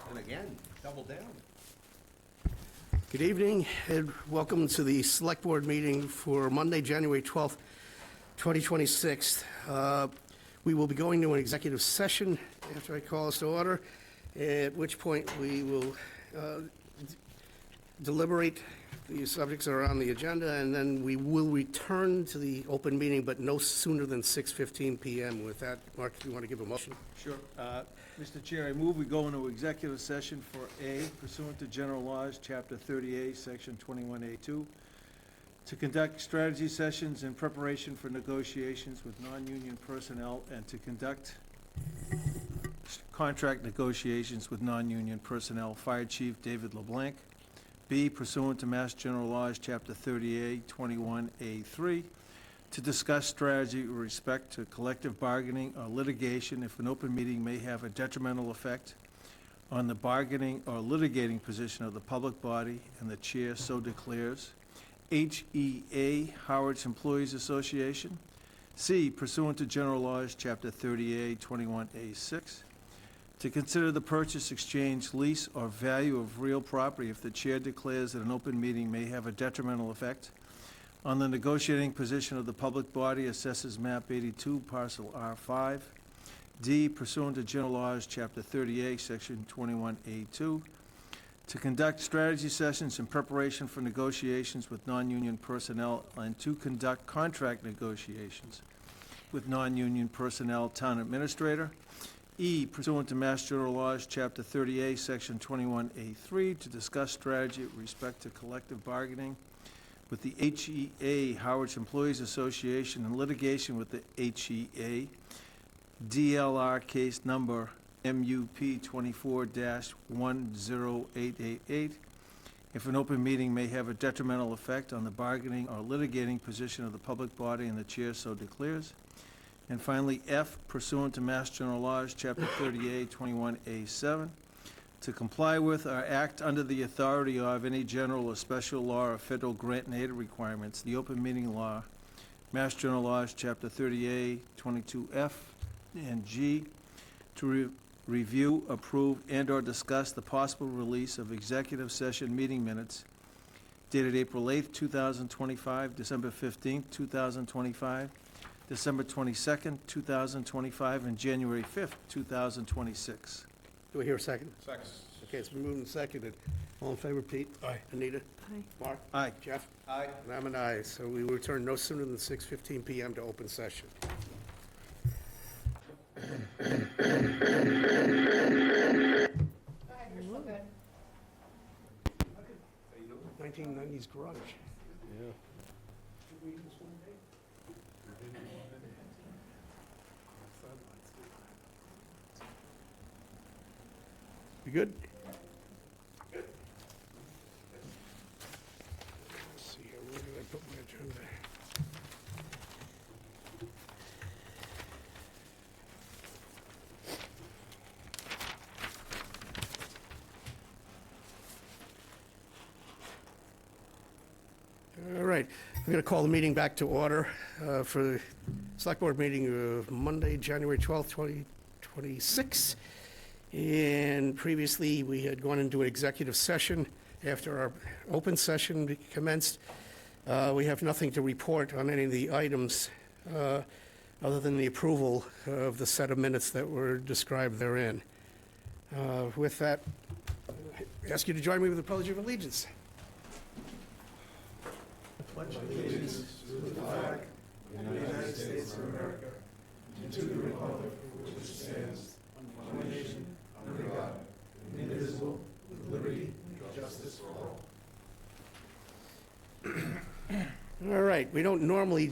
And again, double down. Good evening, and welcome to the Select Board meeting for Monday, January 12th, 2026. We will be going to an executive session after I call us to order, at which point we will deliberate the subjects that are on the agenda, and then we will return to the open meeting, but no sooner than 6:15 PM. With that, Mark, do you want to give a motion? Sure. Mr. Chair, I move we go into executive session for A, pursuant to General Laws, Chapter 38, Section 21A2, to conduct strategy sessions in preparation for negotiations with non-union personnel and to conduct contract negotiations with non-union personnel. Fire Chief David LeBlanc. B, pursuant to Mass General Laws, Chapter 38, 21A3, to discuss strategy with respect to collective bargaining or litigation if an open meeting may have a detrimental effect on the bargaining or litigating position of the public body and the chair so declares. HEA, Harwich Employees Association. C, pursuant to General Laws, Chapter 38, 21A6, to consider the purchase, exchange, lease, or value of real property if the chair declares that an open meeting may have a detrimental effect on the negotiating position of the public body, assesses map 82, parcel R5. D, pursuant to General Laws, Chapter 38, Section 21A2, to conduct strategy sessions in preparation for negotiations with non-union personnel and to conduct contract negotiations with non-union personnel. Town Administrator. E, pursuant to Mass General Laws, Chapter 38, Section 21A3, to discuss strategy with respect to collective bargaining with the HEA, Harwich Employees Association, and litigation with the HEA, DLR case number MUP 24-10888, if an open meeting may have a detrimental effect on the bargaining or litigating position of the public body and the chair so declares. And finally, F, pursuant to Mass General Laws, Chapter 38, 21A7, to comply with or act under the authority of any general or special law or federal grant and aid requirements, the open meeting law, Mass General Laws, Chapter 38, 22F and G, to review, approve, and/or discuss the possible release of executive session meeting minutes dated April 8th, 2025, December 15th, 2025, December 22nd, 2025, and January 5th, 2026. Do we hear a second? Second. Okay, it's been moved and seconded. All in favor, Pete? Aye. Anita? Aye. Mark? Aye. Jeff? Aye. And I'm an aye, so we will return no sooner than 6:15 PM to open session. 1990s grunge. Yeah. You good? Good. Let's see here, where did I put my agenda? All right, I'm going to call the meeting back to order for the Select Board meeting of Monday, January 12th, 2026. And previously, we had gone into an executive session after our open session commenced. We have nothing to report on any of the items other than the approval of the set of minutes that were described therein. With that, I ask you to join me with the Pledge of Allegiance. Pledge allegiance to the flag of the United States of America and to the republic for which it stands, one nation, under God, indivisible, with liberty and justice for all. All right, we don't normally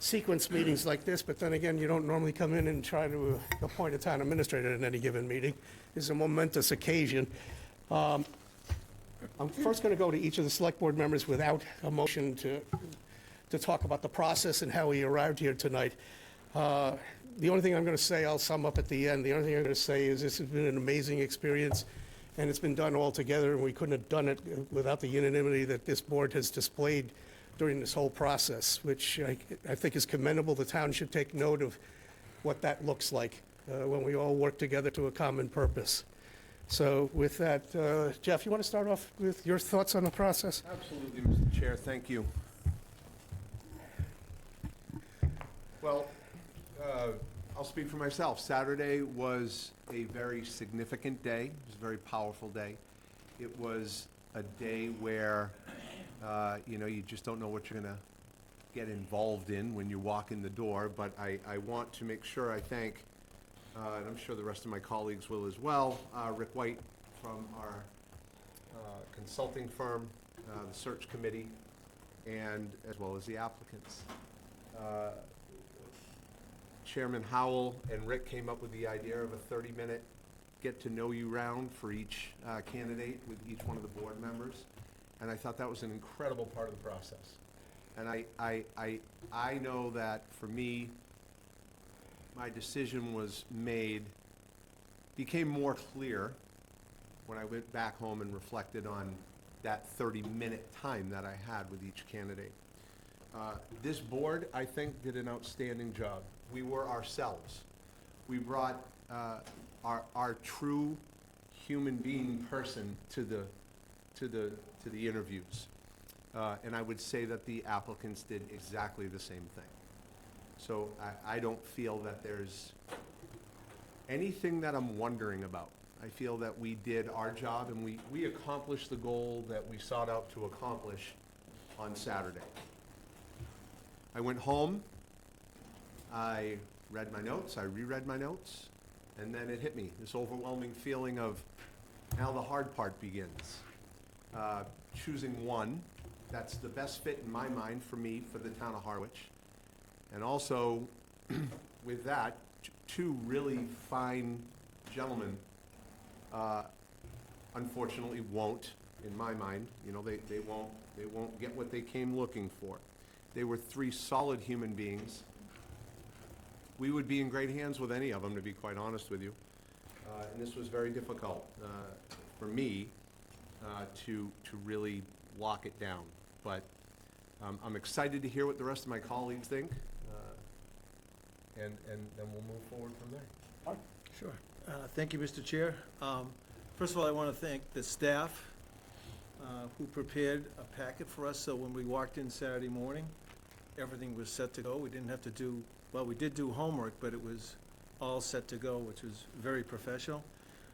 sequence meetings like this, but then again, you don't normally come in and try to appoint a town administrator at any given meeting. It's a momentous occasion. I'm first going to go to each of the Select Board members without a motion to talk about the process and how we arrived here tonight. The only thing I'm going to say, I'll sum up at the end. The only thing I'm going to say is this has been an amazing experience, and it's been done all together, and we couldn't have done it without the unanimity that this board has displayed during this whole process, which I think is commendable. The town should take note of what that looks like when we all work together to a common purpose. So with that, Jeff, you want to start off with your thoughts on the process? Absolutely, Mr. Chair, thank you. Well, I'll speak for myself. Saturday was a very significant day. It was a very powerful day. It was a day where, you just don't know what you're going to get involved in when you walk in the door, but I want to make sure I thank, and I'm sure the rest of my colleagues will as well, Rick White from our consulting firm, the search committee, and as well as the applicants. Chairman Howell and Rick came up with the idea of a 30-minute get-to-know-you round for each candidate with each one of the board members, and I thought that was an incredible part of the process. And I know that for me, my decision became more clear when I went back home and reflected on that 30-minute time that I had with each candidate. This board, I think, did an outstanding job. We were ourselves. We brought our true human being person to the interviews. And I would say that the applicants did exactly the same thing. So I don't feel that there's anything that I'm wondering about. I feel that we did our job and we accomplished the goal that we sought out to accomplish on Saturday. I went home, I read my notes, I reread my notes, and then it hit me, this overwhelming feeling of now the hard part begins. Choosing one that's the best fit in my mind for me, for the town of Harwich. And also, with that, two really fine gentlemen, unfortunately won't, in my mind, they won't get what they came looking for. They were three solid human beings. We would be in great hands with any of them, to be quite honest with you. And this was very difficult for me to really lock it down. But I'm excited to hear what the rest of my colleagues think, and then we'll move forward from there. Sure. Thank you, Mr. Chair. First of all, I want to thank the staff who prepared a packet for us, so when we walked in Saturday morning, everything was set to go. We didn't have to do, well, we did do homework, but it was all set to go, which was very professional.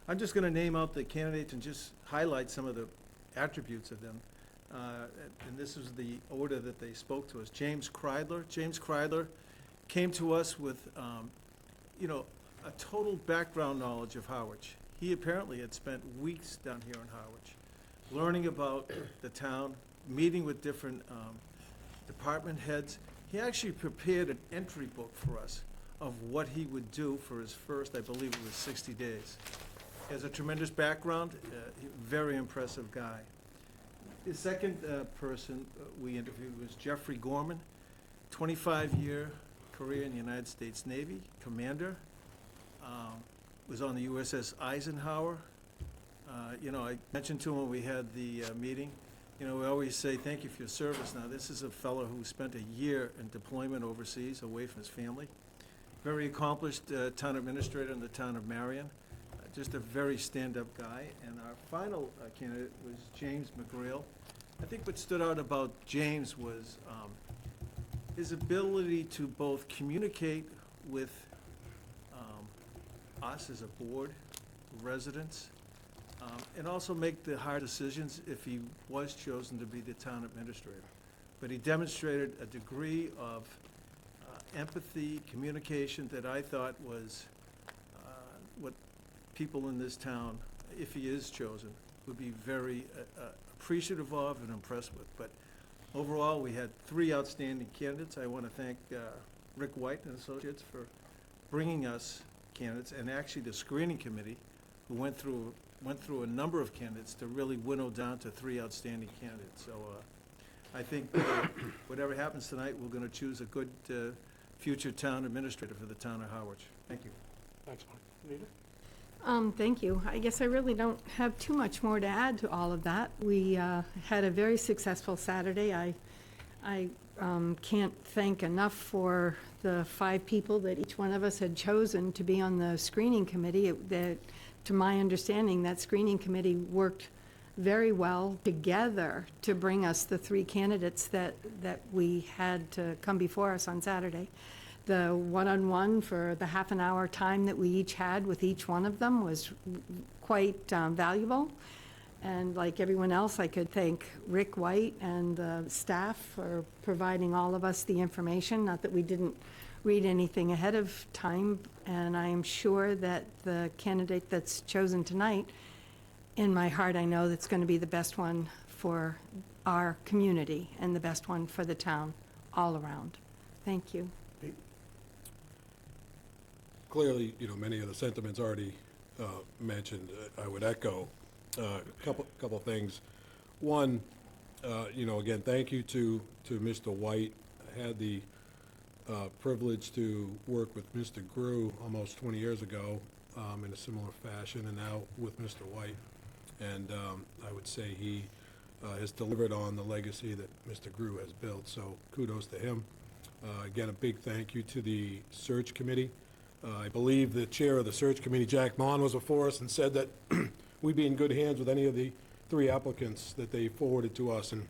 I'm just going to name out the candidates and just highlight some of the attributes of them. And this is the order that they spoke to us. James Kreidler. James Kreidler came to us with, a total background knowledge of Harwich. He apparently had spent weeks down here in Harwich, learning about the town, meeting with different department heads. He actually prepared an entry book for us of what he would do for his first, I believe it was 60 days. He has a tremendous background, very impressive guy. The second person we interviewed was Jeffrey Gorman, 25-year career in the United States Navy, commander, was on the USS Eisenhower. I mentioned to him when we had the meeting, we always say thank you for your service. Now, this is a fellow who spent a year in deployment overseas, away from his family. Very accomplished town administrator in the town of Marion. Just a very stand-up guy. And our final candidate was James McGrail. I think what stood out about James was his ability to both communicate with us as a board, residents, and also make the hard decisions if he was chosen to be the town administrator. But he demonstrated a degree of empathy, communication that I thought was what people in this town, if he is chosen, would be very appreciative of and impressed with. But overall, we had three outstanding candidates. I want to thank Rick White and Associates for bringing us candidates, and actually the screening committee, who went through a number of candidates to really winnow down to three outstanding candidates. So I think whatever happens tonight, we're going to choose a good future town administrator for the town of Harwich. Thank you. Thanks, Mark. Anita? Thank you. I guess I really don't have too much more to add to all of that. We had a very successful Saturday. I I can't thank enough for the 5 people that each one of us had chosen to be on the screening committee. To my understanding, that screening committee worked very well together to bring us the 3 candidates that we had to come before us on Saturday. The one-on-one for the half an hour time that we each had with each one of them was quite valuable. And like everyone else, I could thank Rick White and the staff for providing all of us the information, not that we didn't read anything ahead of time. And I am sure that the candidate that's chosen tonight, in my heart, I know that's going to be the best one for our community and the best one for the town all around. Thank you. Clearly, many of the sentiments already mentioned, I would echo a couple things. One, again, thank you to Mr. White. I had the privilege to work with Mr. Grew almost 20 years ago in a similar fashion, and now with Mr. White. And I would say he has delivered on the legacy that Mr. Grew has built, so kudos to him. Again, a big thank you to the search committee. I believe the chair of the search committee, Jack Mon, was before us and said that we'd be in good hands with any of the 3 applicants that they forwarded to us, and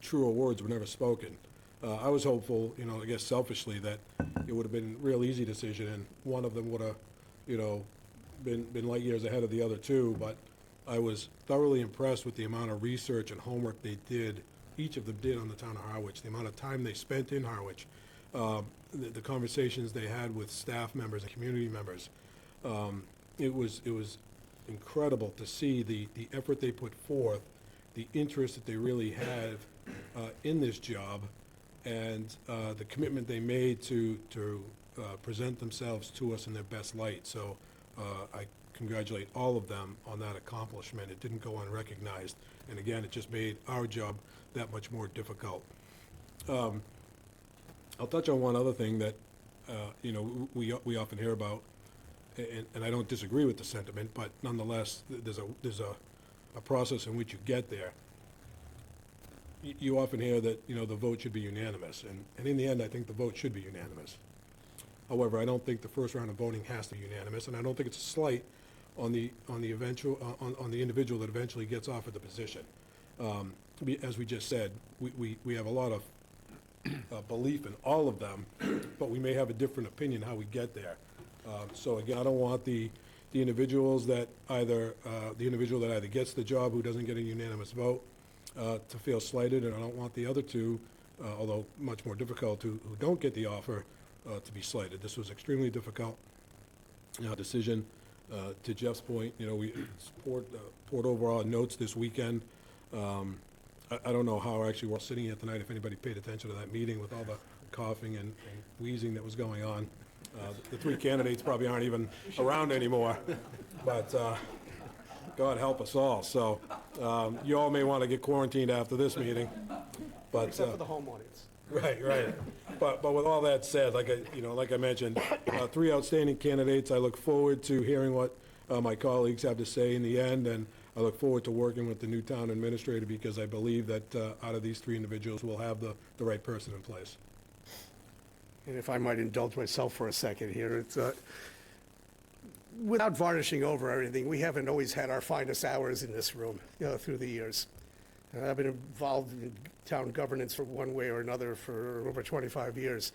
truer words were never spoken. I was hopeful, I guess selfishly, that it would have been a real easy decision, and one of them would have, been light years ahead of the other 2, but I was thoroughly impressed with the amount of research and homework they did, each of them did on the town of Harwich, the amount of time they spent in Harwich, the conversations they had with staff members and community members. It was incredible to see the effort they put forth, the interest that they really have in this job, and the commitment they made to present themselves to us in their best light. So I congratulate all of them on that accomplishment. It didn't go unrecognized, and again, it just made our job that much more difficult. I'll touch on one other thing that we often hear about, and I don't disagree with the sentiment, but nonetheless, there's a process in which you get there. You often hear that the vote should be unanimous, and in the end, I think the vote should be unanimous. However, I don't think the first round of voting has to be unanimous, and I don't think it's a slight on the individual that eventually gets offered the position. As we just said, we have a lot of belief in all of them, but we may have a different opinion how we get there. So again, I don't want the individuals that either gets the job who doesn't get a unanimous vote to feel slighted, and I don't want the other 2, although much more difficult, who don't get the offer to be slighted. This was extremely difficult decision. To Jeff's point, we poured over our notes this weekend. I don't know how actually we're sitting here tonight, if anybody paid attention to that meeting with all the coughing and wheezing that was going on. The 3 candidates probably aren't even around anymore, but God help us all. So you all may want to get quarantined after this meeting. But, Except for the home audience. Right. But with all that said, like I mentioned, 3 outstanding candidates. I look forward to hearing what my colleagues have to say in the end, and I look forward to working with the new town administrator, because I believe that out of these 3 individuals, we'll have the right person in place. And if I might indulge myself for a second here, it's, without varnishing over everything, we haven't always had our finest hours in this room, through the years. I've been involved in town governance for one way or another for over 25 years.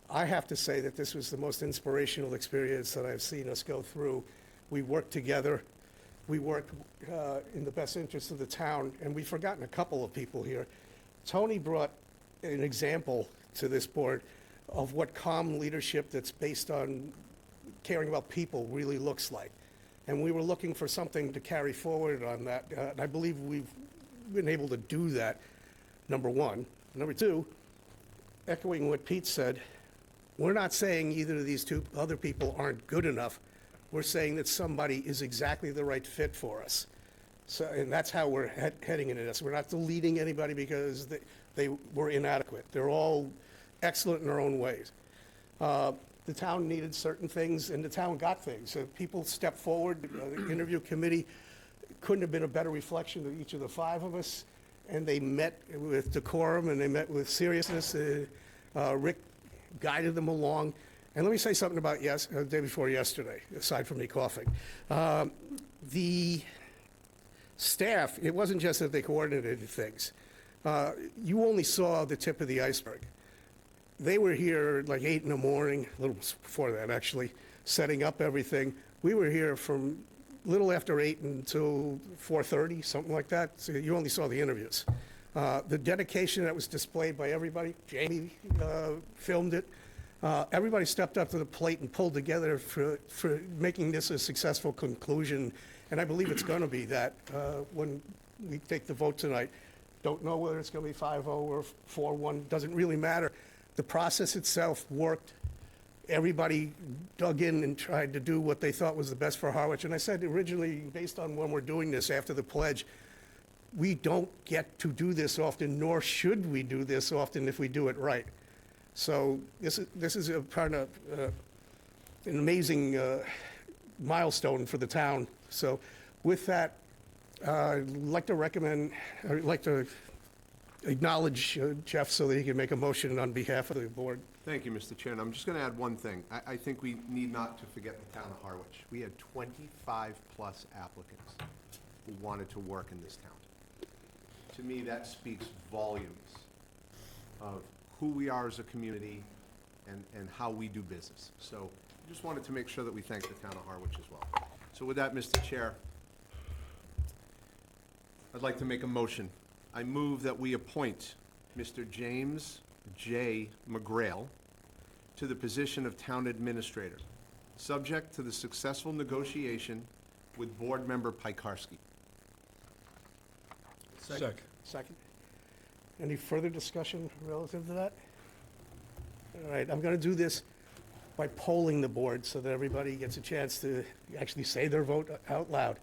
I have to say that this was the most inspirational experience that I've seen us go through. We worked together. We worked in the best interest of the town, and we've forgotten a couple of people here. Tony brought an example to this board of what calm leadership that's based on caring about people really looks like. And we were looking for something to carry forward on that, and I believe we've been able to do that, number 1. Number 2, echoing what Pete said, we're not saying either of these 2 other people aren't good enough. We're saying that somebody is exactly the right fit for us. So, and that's how we're heading into this. We're not deleting anybody because they were inadequate. They're all excellent in their own ways. The town needed certain things, and the town got things. So people stepped forward. The interview committee couldn't have been a better reflection of each of the 5 of us. and they met with decorum, and they met with seriousness. Rick guided them along. And let me say something about the day before yesterday, aside from me coughing. The staff, it wasn't just that they coordinated things. You only saw the tip of the iceberg. They were here like 8 in the morning, a little before that, actually, setting up everything. We were here from little after 8 until 4:30, something like that. So you only saw the interviews. The dedication that was displayed by everybody, Jamie filmed it. Everybody stepped up to the plate and pulled together for making this a successful conclusion. And I believe it's going to be that when we take the vote tonight. Don't know whether it's going to be 5-0 or 4-1, doesn't really matter. The process itself worked. Everybody dug in and tried to do what they thought was the best for Harwich. And I said originally, based on when we're doing this after the pledge, we don't get to do this often, nor should we do this often if we do it right. So this is a kind of an amazing milestone for the town. So with that, I'd like to acknowledge Jeff so that he can make a motion on behalf of the board. Thank you, Mr. Chair. And I'm just going to add one thing. I think we need not to forget the town of Harwich. We had 25-plus applicants who wanted to work in this town. To me, that speaks volumes of who we are as a community and how we do business. So I just wanted to make sure that we thank the town of Harwich as well. So with that, Mr. Chair, I'd like to make a motion. I move that we appoint Mr. James J. McGrail to the position of Town Administrator, subject to the successful negotiation with Board Member Piekarski. Second. Any further discussion relative to that? All right, I'm going to do this by polling the board so that everybody gets a chance to actually say their vote out loud.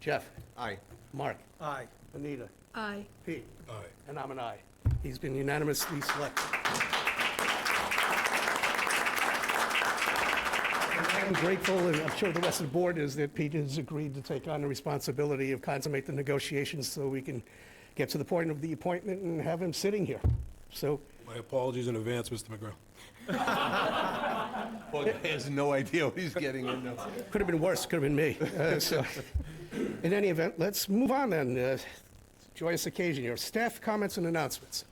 Jeff? Aye. Mark? Aye. Anita? Aye. Pete? Aye. And I'm an aye. He's been unanimously selected. And I'm grateful, and I'm sure the rest of the board is, that Pete has agreed to take on the responsibility of consummate the negotiations so we can get to the point of the appointment and have him sitting here. So, My apologies in advance, Mr. McGrail. Well, he has no idea what he's getting into. could have been worse, could have been me. In any event, let's move on then. Joyous occasion here. Staff comments and announcements.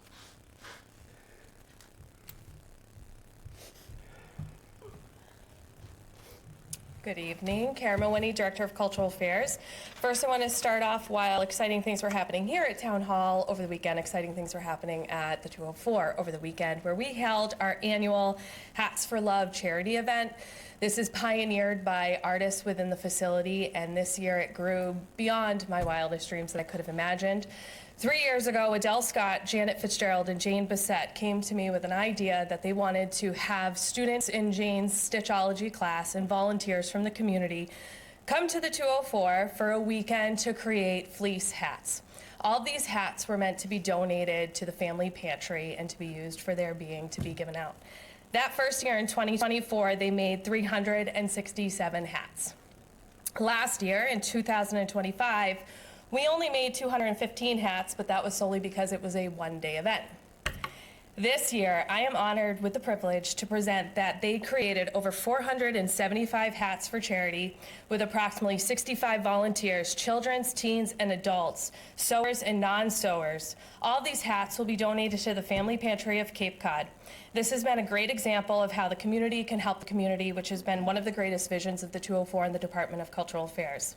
Good evening. Karen Mawhinney, Director of Cultural Affairs. First, I want to start off, while exciting things were happening here at Town Hall over the weekend, exciting things were happening at the 204 over the weekend, where we held our annual Hats for Love charity event. This is pioneered by artists within the facility, and this year it grew beyond my wildest dreams that I could have imagined. 3 years ago, Adele Scott, Janet Fitzgerald, and Jane Bissett came to me with an idea that they wanted to have students in Jane's Stitchology class and volunteers from the community come to the 204 for a weekend to create fleece hats. All of these hats were meant to be donated to the family pantry and to be used for their being to be given out. That first year in 2024, they made 367 hats. Last year, in 2025, we only made 215 hats, but that was solely because it was a one-day event. This year, I am honored with the privilege to present that they created over 475 hats for charity with approximately 65 volunteers, children's, teens, and adults, sewers and non-sewers. All these hats will be donated to the Family Pantry of Cape Cod. This has been a great example of how the community can help the community, which has been one of the greatest visions of the 204 and the Department of Cultural Affairs.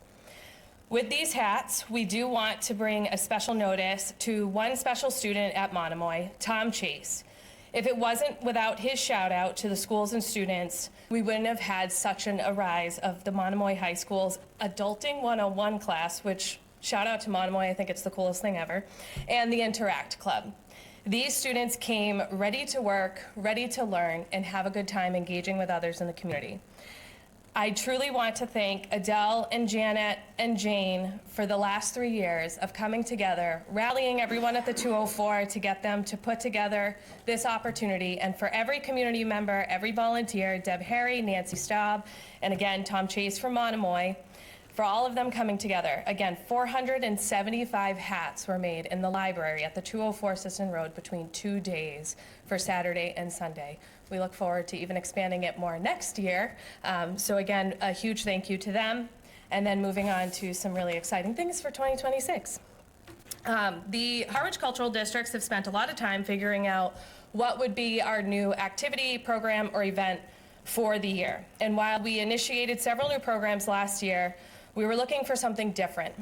With these hats, we do want to bring a special notice to one special student at Monomoy, Tom Chase. If it wasn't without his shout out to the schools and students, we wouldn't have had such a rise of the Monomoy High School's Adulting 101 class, which, shout out to Monomoy, I think it's the coolest thing ever, and the Interact Club. These students came ready to work, ready to learn, and have a good time engaging with others in the community. I truly want to thank Adele and Janet and Jane for the last 3 years of coming together, rallying everyone at the 204 to get them to put together this opportunity, and for every community member, every volunteer, Deb Harry, Nancy Staub, and again, Tom Chase from Monomoy, for all of them coming together. Again, 475 hats were made in the library at the 204 Sisson Road between 2 days for Saturday and Sunday. We look forward to even expanding it more next year. So again, a huge thank you to them. And then moving on to some really exciting things for 2026. The Harwich Cultural Districts have spent a lot of time figuring out what would be our new activity, program, or event for the year. And while we initiated several new programs last year, we were looking for something different.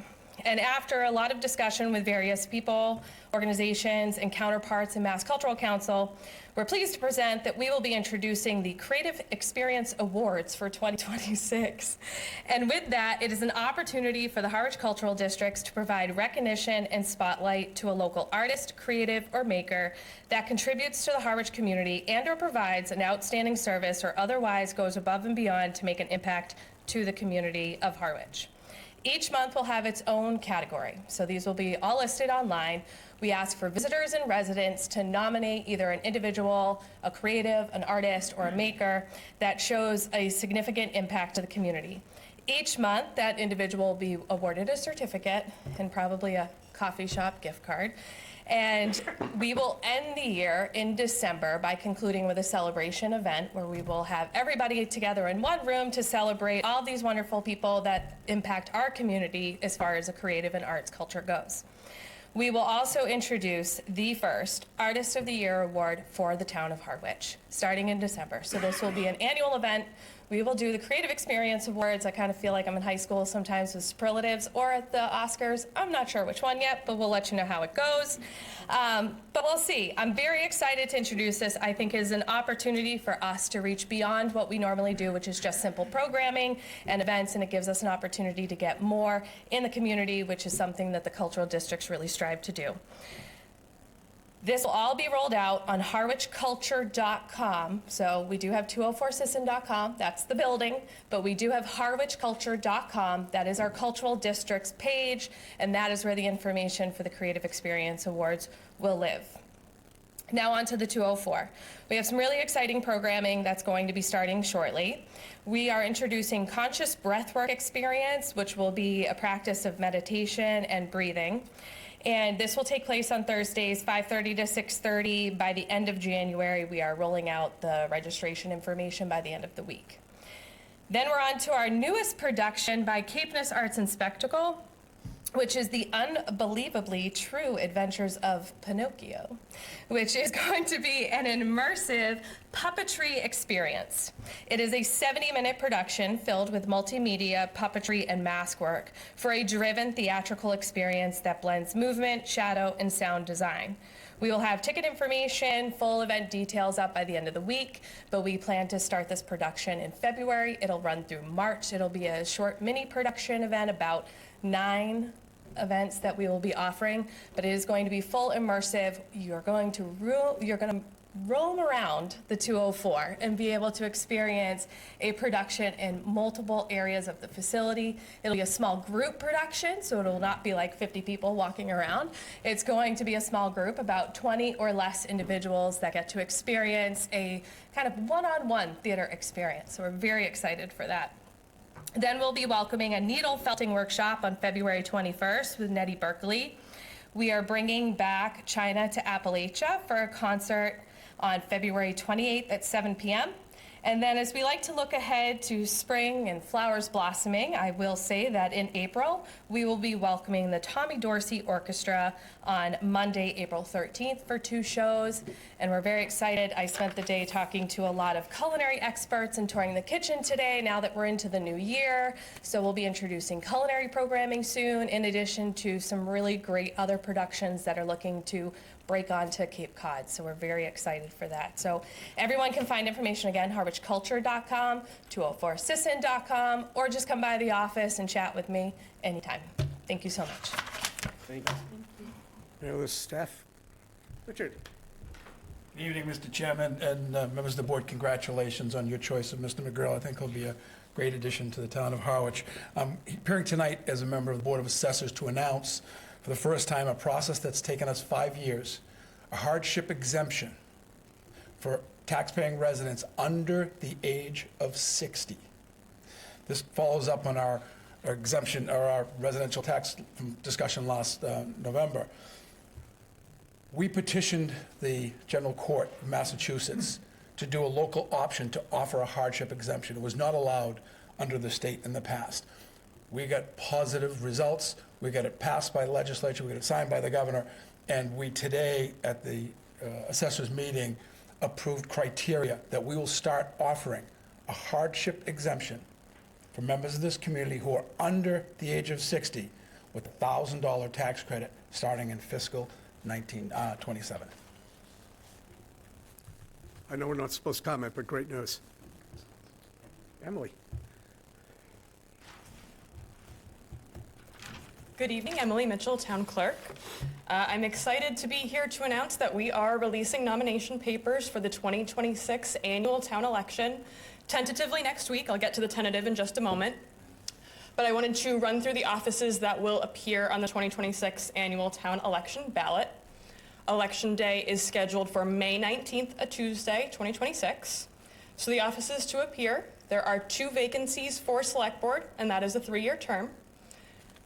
And after a lot of discussion with various people, organizations, and counterparts in Mass Cultural Council, we're pleased to present that we will be introducing the Creative Experience Awards for 2026. And with that, it is an opportunity for the Harwich Cultural Districts to provide recognition and spotlight to a local artist, creative, or maker that contributes to the Harwich community and/or provides an outstanding service or otherwise goes above and beyond to make an impact to the community of Harwich. Each month will have its own category, so these will be all listed online. We ask for visitors and residents to nominate either an individual, a creative, an artist, or a maker that shows a significant impact to the community. Each month, that individual will be awarded a certificate and probably a coffee shop gift card. And we will end the year in December by concluding with a celebration event where we will have everybody together in one room to celebrate all these wonderful people that impact our community as far as the creative and arts culture goes. We will also introduce the first Artist of the Year award for the town of Harwich, starting in December. So this will be an annual event. We will do the Creative Experience Awards. I kind of feel like I'm in high school sometimes with superlatives, or at the Oscars. I'm not sure which one yet, but we'll let you know how it goes. But we'll see. I'm very excited to introduce this. I think it is an opportunity for us to reach beyond what we normally do, which is just simple programming and events, and it gives us an opportunity to get more in the community, which is something that the cultural districts really strive to do. This will all be rolled out on harwichculture.com. So we do have 204sisson.com, that's the building, but we do have harwichculture.com. That is our cultural districts page, and that is where the information for the Creative Experience Awards will live. Now on to the 204. We have some really exciting programming that's going to be starting shortly. We are introducing Conscious Breathwork Experience, which will be a practice of meditation and breathing. And this will take place on Thursdays, 5:30 to 6:30. By the end of January, we are rolling out the registration information by the end of the week. Then we're on to our newest production by Capeness Arts and Spectacle, which is the Unbelievably True Adventures of Pinocchio, which is going to be an immersive puppetry experience. It is a 70-minute production filled with multimedia, puppetry, and mask work for a driven theatrical experience that blends movement, shadow, and sound design. We will have ticket information, full event details up by the end of the week, but we plan to start this production in February. It'll run through March. It'll be a short mini production event, about 9 events that we will be offering, but it is going to be full immersive. You're going to roam around the 204 and be able to experience a production in multiple areas of the facility. It'll be a small group production, so it'll not be like 50 people walking around. It's going to be a small group, about 20 or less individuals that get to experience a kind of one-on-one theater experience. So we're very excited for that. Then we'll be welcoming a needle felting workshop on February 21st with Nettie Berkeley. We are bringing back China to Appalachia for a concert on February 28th at 7 p.m. And then as we like to look ahead to spring and flowers blossoming, I will say that in April, we will be welcoming the Tommy Dorsey Orchestra on Monday, April 13th for 2 shows. And we're very excited. I spent the day talking to a lot of culinary experts and touring the kitchen today now that we're into the new year. So we'll be introducing culinary programming soon, in addition to some really great other productions that are looking to break onto Cape Cod. So we're very excited for that. So everyone can find information again, harwichculture.com, 204sisson.com, or just come by the office and chat with me anytime. Thank you so much. Thank you. Any other staff? Richard? Good evening, Mr. Chairman, and members of the board. Congratulations on your choice of Mr. McGrill. I think he'll be a great addition to the town of Harwich. I'm appearing tonight as a member of the Board of Assessors to announce for the first time a process that's taken us 5 years, a hardship exemption for taxpaying residents under the age of 60. This follows up on our exemption, or our residential tax discussion last November, we petitioned the General Court of Massachusetts to do a local option to offer a hardship exemption. It was not allowed under the state in the past. We got positive results. We got it passed by the legislature. We got it signed by the governor. And we today, at the assessors meeting, approved criteria that we will start offering a hardship exemption for members of this community who are under the age of 60 with a $1,000 tax credit starting in fiscal 27. I know we're not supposed to comment, but great news. Emily? Good evening, Emily Mitchell, Town Clerk. I'm excited to be here to announce that we are releasing nomination papers for the 2026 annual town election, tentatively next week. I'll get to the tentative in just a moment. But I wanted to run through the offices that will appear on the 2026 annual town election ballot. Election day is scheduled for May 19th, a Tuesday, 2026. So the offices to appear, there are 2 vacancies for Select Board, and that is a 3-year term.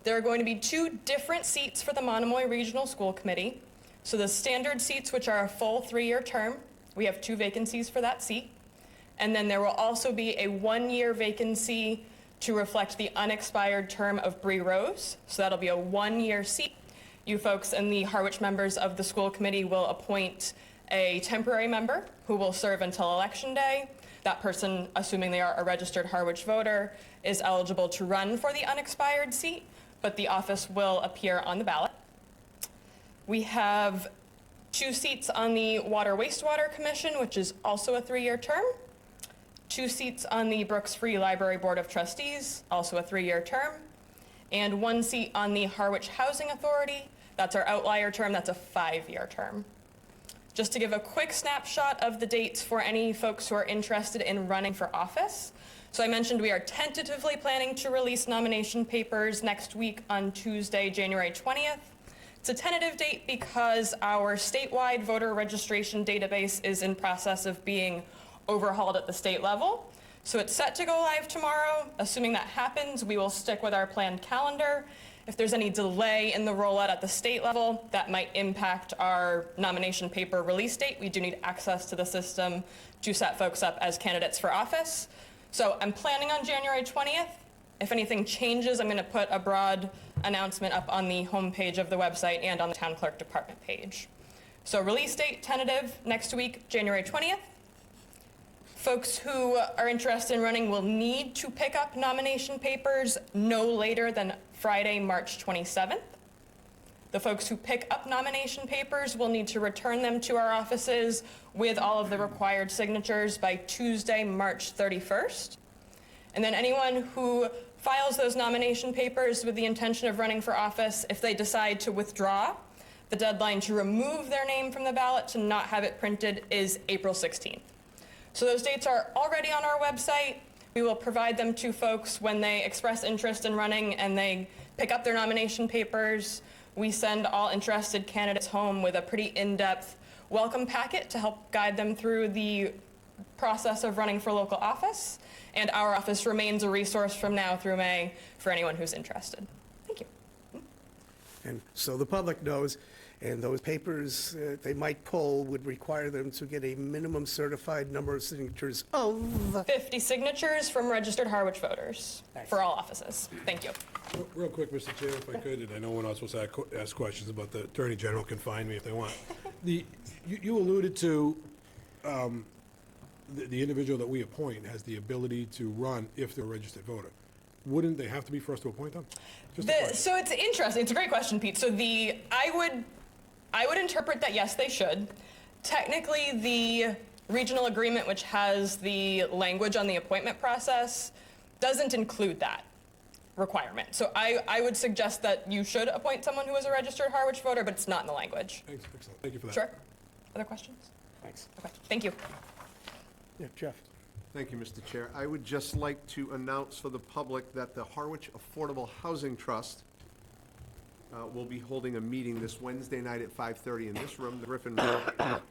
There are going to be 2 different seats for the Monomoy Regional School Committee. So the standard seats, which are a full 3-year term, we have 2 vacancies for that seat. And then there will also be a 1-year vacancy to reflect the unexpired term of Bree Rose. So that'll be a 1-year seat. You folks and the Harwich members of the school committee will appoint a temporary member who will serve until election day. That person, assuming they are a registered Harwich voter, is eligible to run for the unexpired seat, but the office will appear on the ballot. We have 2 seats on the Water Wastewater Commission, which is also a 3-year term. 2 seats on the Brooks Free Library Board of Trustees, also a 3-year term. And 1 seat on the Harwich Housing Authority. That's our outlier term. That's a 5-year term. Just to give a quick snapshot of the dates for any folks who are interested in running for office. So I mentioned we are tentatively planning to release nomination papers next week on Tuesday, January 20th. It's a tentative date because our statewide voter registration database is in process of being overhauled at the state level. So it's set to go live tomorrow. Assuming that happens, we will stick with our planned calendar. If there's any delay in the rollout at the state level, that might impact our nomination paper release date. We do need access to the system to set folks up as candidates for office. So I'm planning on January 20th. If anything changes, I'm going to put a broad announcement up on the homepage of the website and on the town clerk department page. So release date tentative next week, January 20th. Folks who are interested in running will need to pick up nomination papers no later than Friday, March 27th. The folks who pick up nomination papers will need to return them to our offices with all of the required signatures by Tuesday, March 31st. And then anyone who files those nomination papers with the intention of running for office, if they decide to withdraw, the deadline to remove their name from the ballot, to not have it printed, is April 16th. So those dates are already on our website. We will provide them to folks when they express interest in running and they pick up their nomination papers. We send all interested candidates home with a pretty in-depth welcome packet to help guide them through the process of running for local office. And our office remains a resource from now through May for anyone who's interested. Thank you. And so the public knows, and those papers they might pull would require them to get a minimum certified number of signatures of... 50 signatures from registered Harwich voters for all offices. Thank you. Real quick, Mr. Chair, if I could, and I know we're not supposed to ask questions, but the Attorney General can find me if they want. You alluded to the individual that we appoint has the ability to run if they're a registered voter. Wouldn't they have to be for us to appoint them? So it's interesting. It's a great question, Pete. So I would interpret that yes, they should. Technically, the regional agreement, which has the language on the appointment process, doesn't include that requirement. So I would suggest that you should appoint someone who is a registered Harwich voter, but it's not in the language. Excellent. Thank you for that. Sure. Other questions? Thanks. Okay. Thank you. Yeah, Jeff. Thank you, Mr. Chair. I would just like to announce for the public that the Harwich Affordable Housing Trust will be holding a meeting this Wednesday night at 5:30 in this room, the Griffin Room,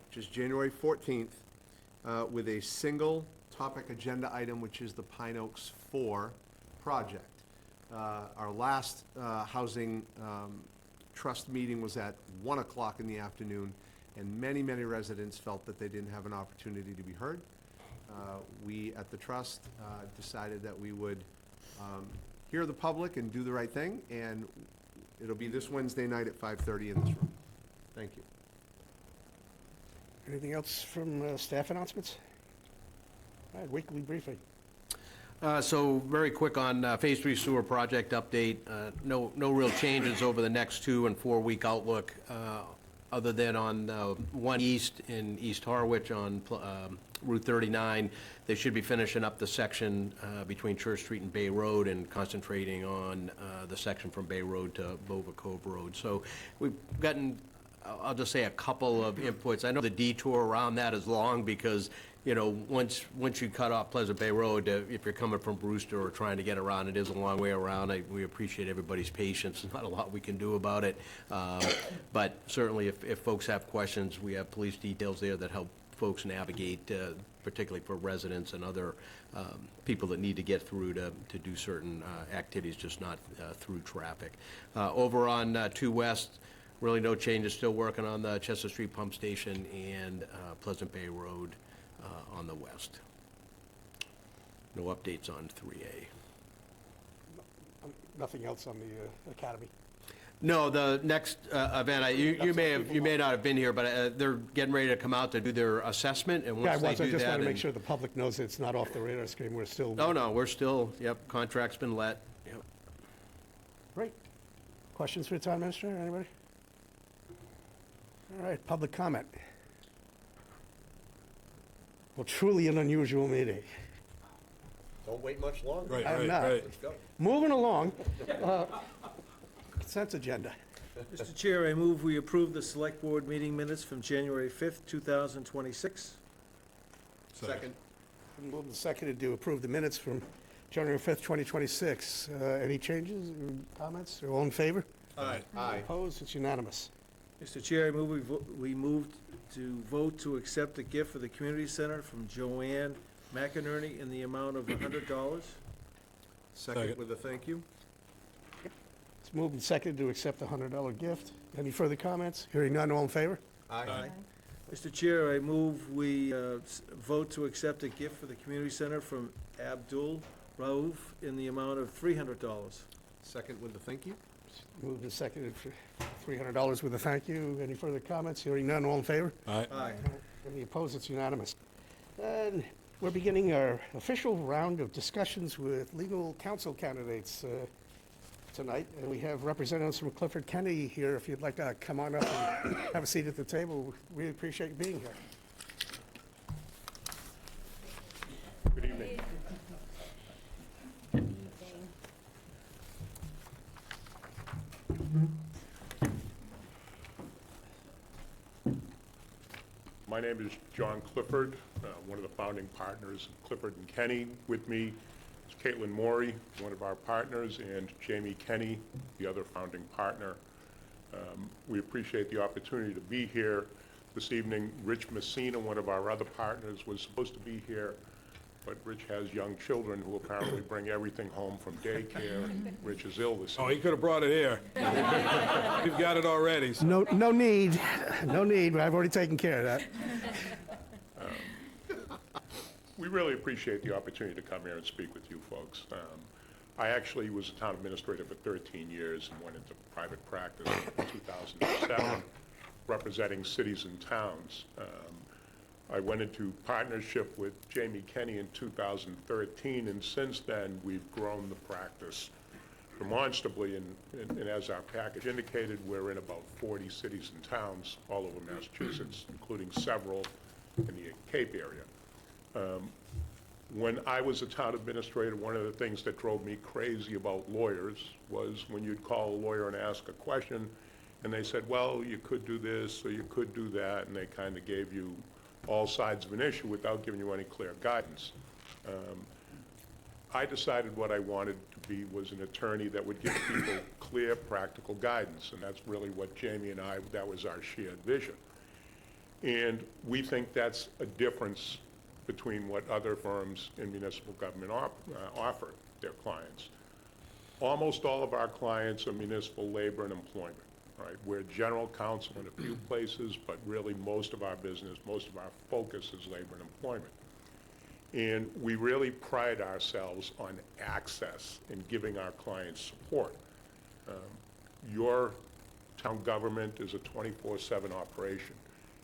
which is January 14th, with a single topic agenda item, which is the Pine Oaks 4 project. Our last housing trust meeting was at 1 o'clock in the afternoon, and many, many residents felt that they didn't have an opportunity to be heard. We, at the trust, decided that we would hear the public and do the right thing, and it'll be this Wednesday night at 5:30 in this room. Thank you. Anything else from staff announcements? All right, weekly briefing. So very quick on Phase 3 sewer project update. No real changes over the next 2 and 4 week outlook, other than on 1 East in East Harwich on Route 39. They should be finishing up the section between Church Street and Bay Road and concentrating on the section from Bay Road to Bova Cove Road. So we've gotten, I'll just say, a couple of inputs. I know the detour around that is long because, you know, once you cut off Pleasant Bay Road, if you're coming from Brewster or trying to get around, it is a long way around. We appreciate everybody's patience. There's not a lot we can do about it. But certainly if folks have questions, we have police details there that help folks navigate, particularly for residents and other people that need to get through to do certain activities, just not through traffic. Over on 2 West, really no changes, still working on the Chester Street Pump Station and Pleasant Bay Road on the west. No updates on 3A. Nothing else on the academy? No, the next event, you may not have been here, but they're getting ready to come out to do their assessment, and Yeah, I once they was. I do just want that. to make sure the public knows it's not off the radar screen. We're still. No, we're still, yep, contract's been let, yep. Great. Questions for the town administrator, anybody? All right, public comment. Well, truly an unusual meeting. Don't wait much longer. Right, I'm right, not. right. Moving along. Consent agenda. Mr. Chair, I move we approve the Select Board meeting minutes from January 5th, 2026. Second. Been moved and seconded to approve the minutes from January 5th, 2026. Any changes or comments? All in favor? Aye. Aye. Opposed? It's unanimous. Mr. Chair, I move we moved to vote to accept a gift for the community center from Joanne McInerney in the amount of $100. Second with a thank you. It's moved and seconded to accept the $100 gift. Any further comments? Hearing none, all in favor? Aye. Mr. Chair, I move we vote to accept a gift for the community center from Abdul Rauf in the amount of $300. Second with a thank you. Moved and seconded for $300 with a thank you. Any further comments? Hearing none, all in favor? Aye. Aye. Any opposed? It's unanimous. And we're beginning our official round of discussions with legal counsel candidates tonight. And we have representatives from Clifford Kennedy here. If you'd like to come on up and have a seat at the table, we appreciate you being here. Good evening. My name is John Clifford, one of the founding partners of Clifford and Kenny. With me is Caitlin Morey, one of our partners, and Jamie Kenny, the other founding partner. We appreciate the opportunity to be here this evening. Rich Messina, one of our other partners, was supposed to be here, but Rich has young children who apparently bring everything home from daycare, and Rich is ill this Oh, evening. he could have brought it here. We've got it already. So. No need. No need. I've already taken care of that. We really appreciate the opportunity to come here and speak with you folks. I actually was a town administrator for 13 years and went into private practice in 2007, representing cities and towns. I went into partnership with Jamie Kenny in 2013, and since then, we've grown the practice demonstrably, and as our package indicated, we're in about 40 cities and towns all over Massachusetts, including several in the Cape area. When I was a town administrator, one of the things that drove me crazy about lawyers was when you'd call a lawyer and ask a question, and they said, well, you could do this, or you could do that, and they kind of gave you all sides of an issue without giving you any clear guidance. I decided what I wanted to be was an attorney that would give people clear, practical guidance, and that's really what Jamie and I, that was our shared vision. And we think that's a difference between what other firms in municipal government offer their clients. Almost all of our clients are municipal labor and employment, right? We're general counsel in a few places, but really most of our business, most of our focus is labor and employment. And we really pride ourselves on access and giving our clients support. Your town government is a 24/7 operation.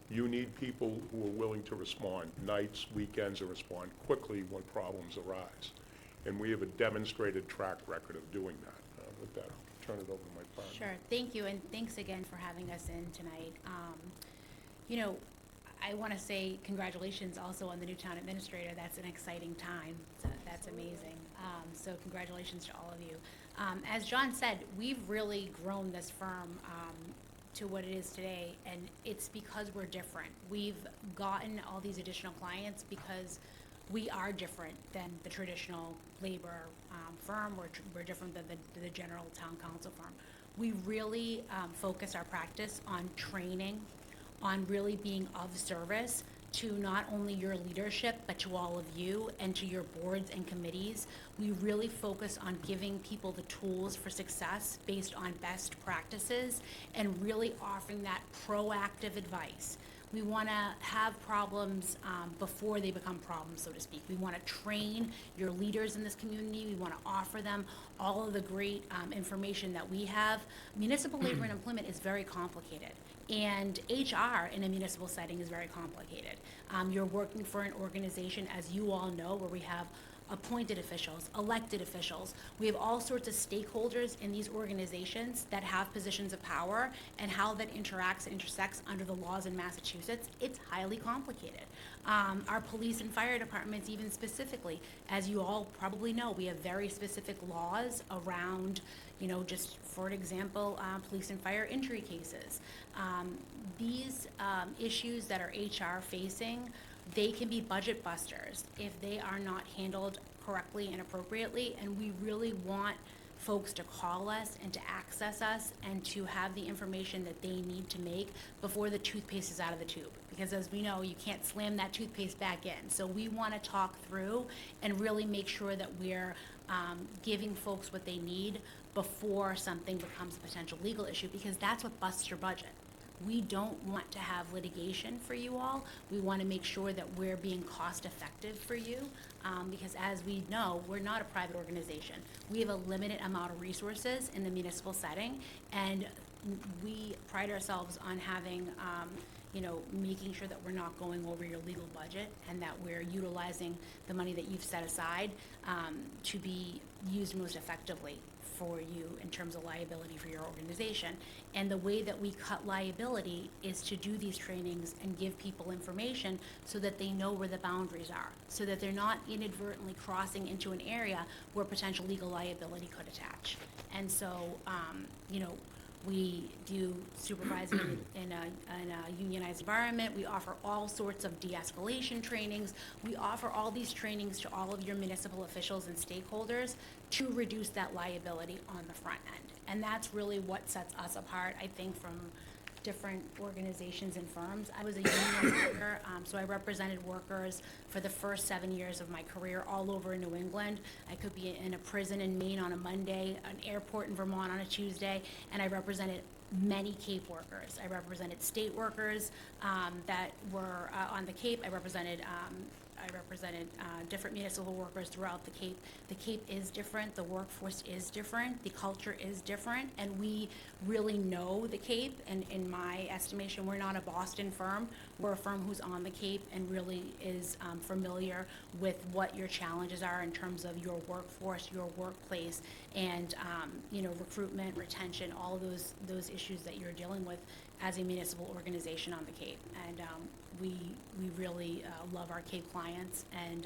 You need people who are willing to respond nights, weekends, or respond quickly when problems arise. And we have a demonstrated track record of doing that. With that, I'll turn it over to my partner. Sure, thank you, and thanks again for having us in tonight. You know, I want to say congratulations also on the new town administrator. That's an exciting time. That's amazing. So congratulations to all of you. As John said, we've really grown this firm to what it is today, and it's because we're different. We've gotten all these additional clients because we are different than the traditional labor firm. We're different than the general town council firm. We really focus our practice on training, on really being of service to not only your leadership, but to all of you and to your boards and committees. We really focus on giving people the tools for success based on best practices and really offering that proactive advice. We want to have problems before they become problems, so to speak. We want to train your leaders in this community. We want to offer them all of the great information that we have. Municipal labor and employment is very complicated. And HR in a municipal setting is very complicated. You're working for an organization, as you all know, where we have appointed officials, elected officials. We have all sorts of stakeholders in these organizations that have positions of power, and how that interacts and intersects under the laws in Massachusetts, it's highly complicated. Our police and fire departments, even specifically, as you all probably know, we have very specific laws around, you know, just for example, police and fire injury cases. These issues that are HR facing, they can be budget busters if they are not handled correctly and appropriately, and we really want folks to call us and to access us and to have the information that they need to make before the toothpaste is out of the tube. Because as we know, you can't slam that toothpaste back in. So we want to talk through and really make sure that we're giving folks what they need before something becomes a potential legal issue, because that's what busts your budget. We don't want to have litigation for you all. We want to make sure that we're being cost effective for you, because as we know, we're not a private organization. We have a limited amount of resources in the municipal setting, and we pride ourselves on having, you know, making sure that we're not going over your legal budget, and that we're utilizing the money that you've set aside to be used most effectively for you in terms of liability for your organization. And the way that we cut liability is to do these trainings and give people information so that they know where the boundaries are, so that they're not inadvertently crossing into an area where potential legal liability could attach. And so, you know, we do supervising in a unionized environment. We offer all sorts of de-escalation trainings. We offer all these trainings to all of your municipal officials and stakeholders to reduce that liability on the front end. And that's really what sets us apart, I think, from different organizations and firms. I was a union worker, so I represented workers for the first 7 years of my career all over New England. I could be in a prison in Maine on a Monday, an airport in Vermont on a Tuesday, and I represented many Cape workers. I represented state workers that were on the Cape. I represented different municipal workers throughout the Cape. The Cape is different, the workforce is different, the culture is different, and we really know the Cape, and in my estimation, we're not a Boston firm. We're a firm who's on the Cape and really is familiar with what your challenges are in terms of your workforce, your workplace, and you know, recruitment, retention, all of those issues that you're dealing with as a municipal organization on the Cape. And we really love our Cape clients, and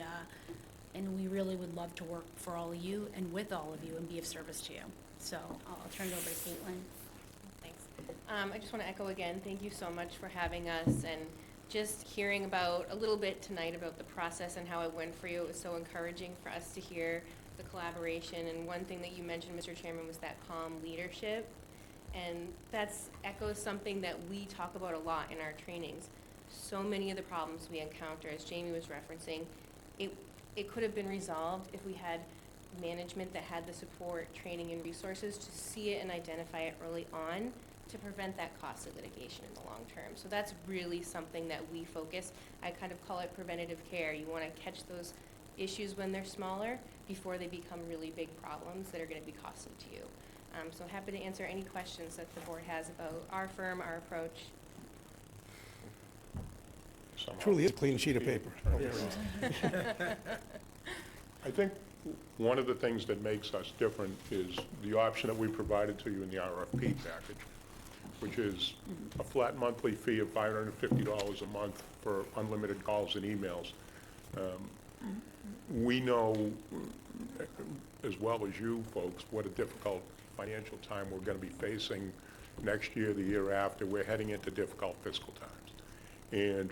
we really would love to work for all of you and with all of you and be of service to you. So I'll turn it over to Caitlin. Thanks. I just want to echo again, thank you so much for having us, and just hearing about a little bit tonight about the process and how it went for you. It was so encouraging for us to hear the collaboration. And one thing that you mentioned, Mr. Chairman, was that calm leadership. And that's echoes something that we talk about a lot in our trainings. So many of the problems we encounter, as Jamie was referencing, it could have been resolved if we had management that had the support, training, and resources to see it and identify it early on to prevent that costly litigation in the long term. So that's really something that we focus. I kind of call it preventative care. You want to catch those issues when they're smaller before they become really big problems that are going to be costly to you. So happy to answer any questions that the board has about our firm, our approach. Somehow. Truly is a clean sheet of paper. I think one of the things that makes us different is the option that we provided to you in the RFP package, which is a flat monthly fee of $550 a month for unlimited calls and emails. We know, as well as you folks, what a difficult financial time we're going to be facing next year, the year after. We're heading into difficult fiscal times. And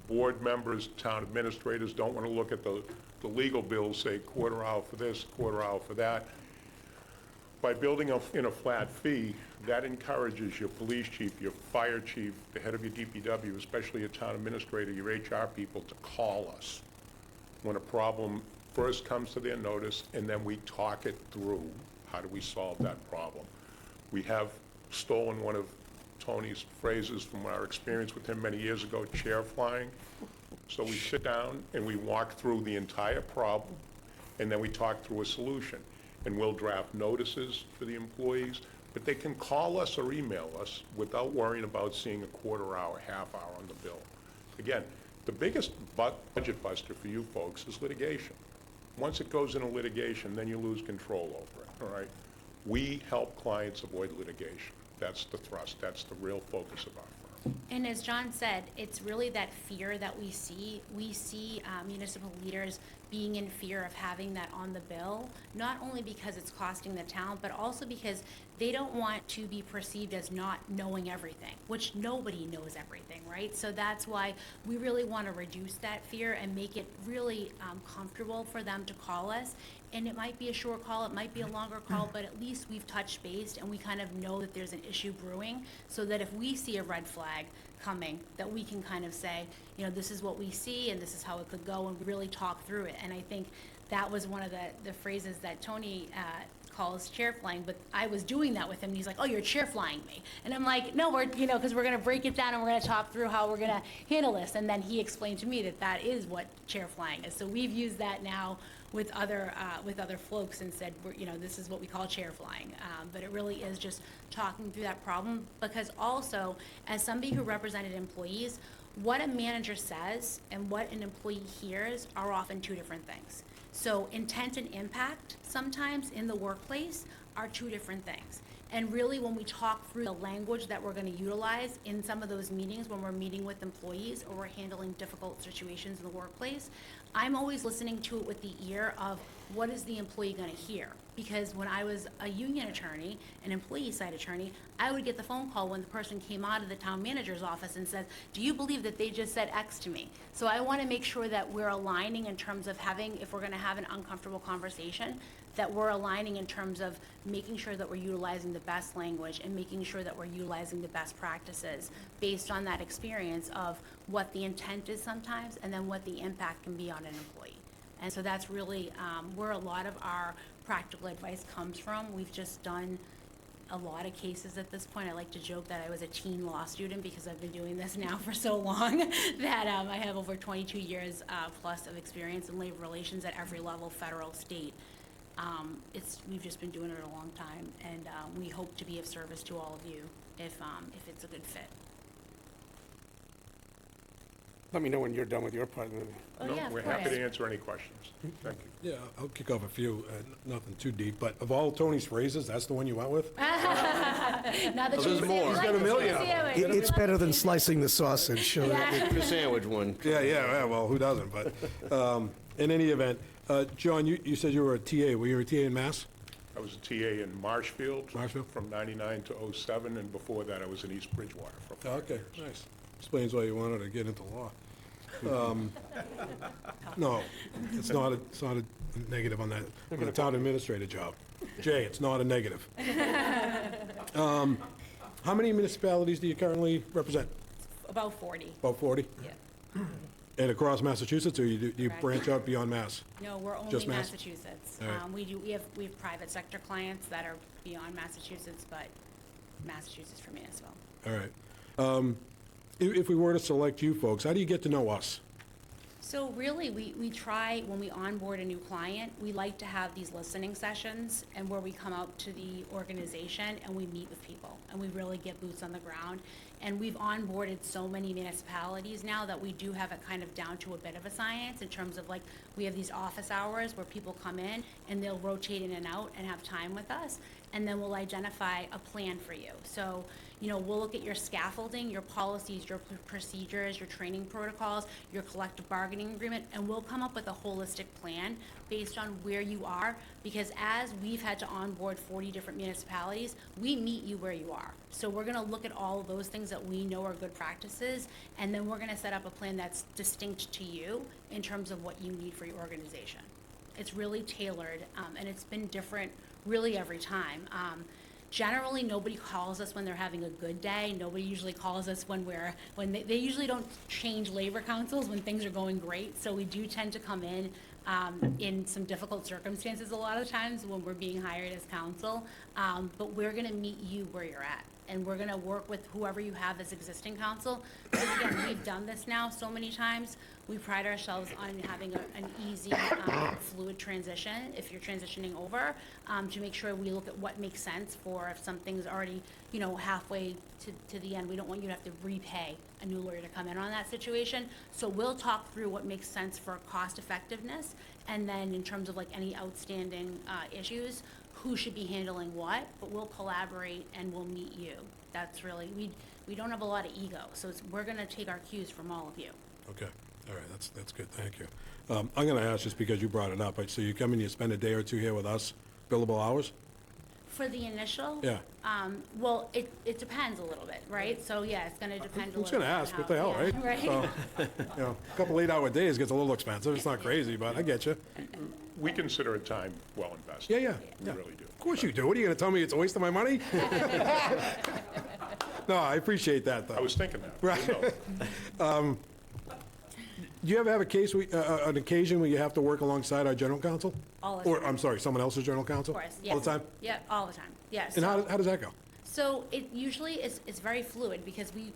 board members, town administrators don't want to look at the legal bills, say quarter hour for this, quarter hour for that. By building in a flat fee, that encourages your police chief, your fire chief, the head of your DPW, especially your town administrator, your HR people, to call us when a problem first comes to their notice, and then we talk it through. How do we solve that problem? We have stolen one of Tony's phrases from our experience with him many years ago, chair flying. So we sit down and we walk through the entire problem, and then we talk through a solution. And we'll draft notices for the employees, but they can call us or email us without worrying about seeing a quarter hour, half hour on the bill. Again, the biggest budget buster for you folks is litigation. Once it goes into litigation, then you lose control over it, all right? We help clients avoid litigation. That's the thrust. That's the real focus of our firm. And as John said, it's really that fear that we see. We see municipal leaders being in fear of having that on the bill, not only because it's costing the town, but also because they don't want to be perceived as not knowing everything, which nobody knows everything, right? So that's why we really want to reduce that fear and make it really comfortable for them to call us. And it might be a short call, it might be a longer call, but at least we've touched base and we kind of know that there's an issue brewing, so that if we see a red flag coming, that we can kind of say, you know, this is what we see and this is how it could go, and really talk through it. And I think that was one of the phrases that Tony calls chair flying, but I was doing that with him, and he's like, oh, you're chair flying me. And I'm like, no, we're, you know, because we're going to break it down and we're going to talk through how we're going to handle this. And then he explained to me that that is what chair flying is. So we've used that now with other folks and said, you know, this is what we call chair flying. But it really is just talking through that problem, because also, as somebody who represented employees, what a manager says and what an employee hears are often two different things. So intent and impact sometimes in the workplace are two different things. And really, when we talk through the language that we're going to utilize in some of those meetings, when we're meeting with employees or we're handling difficult situations in the workplace, I'm always listening to it with the ear of what is the employee going to hear? Because when I was a union attorney, an employee side attorney, I would get the phone call when the person came out of the town manager's office and said, do you believe that they just said X to me? So I want to make sure that we're aligning in terms of having, if we're going to have an uncomfortable conversation, that we're aligning in terms of making sure that we're utilizing the best language and making sure that we're utilizing the best practices based on that experience of what the intent is sometimes and then what the impact can be on an employee. And so that's really where a lot of our practical advice comes from. We've just done a lot of cases at this point. I like to joke that I was a teen law student because I've been doing this now for so long that I have over 22 years plus of experience in labor relations at every level, federal, state. We've just been doing it a long time, and we hope to be of service to all of you if it's a good fit. Let me know when you're done with your part. Oh, No, yeah, of we're happy course. to answer any questions. Thank you. Yeah, I'll kick off a few, nothing too deep, but of all Tony's phrases, that's the one you went with? Now that There's you more. like He's got the a million chicken of them. sandwich. It's better than slicing the sausage. So The sandwich one. Yeah, well, who doesn't, but, in any event, John, you said you were a TA, were you a TA in Mass? I was a TA in Marshfield. Marshfield? From 99 to 07, and before that, I was in East Bridgewater for 5 Okay, years. nice. Explains why you wanted to get into law. No, it's not a negative on that, on the town administrator job. Jay, it's not a negative. How many municipalities do you currently represent? About 40. About 40? Yeah. And across Massachusetts, or do you Correct. branch out beyond Mass? No, we're only Just Mass? Massachusetts. All right. We have private sector clients that are beyond Massachusetts, but Massachusetts for municipal. All right. If we were to select you folks, how do you get to know us? So really, we try, when we onboard a new client, we like to have these listening sessions and where we come out to the organization and we meet with people and we really get boots on the ground. And we've onboarded so many municipalities now that we do have it kind of down to a bit of a science in terms of like, we have these office hours where people come in and they'll rotate in and out and have time with us. And then we'll identify a plan for you. So, you know, we'll look at your scaffolding, your policies, your procedures, your training protocols, your collective bargaining agreement, and we'll come up with a holistic plan based on where you are, because as we've had to onboard 40 different municipalities, we meet you where you are. So we're gonna look at all of those things that we know are good practices, and then we're gonna set up a plan that's distinct to you in terms of what you need for your organization. It's really tailored, and it's been different really every time. Generally, nobody calls us when they're having a good day. Nobody usually calls us when they usually don't change labor councils when things are going great. So we do tend to come in some difficult circumstances a lot of times when we're being hired as council. But we're gonna meet you where you're at. And we're gonna work with whoever you have as existing council. Because again, we've done this now so many times. We pride ourselves on having an easy, fluid transition, if you're transitioning over, to make sure we look at what makes sense for if something's already, you know, halfway to the end. We don't want you to have to repay a new lawyer to come in on that situation. So we'll talk through what makes sense for cost effectiveness, and then in terms of like any outstanding issues, who should be handling what, but we'll collaborate and we'll meet you. That's really, we don't have a lot of ego, so we're gonna take our cues from all of you. Okay, all right, that's good, thank you. I'm gonna ask just because you brought it up, so you come and you spend a day or two here with us, billable hours? For the initial? Yeah. Well, it depends a little bit, right? So, yeah, it's gonna depend a I'm little just bit. gonna on ask, how- what the hell, yeah, right? Right? So, you know, a couple 8-hour days gets a little expensive, it's not crazy, but I get you. We consider it time well invested. Yeah, yeah, We yeah. really do. Of course you do, what are you gonna tell me, it's a waste of my money? No, I appreciate that, though. I was thinking that. Right. No. Do you ever have a case, an occasion where you have to work alongside our general counsel? All the Or, time. I'm sorry, someone else's general counsel? Of course, yes. All the time? Yeah, all the time, yes. And how does that go? So it usually is very fluid because we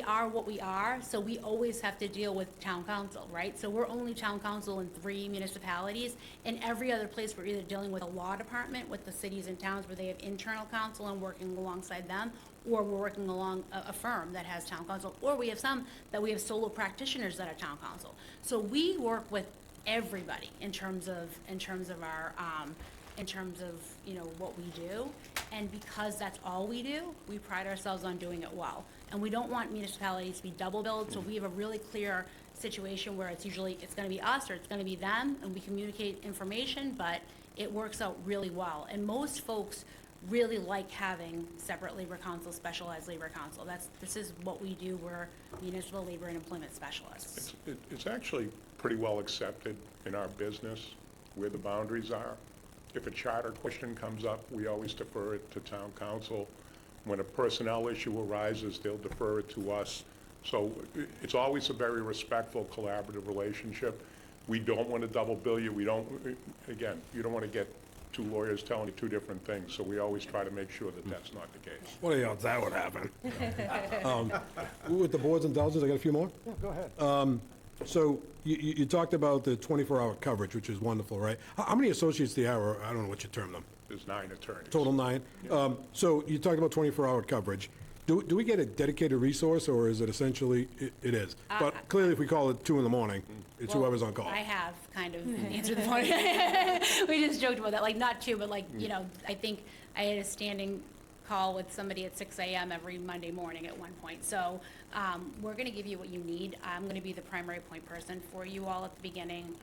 are what we are, so we always have to deal with town council, right? So we're only town council in 3 municipalities. In every other place, we're either dealing with a law department, with the cities and towns where they have internal counsel and working alongside them, or we're working along a firm that has town council, or we have some that we have solo practitioners that are town council. So we work with everybody in terms of our, you know, what we do. And because that's all we do, we pride ourselves on doing it well. And we don't want municipalities to be double billed, so we have a really clear situation where it's gonna be us or it's gonna be them, and we communicate information, but it works out really well. And most folks really like having separate labor council, specialized labor council. This is what we do, we're municipal labor and employment specialists. It's actually pretty well accepted in our business where the boundaries are. If a charter question comes up, we always defer it to town council. When a personnel issue arises, they'll defer it to us. So it's always a very respectful, collaborative relationship. We don't want to double bill you. We don't, again, you don't want to get 2 lawyers telling you 2 different things. So we always try to make sure that that's not the case. What are the odds that would happen? With the board's indulgence, I got a few more? Yeah, go ahead. So you talked about the 24-hour coverage, which is wonderful, right? How many associates do you have, or I don't know what you term them? There's 9 attorneys. Total 9? So you talked about 24-hour coverage. Do we get a dedicated resource, or is it essentially, it is? But clearly, if we call it 2 in the morning, it's Well, whoever's on call. I have kind of answered the phone. We just joked about that, like, not 2, but like, you know, I think I had a standing call with somebody at 6 a.m. every Monday morning at one point. So we're going to give you what you need. I'm going to be the primary point person for you all at the beginning,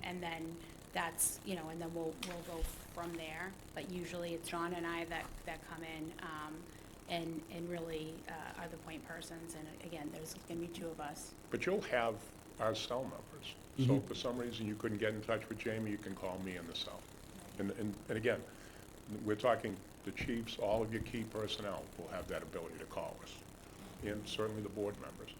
and then that's, you know, and then we'll go from there. But usually it's John and I that come in and really are the point persons. And again, there's going to be 2 of us. But you'll have our cell numbers. So if for some reason you couldn't get in touch with Jamie, you can call me in the cell. And again, we're talking the chiefs, all of your key personnel will have that ability to call us, and certainly the board members.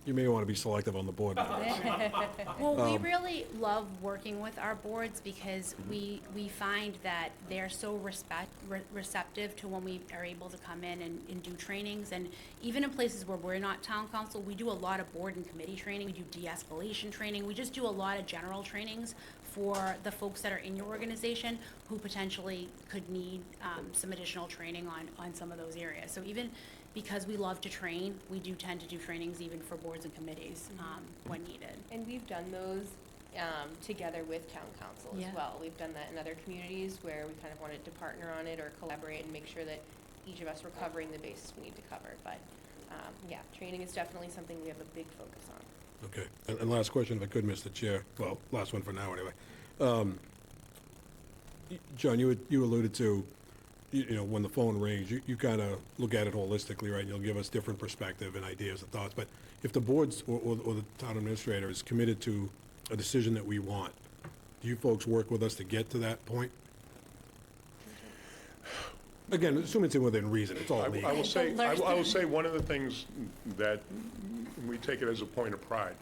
You may want to be selective on the board members. Well, we really love working with our boards because we find that they're so receptive to when we are able to come in and do trainings. And even in places where we're not town council, we do a lot of board and committee training. We do de-escalation training. We just do a lot of general trainings for the folks that are in your organization who potentially could need some additional training on some of those areas. So even because we love to train, we do tend to do trainings even for boards and committees when needed. And we've done those together with town council as Yeah. well. We've done that in other communities where we kind of wanted to partner on it or collaborate and make sure that each of us were covering the bases we need to cover. But yeah, training is definitely something we have a big focus on. Okay, and last question if I could, Mr. Chair, well, last one for now anyway. John, you alluded to, you know, when the phone rings, you kind of look at it holistically, right? And you'll give us different perspective and ideas and thoughts. But if the boards or the town administrator is committed to a decision that we want, do you folks work with us to get to that point? Again, assuming it's within reason, it's all I legal. will say, I will say one of the things that we take it as a point of pride.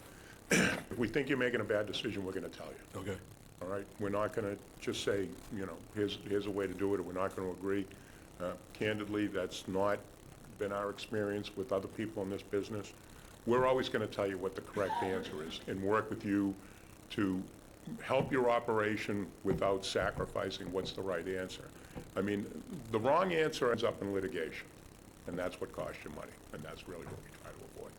If we think you're making a bad decision, we're gonna tell you. Okay, All right, we're not going to just say, you know, here's a way to do it, or we're not going to agree. Candidly, that's not been our experience with other people in this business. We're always going to tell you what the correct answer is and work with you to help your operation without sacrificing what's the right answer. I mean, the wrong answer ends up in litigation, and that's what costs you money, and that's really what we try to avoid.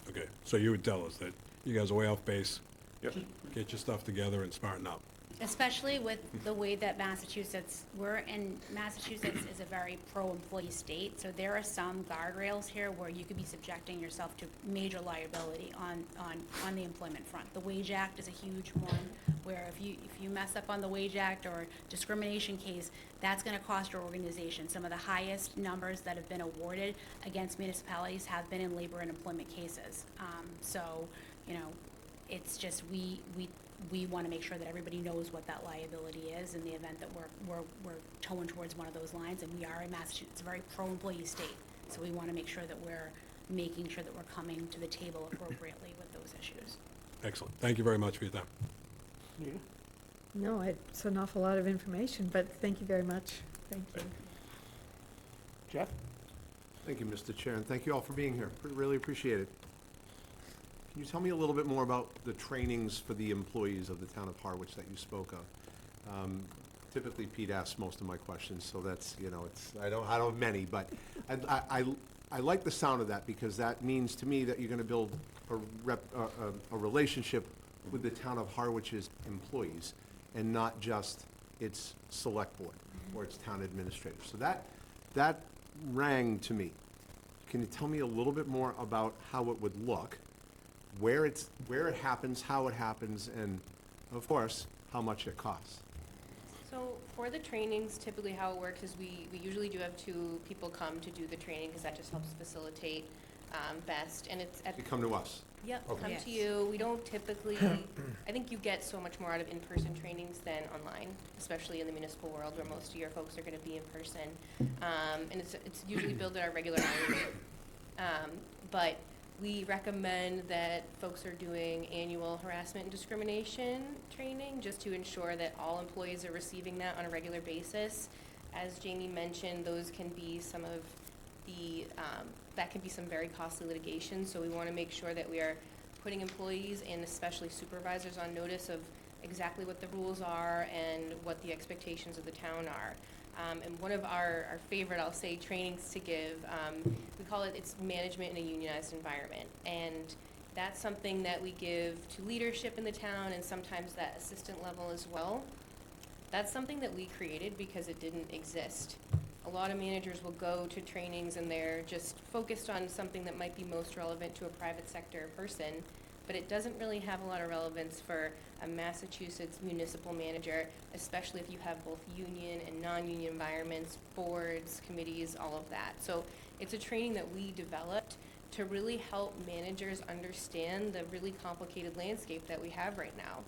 okay. So you would tell us that you guys are way off base, Yes? get your stuff together and smarten up. Especially with the way that Massachusetts is a very pro-employee state, so there are some guardrails here where you could be subjecting yourself to major liability on the employment front. The Wage Act is a huge one, where if you mess up on the Wage Act or discrimination case, that's gonna cost your organization. Some of the highest numbers that have been awarded against municipalities have been in labor and employment cases. So, you know, it's just, we want to make sure that everybody knows what that liability is in the event that we're towing towards one of those lines. And we are in Massachusetts, it's a very pro-employee state. So we want to make sure that we're making sure that we're coming to the table appropriately with those issues. Excellent. Thank you very much for your time. No, it's an awful lot of information, but thank you very much. Thank you. Jeff? Thank you, Mr. Chair, and thank you all for being here. Really appreciate it. Can you tell me a little bit more about the trainings for the employees of the town of Harwich that you spoke of? Typically, Pete asks most of my questions, so that's, you know, I don't have many, but I like the sound of that because that means to me that you're gonna build a relationship with the town of Harwich's employees and not just its select board or its town administrator. So that rang to me. Can you tell me a little bit more about how it would look, where it happens, how it happens, and of course, how much it costs? So for the trainings, typically how it works is we usually do have 2 people come to do the training because that just helps facilitate best. And it's at. You come to us. Yep, Okay. come Yes. to you. We don't typically, I think you get so much more out of in-person trainings than online, especially in the municipal world where most of your folks are gonna be in person. And it's usually billed at our regular hourly rate. But we recommend that folks are doing annual harassment and discrimination training just to ensure that all employees are receiving that on a regular basis. As Jamie mentioned, those can be some of the, that can be some very costly litigation, so we want to make sure that we are putting employees and especially supervisors on notice of exactly what the rules are and what the expectations of the town are. And one of our favorite, I'll say, trainings to give, we call it's management in a unionized environment. And that's something that we give to leadership in the town and sometimes that assistant level as well. That's something that we created because it didn't exist. A lot of managers will go to trainings and they're just focused on something that might be most relevant to a private sector person, but it doesn't really have a lot of relevance for a Massachusetts municipal manager, especially if you have both union and non-union environments, boards, committees, all of that. So it's a training that we developed to really help managers understand the really complicated landscape that we have right now.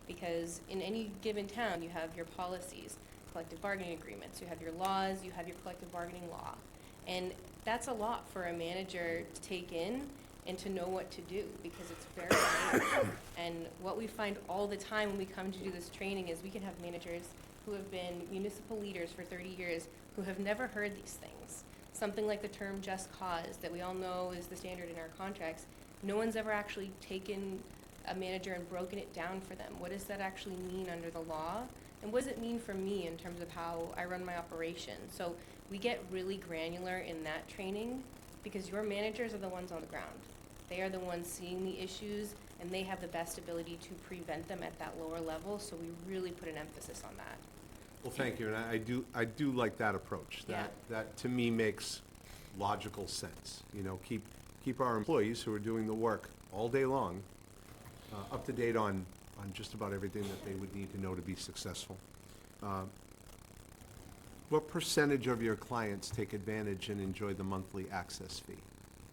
Because in any given town, you have your policies, collective bargaining agreements, you have your laws, you have your collective bargaining law. And that's a lot for a manager to take in and to know what to do, because it's very new. And what we find all the time when we come to do this training is we can have managers who have been municipal leaders for 30 years who have never heard these things. Something like the term just cause that we all know is the standard in our contracts. No one's ever actually taken a manager and broken it down for them. What does that actually mean under the law? And what does it mean for me in terms of how I run my operation? So we get really granular in that training because your managers are the ones on the ground. They are the ones seeing the issues, and they have the best ability to prevent them at that lower level, so we really put an emphasis on that. Well, thank you, and I do like that approach. Yeah. That to me makes logical sense. You know, keep our employees who are doing the work all day long up to date on just about everything that they would need to know to be successful. What percentage of your clients take advantage and enjoy the monthly access fee?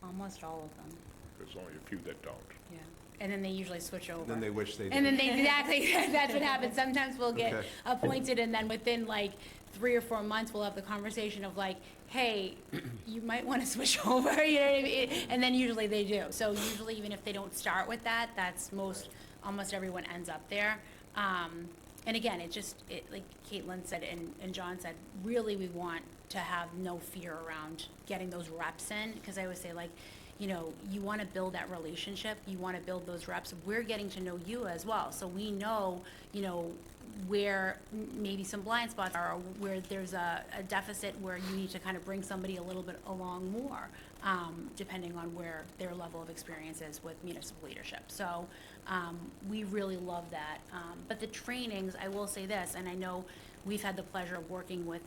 Almost all of them, There's only a few that don't. yeah. And then they usually switch over. Then they wish they did. And then they, exactly, that's what happens. Sometimes we'll get Okay. appointed, and then within like 3 or 4 months, we'll have the conversation of like, hey, you might want to switch over, you know what I mean? And then usually they do. So usually, even if they don't start with that, that's almost everyone ends up there. And again, like Caitlin said and John said, really we want to have no fear around getting those reps in, because I always say, like, you know, you want to build that relationship, you want to build those reps. We're getting to know you as well, so we know, you know, where maybe some blind spots are, or where there's a deficit where you need to kind of bring somebody a little bit along more, depending on where their level of experience is with municipal leadership. So we really love that. But the trainings, I will say this, and I know we've had the pleasure of working with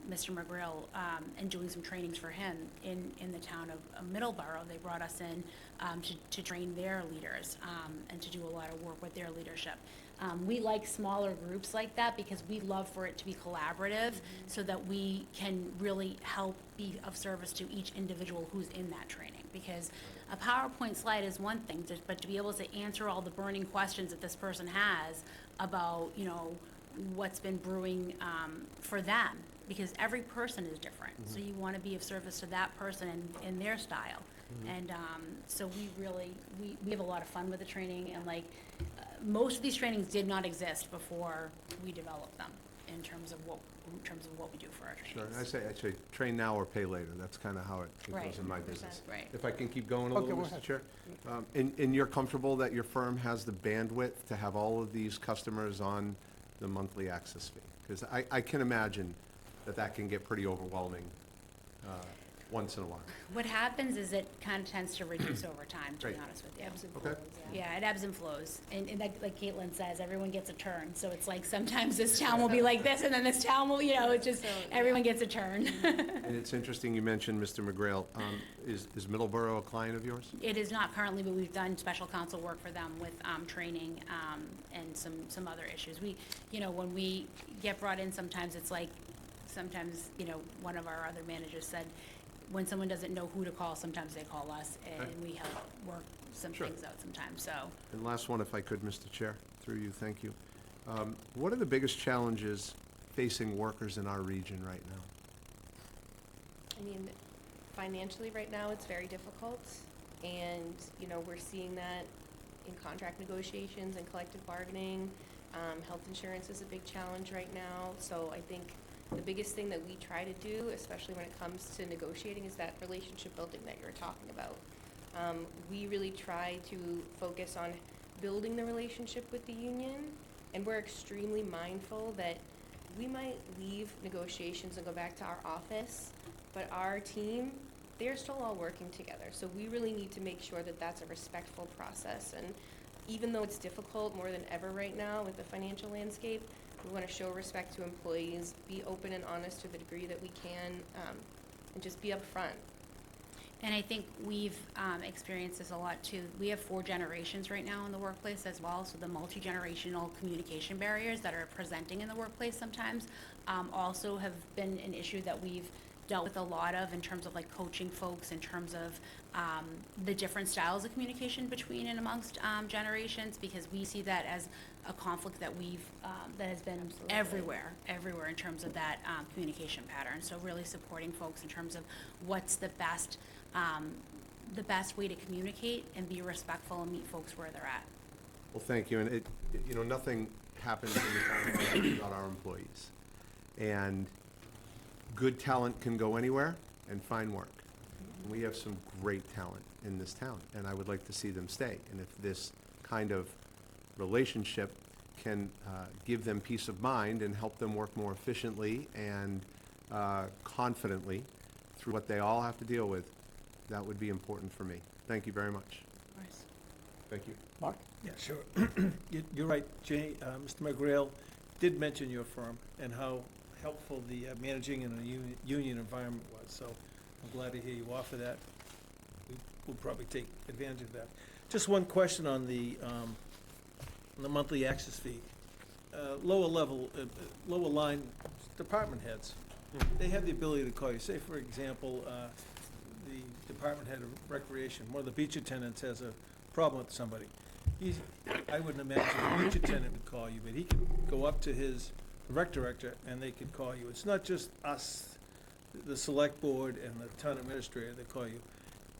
Mr. McGrill and doing some trainings for him in the town of Middleborough. They brought us in to train their leaders and to do a lot of work with their leadership. We like smaller groups like that because we love for it to be collaborative, so that we can really help be of service to each individual who's in that training. Because a PowerPoint slide is one thing, but to be able to answer all the burning questions that this person has about, you know, what's been brewing for them, because every person is different. So you want to be of service to that person and their style. And so we really, we have a lot of fun with the training, and like, most of these trainings did not exist before we developed them in terms of what we do for our trainings. Sure, and I say train now or pay later. That's kind of how it Right. goes in my business. Right. If I can keep going a Okay, little, go Mr. ahead. Chair? And you're comfortable that your firm has the bandwidth to have all of these customers on the monthly access fee? Because I can imagine that can get pretty overwhelming once in a while. What happens is it kind of tends to reduce over time, to be Great. honest with you. Ebbs and Okay. flows, Yeah, it ebbs and flows. And like Caitlin says, everyone gets a turn. So it's like sometimes this town will be like this, and then this town will, you know, it's just, everyone gets a turn. And it's interesting you mentioned Mr. McGrail. Is Middleborough a client of yours? It is not currently, but we've done special counsel work for them with training and some other issues. We, you know, when we get brought in, sometimes it's like, you know, one of our other managers said, when someone doesn't know who to call, sometimes they call us, and Okay. we help work some Sure. things out sometimes, so. And last one, if I could, Mr. Chair, through you, thank you. What are the biggest challenges facing workers in our region right now? I mean, financially, right now, it's very difficult, and, you know, we're seeing that in contract negotiations and collective bargaining. Health insurance is a big challenge right now, so I think the biggest thing that we try to do, especially when it comes to negotiating, is that relationship building that you were talking about. We really try to focus on building the relationship with the union, and we're extremely mindful that we might leave negotiations and go back to our office, but our team, they're still all working together. So we really need to make sure that that's a respectful process. And even though it's difficult more than ever right now with the financial landscape, we want to show respect to employees, be open and honest to the degree that we can, and just be upfront. And I think we've experienced this a lot too. We have 4 generations right now in the workplace as well, so the multi-generational communication barriers that are presenting in the workplace sometimes also have been an issue that we've dealt with a lot of in terms of like coaching folks, in terms of the different styles of communication between and amongst generations, because we see that as a conflict that that has been everywhere in terms of that communication pattern. So really supporting folks in terms of what's the best the best way to communicate and be respectful and meet folks where they're at. Well, thank you, and nothing happens in the town without our employees. And good talent can go anywhere and find work. We have some great talent in this town, and I would like to see them stay. And if this kind of relationship can give them peace of mind and help them work more efficiently and confidently through what they all have to deal with, that would be important for me. Thank you very much. Thank you. Mark? Yeah, sure. You're right, Jay. Mr. McGrail did mention your firm and how helpful the managing in a union environment was, so I'm glad to hear you offer that. We'll probably take advantage of that. Just one question on the monthly access fee. Lower level, lower line department heads, they have the ability to call you. Say, for example, the department head of recreation, one of the beach attendants has a problem with somebody. I wouldn't imagine the beach attendant would call you, but he could go up to his rec director and they could call you. It's not just us, the select board and the town administrator that call you.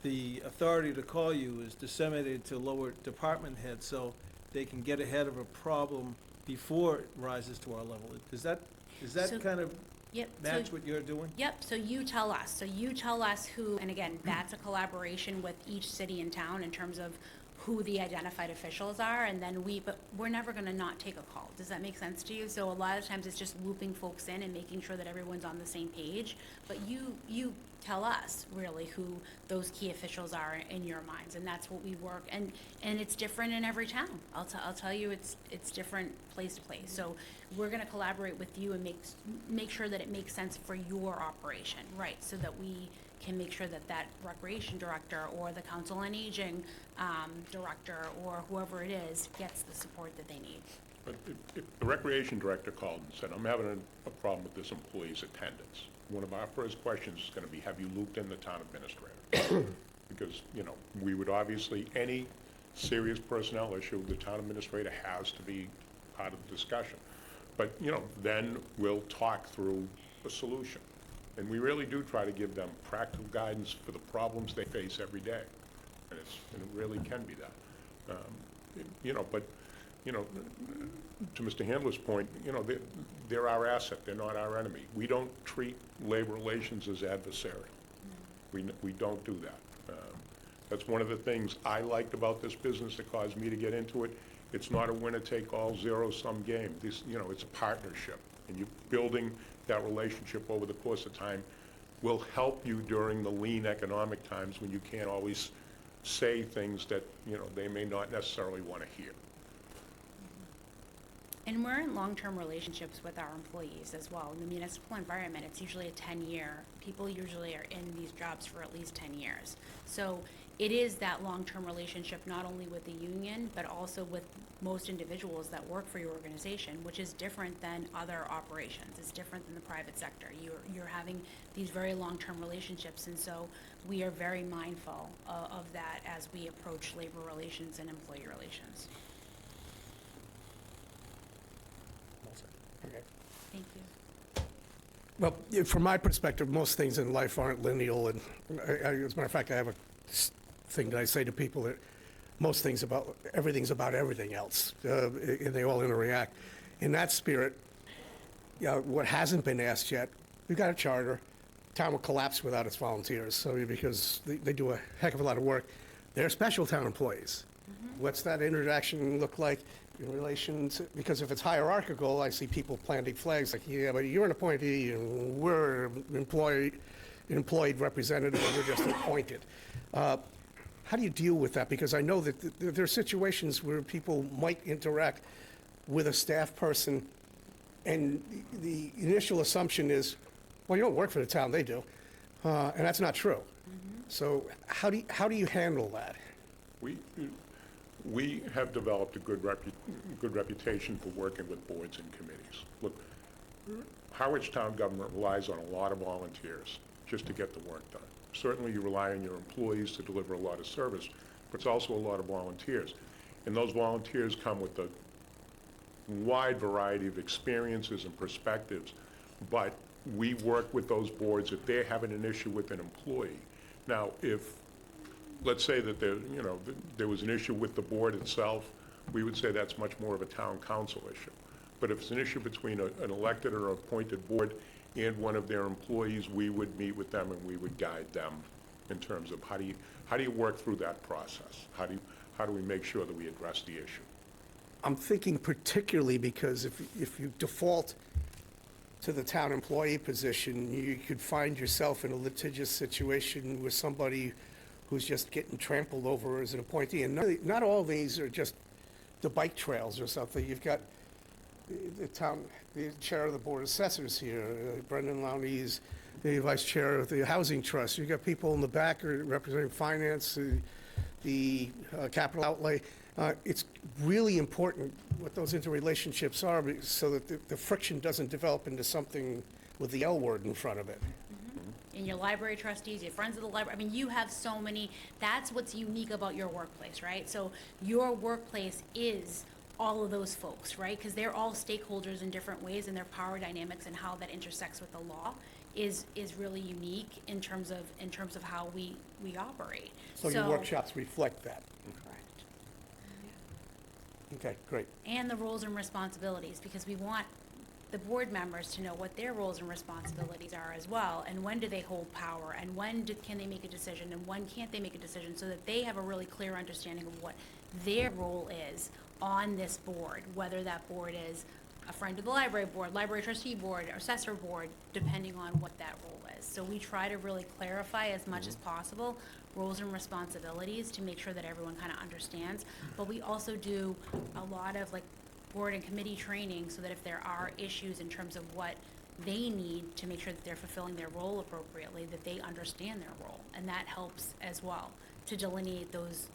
The authority to call you is disseminated to lower department heads so they can get ahead of a problem before it rises to our level. Does that So- kind of Yep. match what you're doing? Yep, so you tell us. So you tell us who, and again, that's a collaboration with each city and town in terms of who the identified officials are, and then but we're never gonna not take a call. Does that make sense to you? So a lot of times it's just looping folks in and making sure that everyone's on the same page. But you tell us really who those key officials are in your minds, and that's what we work, and it's different in every town. I'll tell you, it's different place to place. So we're gonna collaborate with you and make sure that it makes sense for your operation, right? So that we can make sure that that recreation director or the council on aging director or whoever it is gets the support that they need. But if the recreation director called and said, I'm having a problem with this employee's attendance, one of our first questions is gonna be, have you looped in the town administrator? Because, we would obviously, any serious personnel issue, the town administrator has to be part of the discussion. But, then we'll talk through a solution. And we really do try to give them practical guidance for the problems they face every day. And it really can be that. But to Mr. Handler's point, they're our asset, they're not our enemy. We don't treat labor relations as adversary. We don't do that. That's one of the things I liked about this business that caused me to get into it. It's not a winner-take-all, zero-sum game. It's a partnership, and you're building that relationship over the course of time will help you during the lean economic times when you can't always say things that, they may not necessarily want to hear. And we're in long-term relationships with our employees as well. In the municipal environment, it's usually a 10-year. People usually are in these jobs for at least 10 years. So it is that long-term relationship, not only with the union, but also with most individuals that work for your organization, which is different than other operations. It's different than the private sector. You're having these very long-term relationships, and so we are very mindful of that as we approach labor relations and employee relations. Okay. Thank you. Well, from my perspective, most things in life aren't lineal, and as a matter of fact, I have a thing that I say to people that most things everything's about everything else, and they all interact. In that spirit, what hasn't been asked yet, we've got a charter. Town will collapse without its volunteers, so because they do a heck of a lot of work. They're special town employees. What's that interaction look like in relation to, because if it's hierarchical, I see people planting flags like, yeah, but you're an appointee and we're employed representative and we're just appointed. How do you deal with that? Because I know that there are situations where people might interact with a staff person and the initial assumption is, well, you don't work for the town, they do. And that's not true. So how do you handle that? We have developed a good reputation for working with boards and committees. Look, Harwich town government relies on a lot of volunteers just to get the work done. Certainly you rely on your employees to deliver a lot of service, but it's also a lot of volunteers. And those volunteers come with a wide variety of experiences and perspectives, but we work with those boards if they're having an issue with an employee. Now, if let's say that there, you know, there was an issue with the board itself, we would say that's much more of a town council issue. But if it's an issue between an elected or appointed board and one of their employees, we would meet with them and we would guide them in terms of how do you work through that process? How do we make sure that we address the issue? I'm thinking particularly because if you default to the town employee position, you could find yourself in a litigious situation with somebody who's just getting trampled over as an appointee. And not all of these are just the bike trails or something. You've got the chair of the Board of Assessors here, Brendan Lowney's the vice chair of the Housing Trust. You've got people in the back representing finance, the capital outlay. It's really important what those interrelationships are so that the friction doesn't develop into something with the L word in front of it. And your library trustees, your friends of the library, I mean, you have so many, that's what's unique about your workplace, right? So your workplace is all of those folks, right? Because they're all stakeholders in different ways, and their power dynamics and how that intersects with the law is really unique in terms of how we operate. So your workshops reflect that. Correct. Okay, great. And the roles and responsibilities, because we want the board members to know what their roles and responsibilities are as well, and when do they hold power, and when can they make a decision, and when can't they make a decision, so that they have a really clear understanding of what their role is on this board, whether that board is a friend of the library board, library trustee board, or assessor board, depending on what that role is. So we try to really clarify as much as possible roles and responsibilities to make sure that everyone kind of understands. But we also do a lot of like board and committee training so that if there are issues in terms of what they need to make sure that they're fulfilling their role appropriately, that they understand their role. And that helps as well to delineate those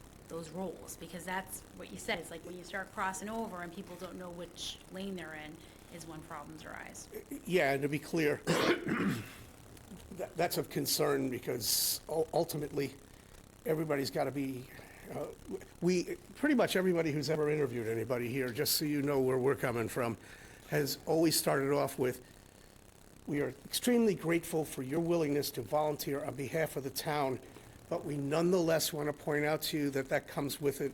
roles, because that's what you said. It's like when you start crossing over and people don't know which lane they're in is when problems arise. Yeah, and to be clear, that's of concern because ultimately, everybody's got to be, pretty much everybody who's ever interviewed anybody here, just so you know where we're coming from, has always started off with, we are extremely grateful for your willingness to volunteer on behalf of the town, but we nonetheless want to point out to you that that comes with it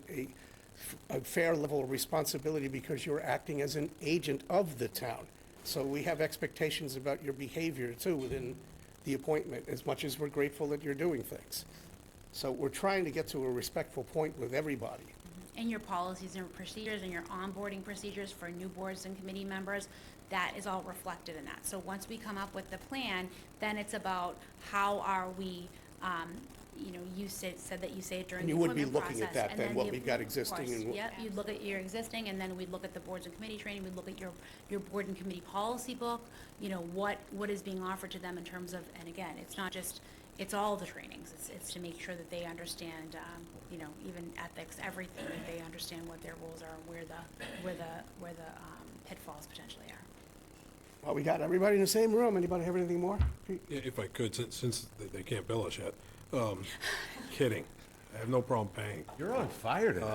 a fair level of responsibility because you're acting as an agent of the town. So we have expectations about your behavior too within the appointment, as much as we're grateful that you're doing things. So we're trying to get to a respectful point with everybody. And your policies and procedures and your onboarding procedures for new boards and committee members, that is all reflected in that. So once we come up with the plan, then it's about how are we, you said that you say it during And the you would be appointment looking at process, that then, and what the- we've got of existing course, and. Yep, you'd look at your existing, and then we'd look at the boards and committee training, we'd look at your board and committee policy book, what is being offered to them in terms of, and again, it's not just, it's all the trainings, it's to make sure that they understand, even ethics, everything, that they understand what their roles are and where the pitfalls potentially are. Well, we got everybody in the same room. Anybody have anything more? If I could, since they can't bill us yet. Kidding. I have no problem paying. You're on fire today.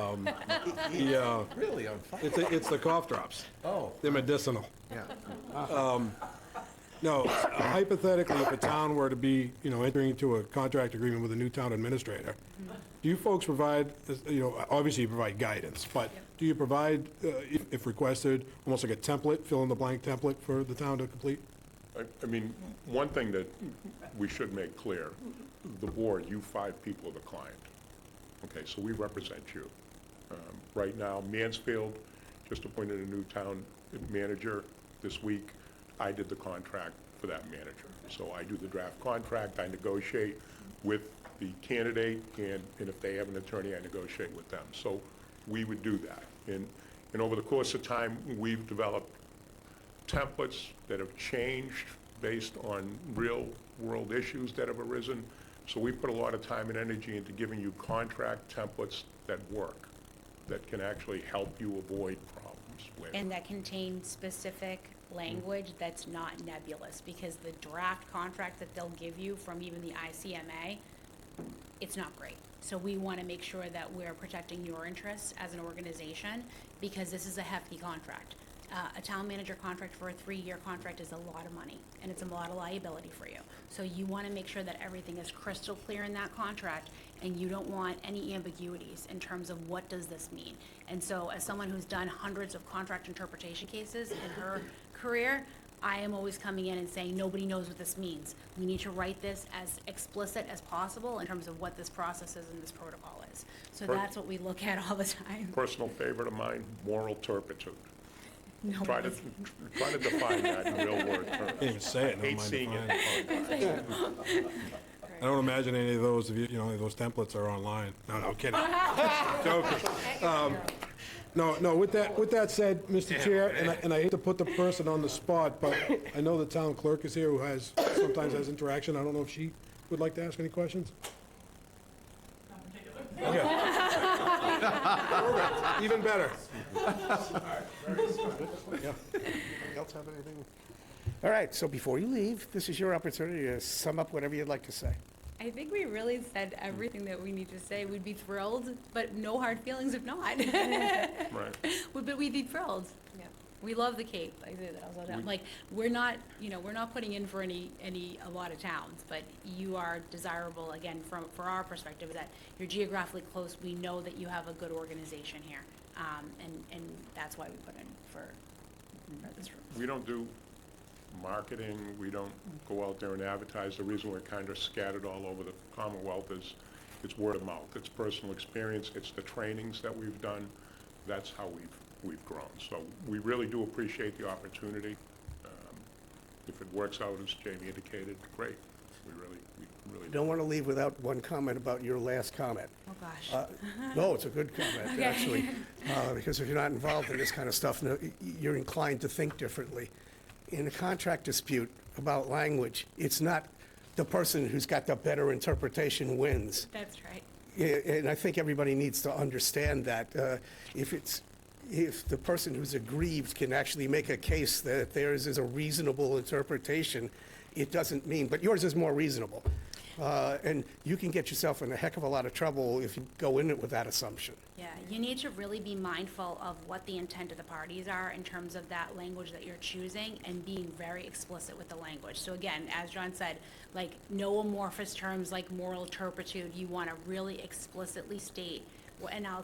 Yeah, Really on fire. it's the cough drops. Oh, They're medicinal. yeah. No, hypothetically, if a town were to be, entering into a contract agreement with a new town administrator, do you folks provide, obviously you provide guidance, but do you provide, if requested, almost like a template, fill-in-the-blank template for the town to complete? I mean, one thing that we should make clear, the board, you 5 people are the client. Okay, so we represent you. Right now, Mansfield just appointed a new town manager this week. I did the contract for that manager. So I do the draft contract, I negotiate with the candidate, and if they have an attorney, I negotiate with them. So we would do that. And over the course of time, we've developed templates that have changed based on real-world issues that have arisen. So we put a lot of time and energy into giving you contract templates that work, that can actually help you avoid problems with. And that contain specific language that's not nebulous, because the draft contract that they'll give you from even the ICMA, it's not great. So we want to make sure that we're protecting your interests as an organization, because this is a hefty contract. A town manager contract for a 3-year contract is a lot of money, and it's a lot of liability for you. So you want to make sure that everything is crystal clear in that contract, and you don't want any ambiguities in terms of what does this mean. And so as someone who's done hundreds of contract interpretation cases in her career, I am always coming in and saying, nobody knows what this means. We need to write this as explicit as possible in terms of what this process is and this protocol is. So that's what we look at all the time. Personal favorite of mine, moral turpitude. No, Try to define that in real word terms. Can't even say it, never Hate mind seeing it define in contract. I don't imagine any of those, of you know, those templates are online. No, kidding. Joking. No, with that said, Mr. Chair, and I hate to put the person on the spot, but I know the town clerk is here who sometimes has interaction. I don't know if she would like to ask any questions? Okay. Even better. Anybody else have anything? All right, so before you leave, this is your opportunity to sum up whatever you'd like to say. I think we really said everything that we need to say. We'd be thrilled, but no hard feelings if not. Right. But we'd be thrilled. Yeah. We love the Cape. I say that all the time. Like, we're not putting in for a lot of towns, but you are desirable, again, for our perspective, that you're geographically close. We know that you have a good organization here. And that's why we put in for this room. We don't do marketing, we don't go out there and advertise. The reason we're kind of scattered all over the Commonwealth is it's word of mouth, it's personal experience, it's the trainings that we've done. That's how we've grown. So we really do appreciate the opportunity. If it works out as Jamie indicated, great. We really Don't want to leave without one comment about your last comment. Oh, gosh. No, it's a good comment, actually, because if you're not involved in this kind of stuff, no, you're inclined to think differently. In a contract dispute about language, it's not the person who's got the better interpretation wins. That's right. Yeah, and I think everybody needs to understand that. If the person who's aggrieved can actually make a case that theirs is a reasonable interpretation, it doesn't mean, but yours is more reasonable. And you can get yourself in a heck of a lot of trouble if you go in it with that assumption. Yeah, you need to really be mindful of what the intent of the parties are in terms of that language that you're choosing and being very explicit with the language. So again, as John said, like no amorphous terms like moral turpitude. You want to really explicitly state. And I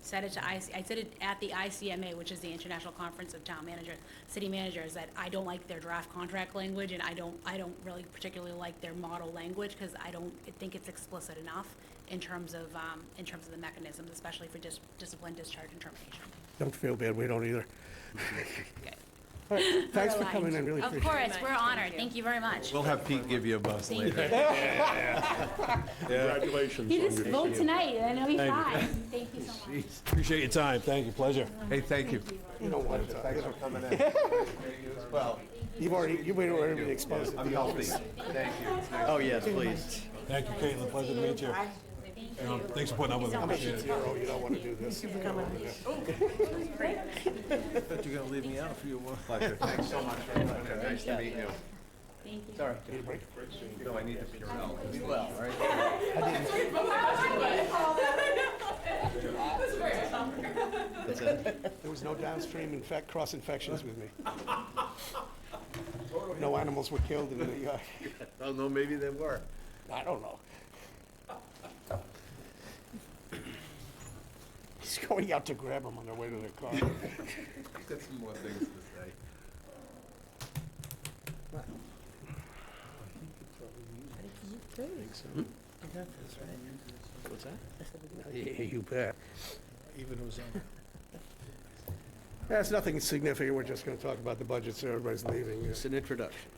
said it I said it at the ICMA, which is the International Conference of Town Managers, City Managers, that I don't like their draft contract language, and I don't really particularly like their model language because I think it's explicit enough in terms of the mechanisms, especially for discipline, discharge, and termination. Don't feel bad, we don't either. Okay. All right, thanks for coming in, really Of appreciate it. course, we're honored. Thank you very much. We'll have Pete give you a buzz Thank later. Congratulations He on just your vote tonight, and I know he's Thank you. fine. Thank you so much. Appreciate your time. Thank you, pleasure. Hey, thank you. You don't want to. Thanks for coming in. Well, You've already been exposed to I'm the healthy. office. Thank you. Oh, yes, please. Thank you, Caitlin. Pleasure to meet you. Thanks for putting up with it. Appreciate it. Zero, you don't want to do this. Thought you were gonna leave me out if you were. Pleasure. Thanks so much for coming in. Nice to meet you. Thank you. Sorry. No, I need the Purell. Well, all right. There was no downstream cross infections with me. No animals were killed in the, I don't know, maybe they were. I don't know. He's going out to grab them on their way to their car. I've got some more things to say. What's that? Yeah, you bet. Even who's on. That's nothing significant, we're just gonna talk about the budget, so everybody's leaving. It's an introduction.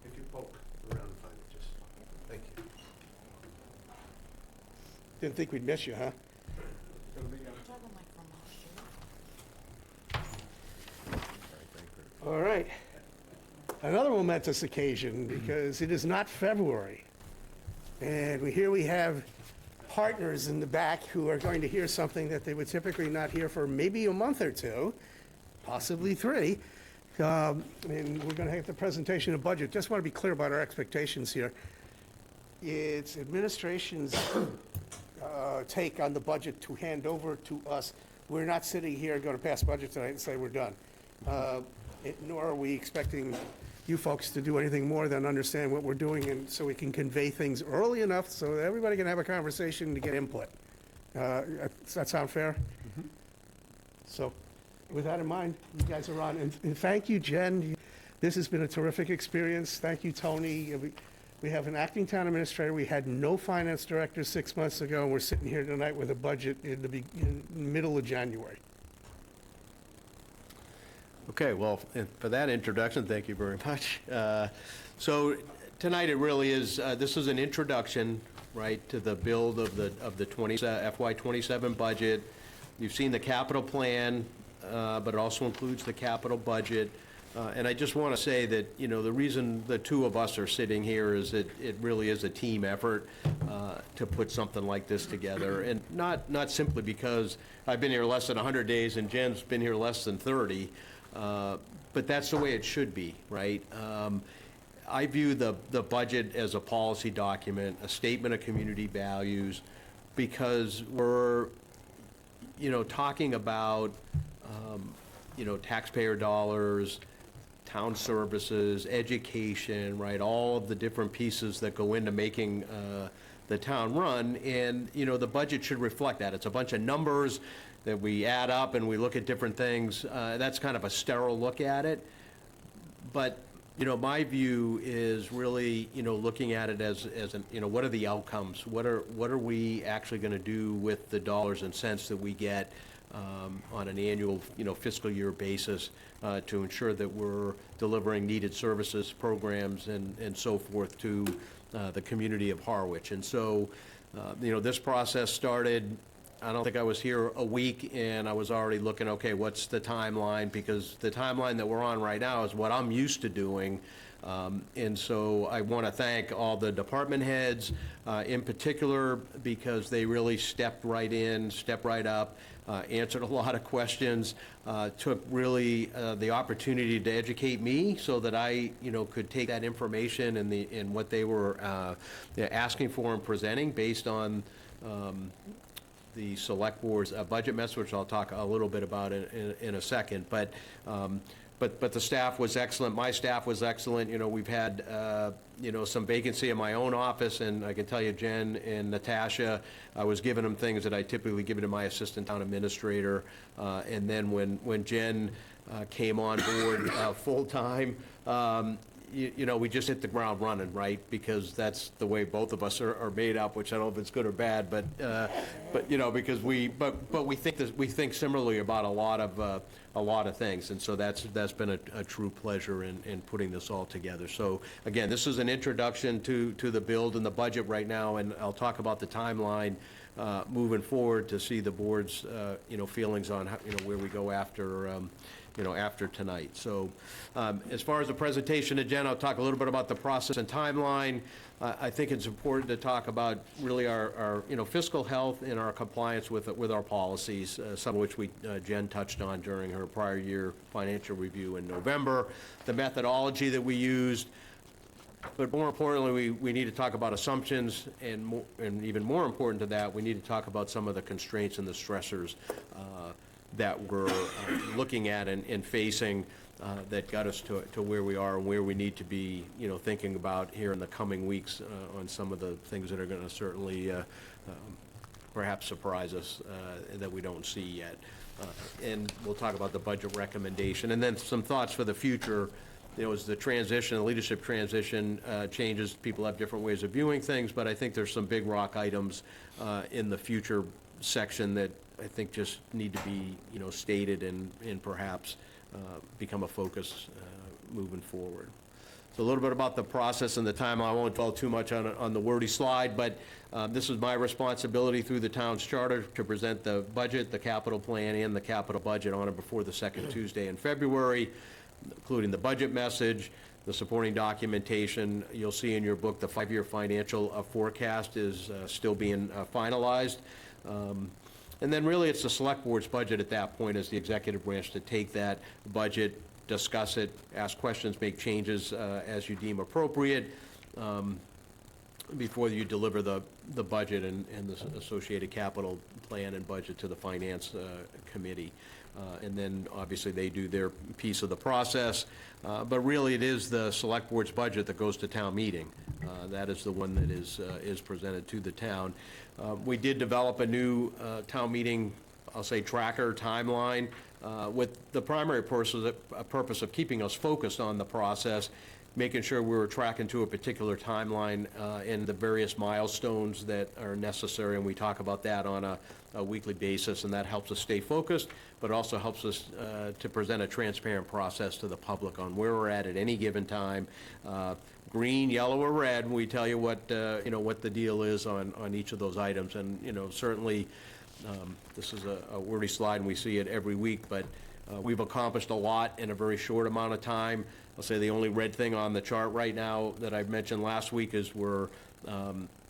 If you poke around and find it, just, thank you. Didn't think we'd miss you, huh? All right. Another momentous occasion, because it is not February. And we have partners in the back who are going to hear something that they would typically not hear for maybe a month or two, possibly 3. And we're going to have the presentation of budget. Just want to be clear about our expectations here. It's administration's take on the budget to hand over to us. We're not sitting here going to pass budget tonight and say we're done. Nor are we expecting you folks to do anything more than understand what we're doing, and so we can convey things early enough so that everybody can have a conversation to get input. Does that sound fair? So with that in mind, you guys are on. And thank you, Jen. This has been a terrific experience. Thank you, Tony. We have an acting town administrator. We had no finance director 6 months ago, and we're sitting here tonight with a budget in the middle of January. Okay, well, and for that introduction, thank you very much. So tonight, it really is, this is an introduction, right, to the build of the FY27 budget. You've seen the capital plan, but it also includes the capital budget. And I just want to say that, you know, the reason the two of us are sitting here is that it really is a team effort to put something like this together. And not simply because I've been here less than 100 days and Jen's been here less than 30, but that's the way it should be, right? I view the budget as a policy document, a statement of community values, because we're, you know, talking about, you know, taxpayer dollars, town services, education, right, all of the different pieces that go into making the town run, and, you know, the budget should reflect that. It's a bunch of numbers that we add up and we look at different things. That's kind of a sterile look at it. But, you know, my view is really, you know, looking at it as an, you know, what are the outcomes? What are we actually going to do with the dollars and cents that we get on an annual, you know, fiscal year basis to ensure that we're delivering needed services, programs, and so forth to the community of Harwich. And so, you know, this process started, I don't think I was here a week, and I was already looking, okay, what's the timeline? Because the timeline that we're on right now is what I'm used to doing. And so I want to thank all the department heads in particular, because they really stepped right in, stepped right up, answered a lot of questions, took really the opportunity to educate me so that I, you know, could take that information and what they were asking for and presenting based on the select board's budget message, which I'll talk a little bit about in a second. But the staff was excellent. My staff was excellent. You know, we've had, you know, some vacancy in my own office, and I can tell you, Jen and Natasha, I was giving them things that I typically give to my assistant town administrator. And then when Jen came on board full-time, you know, we just hit the ground running, right? Because that's the way both of us are made up, which I don't know if it's good or bad, but you know, because we think similarly about a lot of things, and so that's been a true pleasure in putting this all together. So again, this is an introduction to the build and the budget right now, and I'll talk about the timeline moving forward to see the board's you know, feelings on how, you know, where we go after you know, after tonight. So as far as the presentation, again, I'll talk a little bit about the process and timeline. I think it's important to talk about really our you know, fiscal health and our compliance with our policies, some of which Jen touched on during her prior year financial review in November, the methodology that we used. But more importantly, we need to talk about assumptions, and even more important to that, we need to talk about some of the constraints and the stressors that we're looking at and facing that got us to where we are and where we need to be, you know, thinking about here in the coming weeks on some of the things that are going to certainly perhaps surprise us that we don't see yet. And we'll talk about the budget recommendation, and then some thoughts for the future. You know, as the transition, the leadership transition changes, people have different ways of viewing things, but I think there's some big rock items in the future section that I think just need to be, you know, stated and perhaps become a focus moving forward. So a little bit about the process and the time. I won't dwell too much on the wordy slide, but this is my responsibility through the town's charter to present the budget, the capital plan, and the capital budget on or before the second Tuesday in February, including the budget message, the supporting documentation. You'll see in your book the 5-year financial forecast is still being finalized. And then really it's the select board's budget at that point as the executive branch to take that budget, discuss it, ask questions, make changes as you deem appropriate before you deliver the budget and the associated capital plan and budget to the Finance Committee. And then, obviously, they do their piece of the process. But really, it is the Select Board's budget that goes to town meeting. That is the one that is presented to the town. We did develop a new town meeting, I'll say, tracker timeline with the primary purpose of keeping us focused on the process, making sure we were tracking to a particular timeline and the various milestones that are necessary, and we talk about that on a weekly basis, and that helps us stay focused, but also helps us to present a transparent process to the public on where we're at any given time. Green, yellow, or red, we tell you what, what the deal is on each of those items, and, certainly, this is a wordy slide, and we see it every week, but we've accomplished a lot in a very short amount of time. I'll say the only red thing on the chart right now that I mentioned last week is we're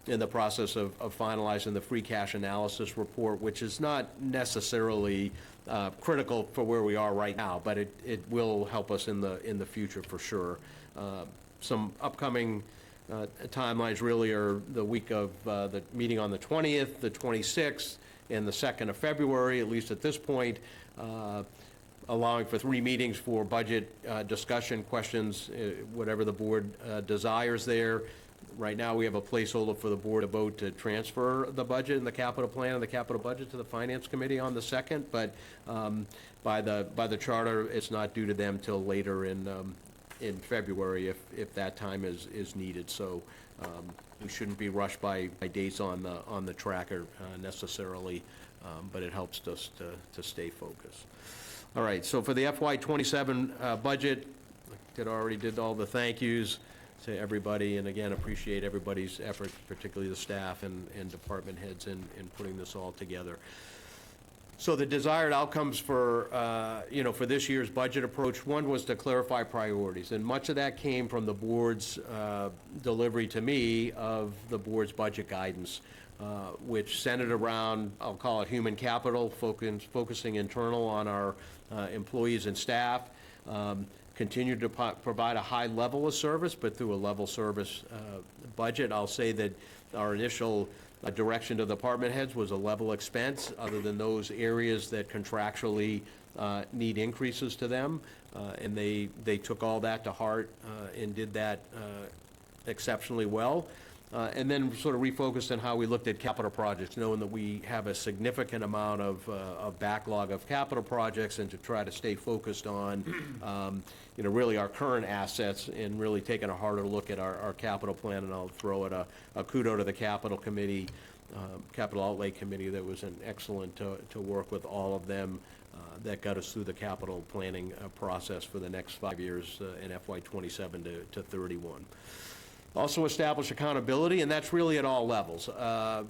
in the process of finalizing the free cash analysis report, which is not necessarily critical for where we are right now, but it will help us in the future for sure. Some upcoming timelines really are the week of the meeting on the 20th, the 26th, and the 2nd of February, at least at this point, allowing for 3 meetings for budget discussion, questions, whatever the board desires there. Right now, we have a placeholder for the board to vote to transfer the budget and the capital plan and the capital budget to the Finance Committee on the 2nd, but by the charter, it's not due to them till later in February if that time is needed. So we shouldn't be rushed by dates on the tracker necessarily, but it helps us to stay focused. All right, so for the FY27 budget, I already did all the thank yous to everybody, and again, appreciate everybody's effort, particularly the staff and department heads in putting this all together. So the desired outcomes for, for this year's budget approach, one was to clarify priorities, and much of that came from the board's delivery to me of the board's budget guidance, which centered around, I'll call it human capital, focusing internal on our employees and staff, continue to provide a high level of service, but through a level service budget. I'll say that our initial direction to the department heads was a level expense, other than those areas that contractually need increases to them, and they took all that to heart and did that exceptionally well. And then sort of refocused on how we looked at capital projects, knowing that we have a significant amount of backlog of capital projects, and to try to stay focused on, really our current assets, and really taking a harder look at our capital plan. And I'll throw it a kudo to the capital committee, capital outlay committee, that was an excellent to work with all of them. That got us through the capital planning process for the next 5 years in FY27 to 31. Also establish accountability, and that's really at all levels. For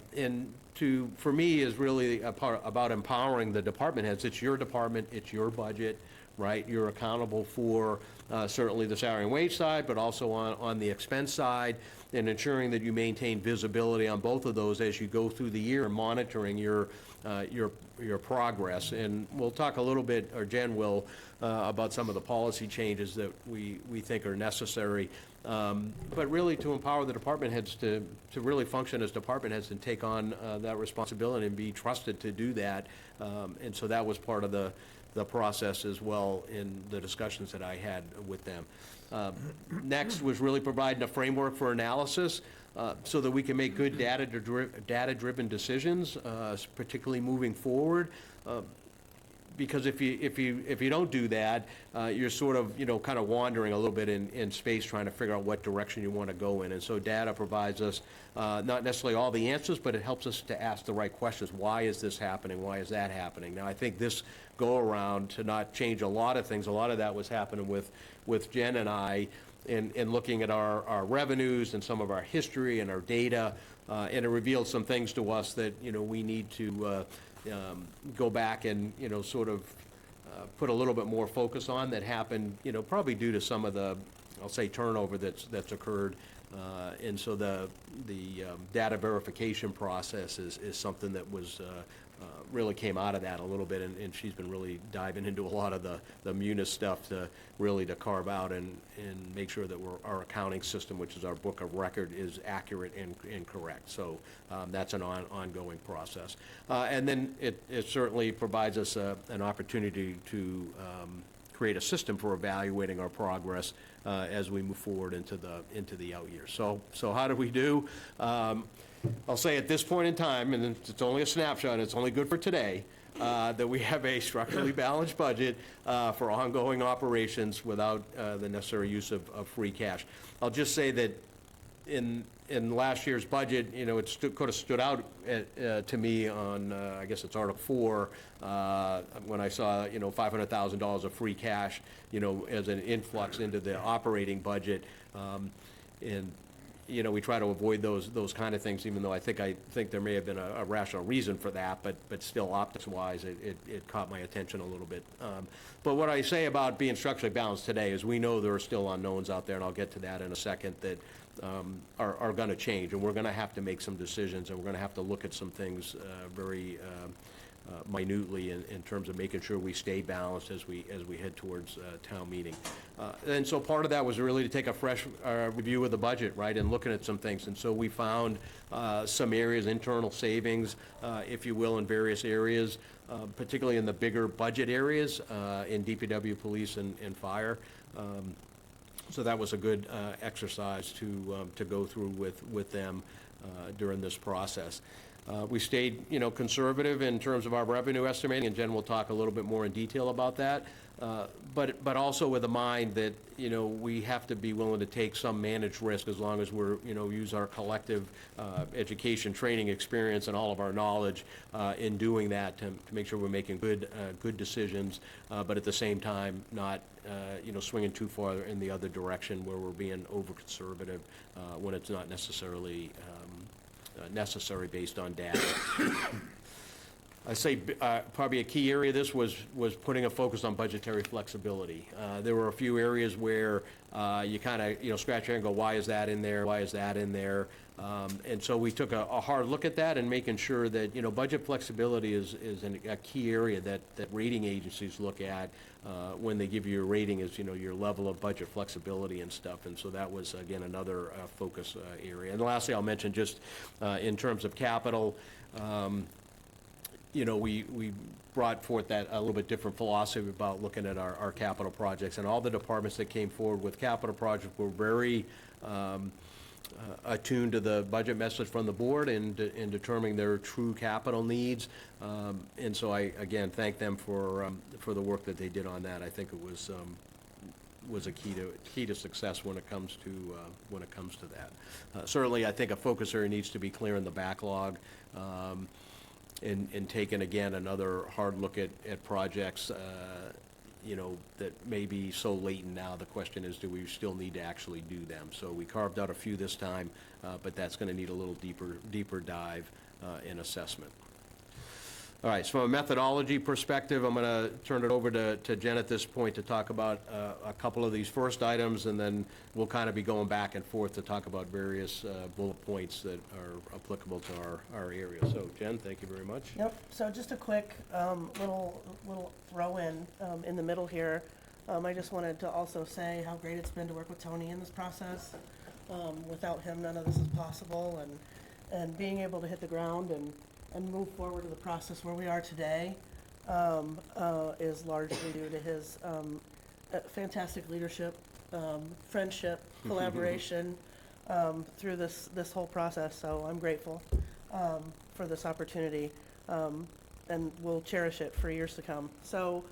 me, is really about empowering the department heads. It's your department, it's your budget, right? You're accountable for certainly the salary and wage side, but also on the expense side, and ensuring that you maintain visibility on both of those as you go through the year, and monitoring your progress. And we'll talk a little bit, or Jen will, about some of the policy changes that we think are necessary. But really to empower the department heads to really function as department heads and take on that responsibility and be trusted to do that. And so that was part of the process as well in the discussions that I had with them. Next was really providing a framework for analysis so that we can make good data-driven decisions, particularly moving forward. Because if you don't do that, you're sort of, kind of wandering a little bit in space, trying to figure out what direction you want to go in. And so data provides us not necessarily all the answers, but it helps us to ask the right questions. Why is this happening? Why is that happening? Now, I think this go-around, to not change a lot of things, a lot of that was happening with Jen and I in looking at our revenues and some of our history and our data, and it revealed some things to us that, we need to go back and, sort of put a little bit more focus on, that happened, probably due to some of the, I'll say, turnover that's occurred And so the data verification process is something that was really came out of that a little bit, and she's been really diving into a lot of the munis stuff to really to carve out and make sure that our accounting system, which is our book of record, is accurate and correct. So that's an ongoing process. And then it certainly provides us an opportunity to create a system for evaluating our progress as we move forward into the out years. So how do we do? I'll say at this point in time, and it's only a snapshot, it's only good for today, that we have a structurally balanced budget for ongoing operations without the necessary use of free cash. I'll just say that in last year's budget, it could have stood out to me on, I guess it's Article 4, when I saw, $500,000 of free cash, as an influx into the operating budget. And we try to avoid those kind of things, even though I think there may have been a rational reason for that, but still optics-wise, it caught my attention a little bit. But what I say about being structurally balanced today is we know there are still unknowns out there, and I'll get to that in a second, that are going to change, and we're going to have to make some decisions, and we're going to have to look at some things very minutely in terms of making sure we stay balanced as we head towards town meeting. And so part of that was really to take a fresh review of the budget, right, and looking at some things. And so we found some areas, internal savings, if you will, in various areas, particularly in the bigger budget areas, in DPW, police, and fire. So that was a good exercise to go through with them during this process. We stayed, conservative in terms of our revenue estimating, and Jen will talk a little bit more in detail about that. But also with a mind that, we have to be willing to take some managed risk as long as we're, use our collective education, training experience, and all of our knowledge in doing that to make sure we're making good decisions, but at the same time not, swinging too far in the other direction where we're being over-conservative when it's not necessarily necessary based on data. I say probably a key area of this was putting a focus on budgetary flexibility. There were a few areas where you kind of scratch your head and go, why is that in there? Why is that in there? And so we took a hard look at that and making sure that budget flexibility is a key area that rating agencies look at when they give you a rating, is your level of budget flexibility and stuff. And so that was again another focus area. And lastly, I'll mention just in terms of capital. We brought forth that a little bit different philosophy about looking at our capital projects, and all the departments that came forward with capital projects were very attuned to the budget message from the board in determining their true capital needs. And so I, again, thank them for the work that they did on that. I think it was a key to success when it comes to that. Certainly, I think a focus area needs to be clearing the backlog. And taking, again, another hard look at projects, that may be so latent now. The question is, do we still need to actually do them? So we carved out a few this time, but that's going to need a little deeper dive in assessment. All right, so from a methodology perspective, I'm going to turn it over to Jen at this point to talk about a couple of these first items, and then we'll kind of be going back and forth to talk about various bullet points that are applicable to our area. So, Jen, thank you very much. Yep, so just a quick little throw-in in the middle here. I just wanted to also say how great it's been to work with Tony in this process. Without him, none of this is possible, and being able to hit the ground and move forward to the process where we are today is largely due to his fantastic leadership, friendship, collaboration through this whole process. So I'm grateful for this opportunity, and we'll cherish it for years to come. So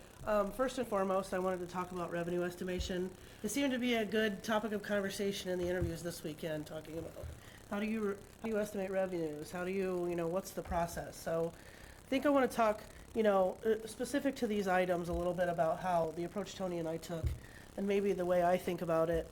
first and foremost, I wanted to talk about revenue estimation. It seemed to be a good topic of conversation in the interviews this weekend, talking about how do you estimate revenues? How do you, what's the process? So I think I want to talk, specific to these items a little bit about how the approach Tony and I took, and maybe the way I think about it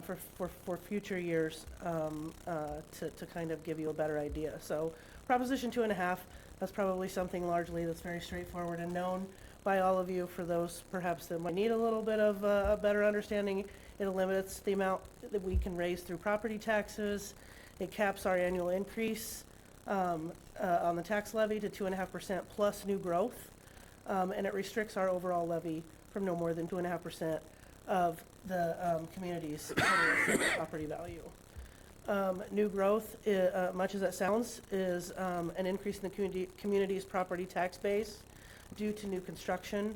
for future years to kind of give you a better idea. So Proposition 2.5, that's probably something largely that's very straightforward and known. by all of you. For those perhaps that might need a little bit of a better understanding, it limits the amount that we can raise through property taxes. It caps our annual increase on the tax levy to 2.5% plus new growth. And it restricts our overall levy from no more than 2.5% of the community's total property value. New growth, much as that sounds, is an increase in the community's property tax base due to new construction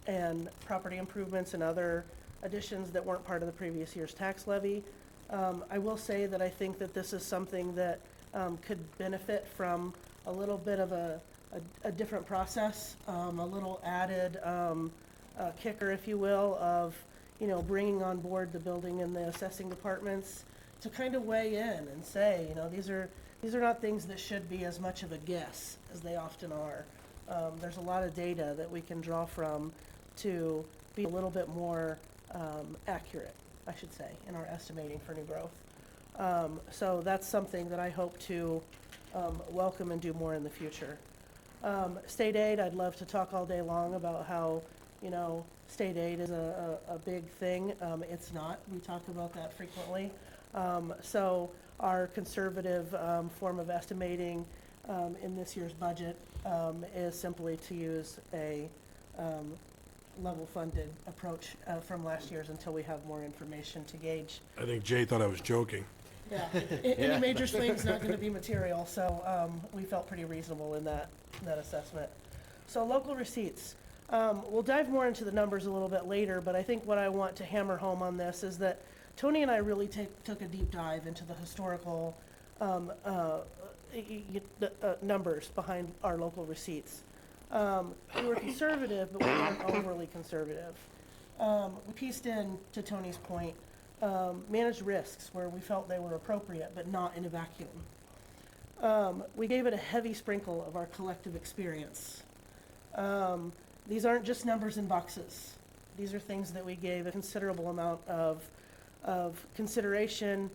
and property improvements and other additions that weren't part of the previous year's tax levy. I will say that I think that this is something that could benefit from a little bit of a different process, a little added kicker, if you will, of, you know, bringing on board the building and the assessing departments to kind of weigh in and say, you know, these are not things that should be as much of a guess as they often are. There's a lot of data that we can draw from to be a little bit more accurate, I should say, in our estimating for new growth. So that's something that I hope to welcome and do more in the future. State aid, I'd love to talk all day long about how, you know, state aid is a big thing. It's not. We talk about that frequently. So our conservative form of estimating in this year's budget is simply to use a level funded approach from last year's until we have more information to gauge. I think Jay thought I was joking. Yeah, any major swing's not gonna be material, so we felt pretty reasonable in that assessment. So local receipts. We'll dive more into the numbers a little bit later, but I think what I want to hammer home on this is that Tony and I really took a deep dive into the historical numbers behind our local receipts. We were conservative, but we weren't overly conservative. We pieced in, to Tony's point, managed risks where we felt they were appropriate, but not in a vacuum. We gave it a heavy sprinkle of our collective experience. These aren't just numbers in boxes. These are things that we gave a considerable amount of consideration,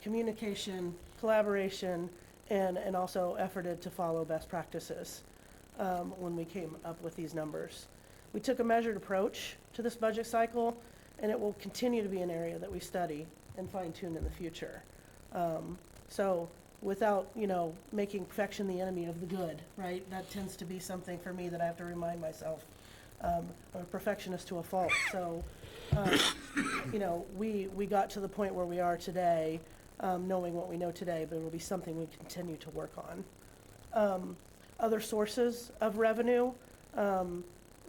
communication, collaboration, and also efforted to follow best practices when we came up with these numbers. We took a measured approach to this budget cycle, and it will continue to be an area that we study and fine-tune in the future. So without, you know, making perfection the enemy of the good, right? That tends to be something for me that I have to remind myself. I'm a perfectionist to a fault. So, you know, we got to the point where we are today, knowing what we know today, but it will be something we continue to work on. Other sources of revenue,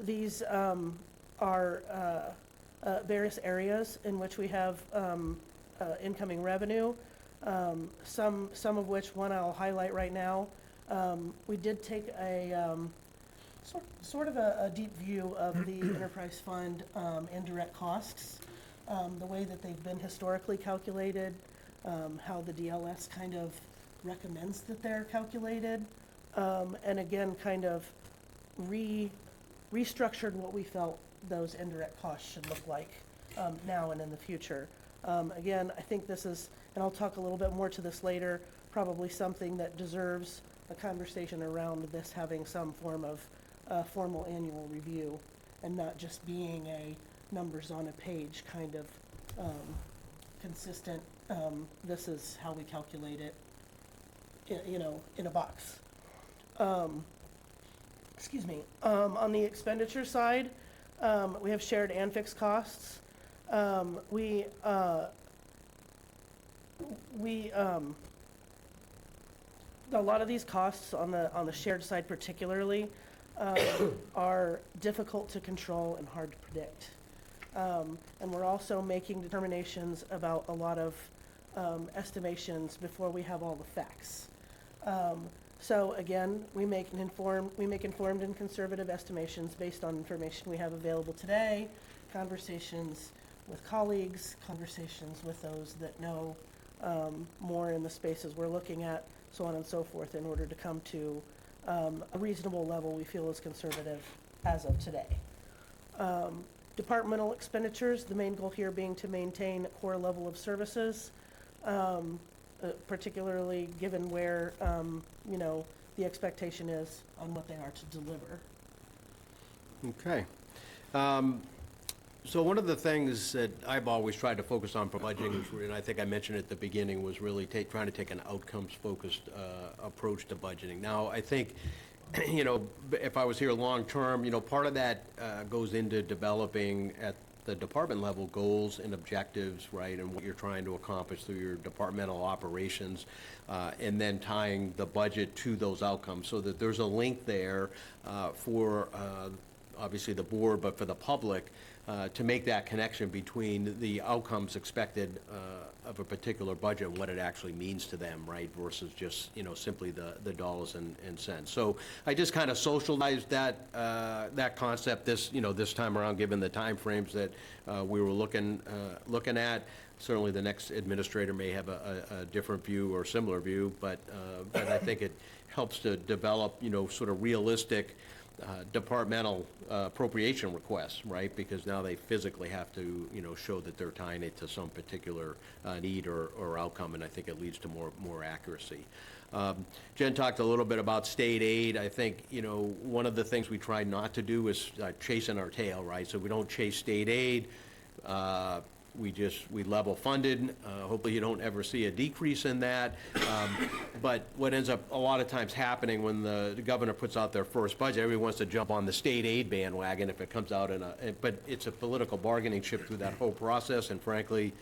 these are various areas in which we have incoming revenue. Some of which, one I'll highlight right now. We did take a sort of a deep view of the enterprise fund indirect costs, the way that they've been historically calculated, how the DLS kind of recommends that they're calculated, and again, kind of restructured what we felt those indirect costs should look like now and in the future. Again, I think this is, and I'll talk a little bit more to this later, probably something that deserves a conversation around this having some form of formal annual review and not just being a numbers on a page kind of consistent, this is how we calculate it, you know, in a box. Excuse me. On the expenditure side, we have shared and fixed costs. A lot of these costs on the shared side particularly are difficult to control and hard to predict. And we're also making determinations about a lot of estimations before we have all the facts. So again, we make informed and conservative estimations based on information we have available today, conversations with colleagues, conversations with those that know more in the spaces we're looking at, so on and so forth, in order to come to a reasonable level we feel is conservative as of today. Departmental expenditures, the main goal here being to maintain a core level of services, particularly given where, you know, the expectation is on what they are to deliver. Okay. So one of the things that I've always tried to focus on for budgeting, and I think I mentioned at the beginning, was really trying to take an outcomes-focused approach to budgeting. Now, I think, if I was here long-term, part of that goes into developing at the department level goals and objectives, right, and what you're trying to accomplish through your departmental operations, and then tying the budget to those outcomes so that there's a link there for obviously the board, but for the public, to make that connection between the outcomes expected of a particular budget and what it actually means to them, right, versus just, simply the dollars and cents. So I just kind of socialized that concept this time around, given the timeframes that we were looking at. Certainly the next administrator may have a different view or similar view, but I think it helps to develop, sort of realistic departmental appropriation requests, right? Because now they physically have to, show that they're tying it to some particular need or outcome, and I think it leads to more accuracy. Jen talked a little bit about state aid. I think, one of the things we try not to do is chasing our tail, right? So we don't chase state aid. We level funded. Hopefully you don't ever see a decrease in that. But what ends up a lot of times happening when the governor puts out their first budget, everyone wants to jump on the state aid bandwagon if it comes out but it's a political bargaining chip through that whole process, and frankly,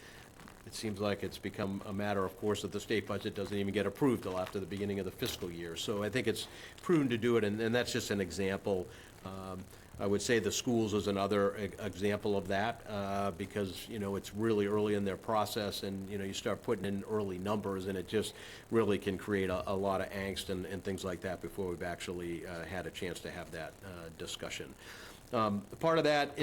it seems like it's become a matter of course that the state budget doesn't even get approved till after the beginning of the fiscal year. So I think it's prudent to do it, and that's just an example. I would say the schools is another example of that, because, it's really early in their process, and, you start putting in early numbers, and it just really can create a lot of angst and things like that before we've actually had a chance to have that discussion. Part of that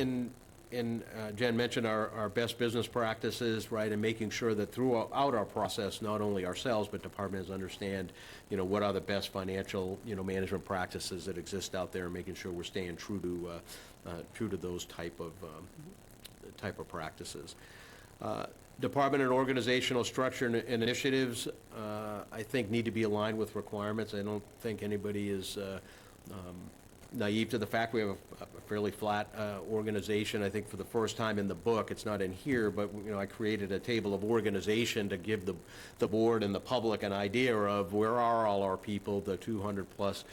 Jen mentioned our best business practices, right, and making sure that throughout our process, not only ourselves, but departments understand, what are the best financial, management practices that exist out there, and making sure we're staying true to those type of practices. Department and organizational structure and initiatives, I think, need to be aligned with requirements. I don't think anybody is naive to the fact we have a fairly flat organization. I think for the first time in the book, it's not in here, but I created a table of organization to give the board and the public an idea of where are all our people, the 200 plus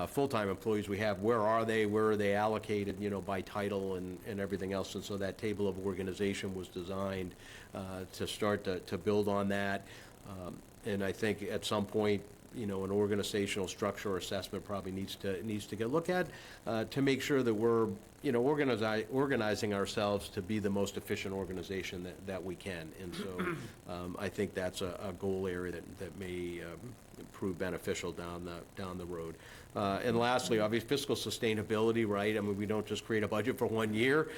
full-time employees we have, where are they allocated, by title and everything else. And so that table of organization was designed to start to build on that. And I think at some point, an organizational structure or assessment probably needs to get looked at to make sure that we're, organizing ourselves to be the most efficient organization that we can. And so I think that's a goal area that may prove beneficial down the road. And lastly, obviously, fiscal sustainability, right? I mean, we don't just create a budget for 1 year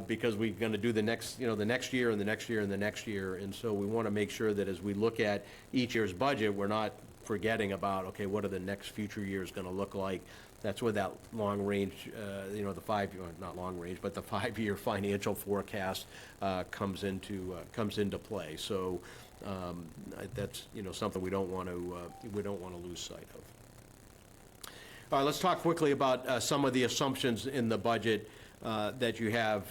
because we're going to do the next year and the next year and the next year. And so we want to make sure that as we look at each year's budget, we're not forgetting about, okay, what are the next future years going to look like? That's where that long range, not long range, but the 5-year financial forecast comes into play. So that's something we don't want to lose sight of. All right, let's talk quickly about some of the assumptions in the budget that you have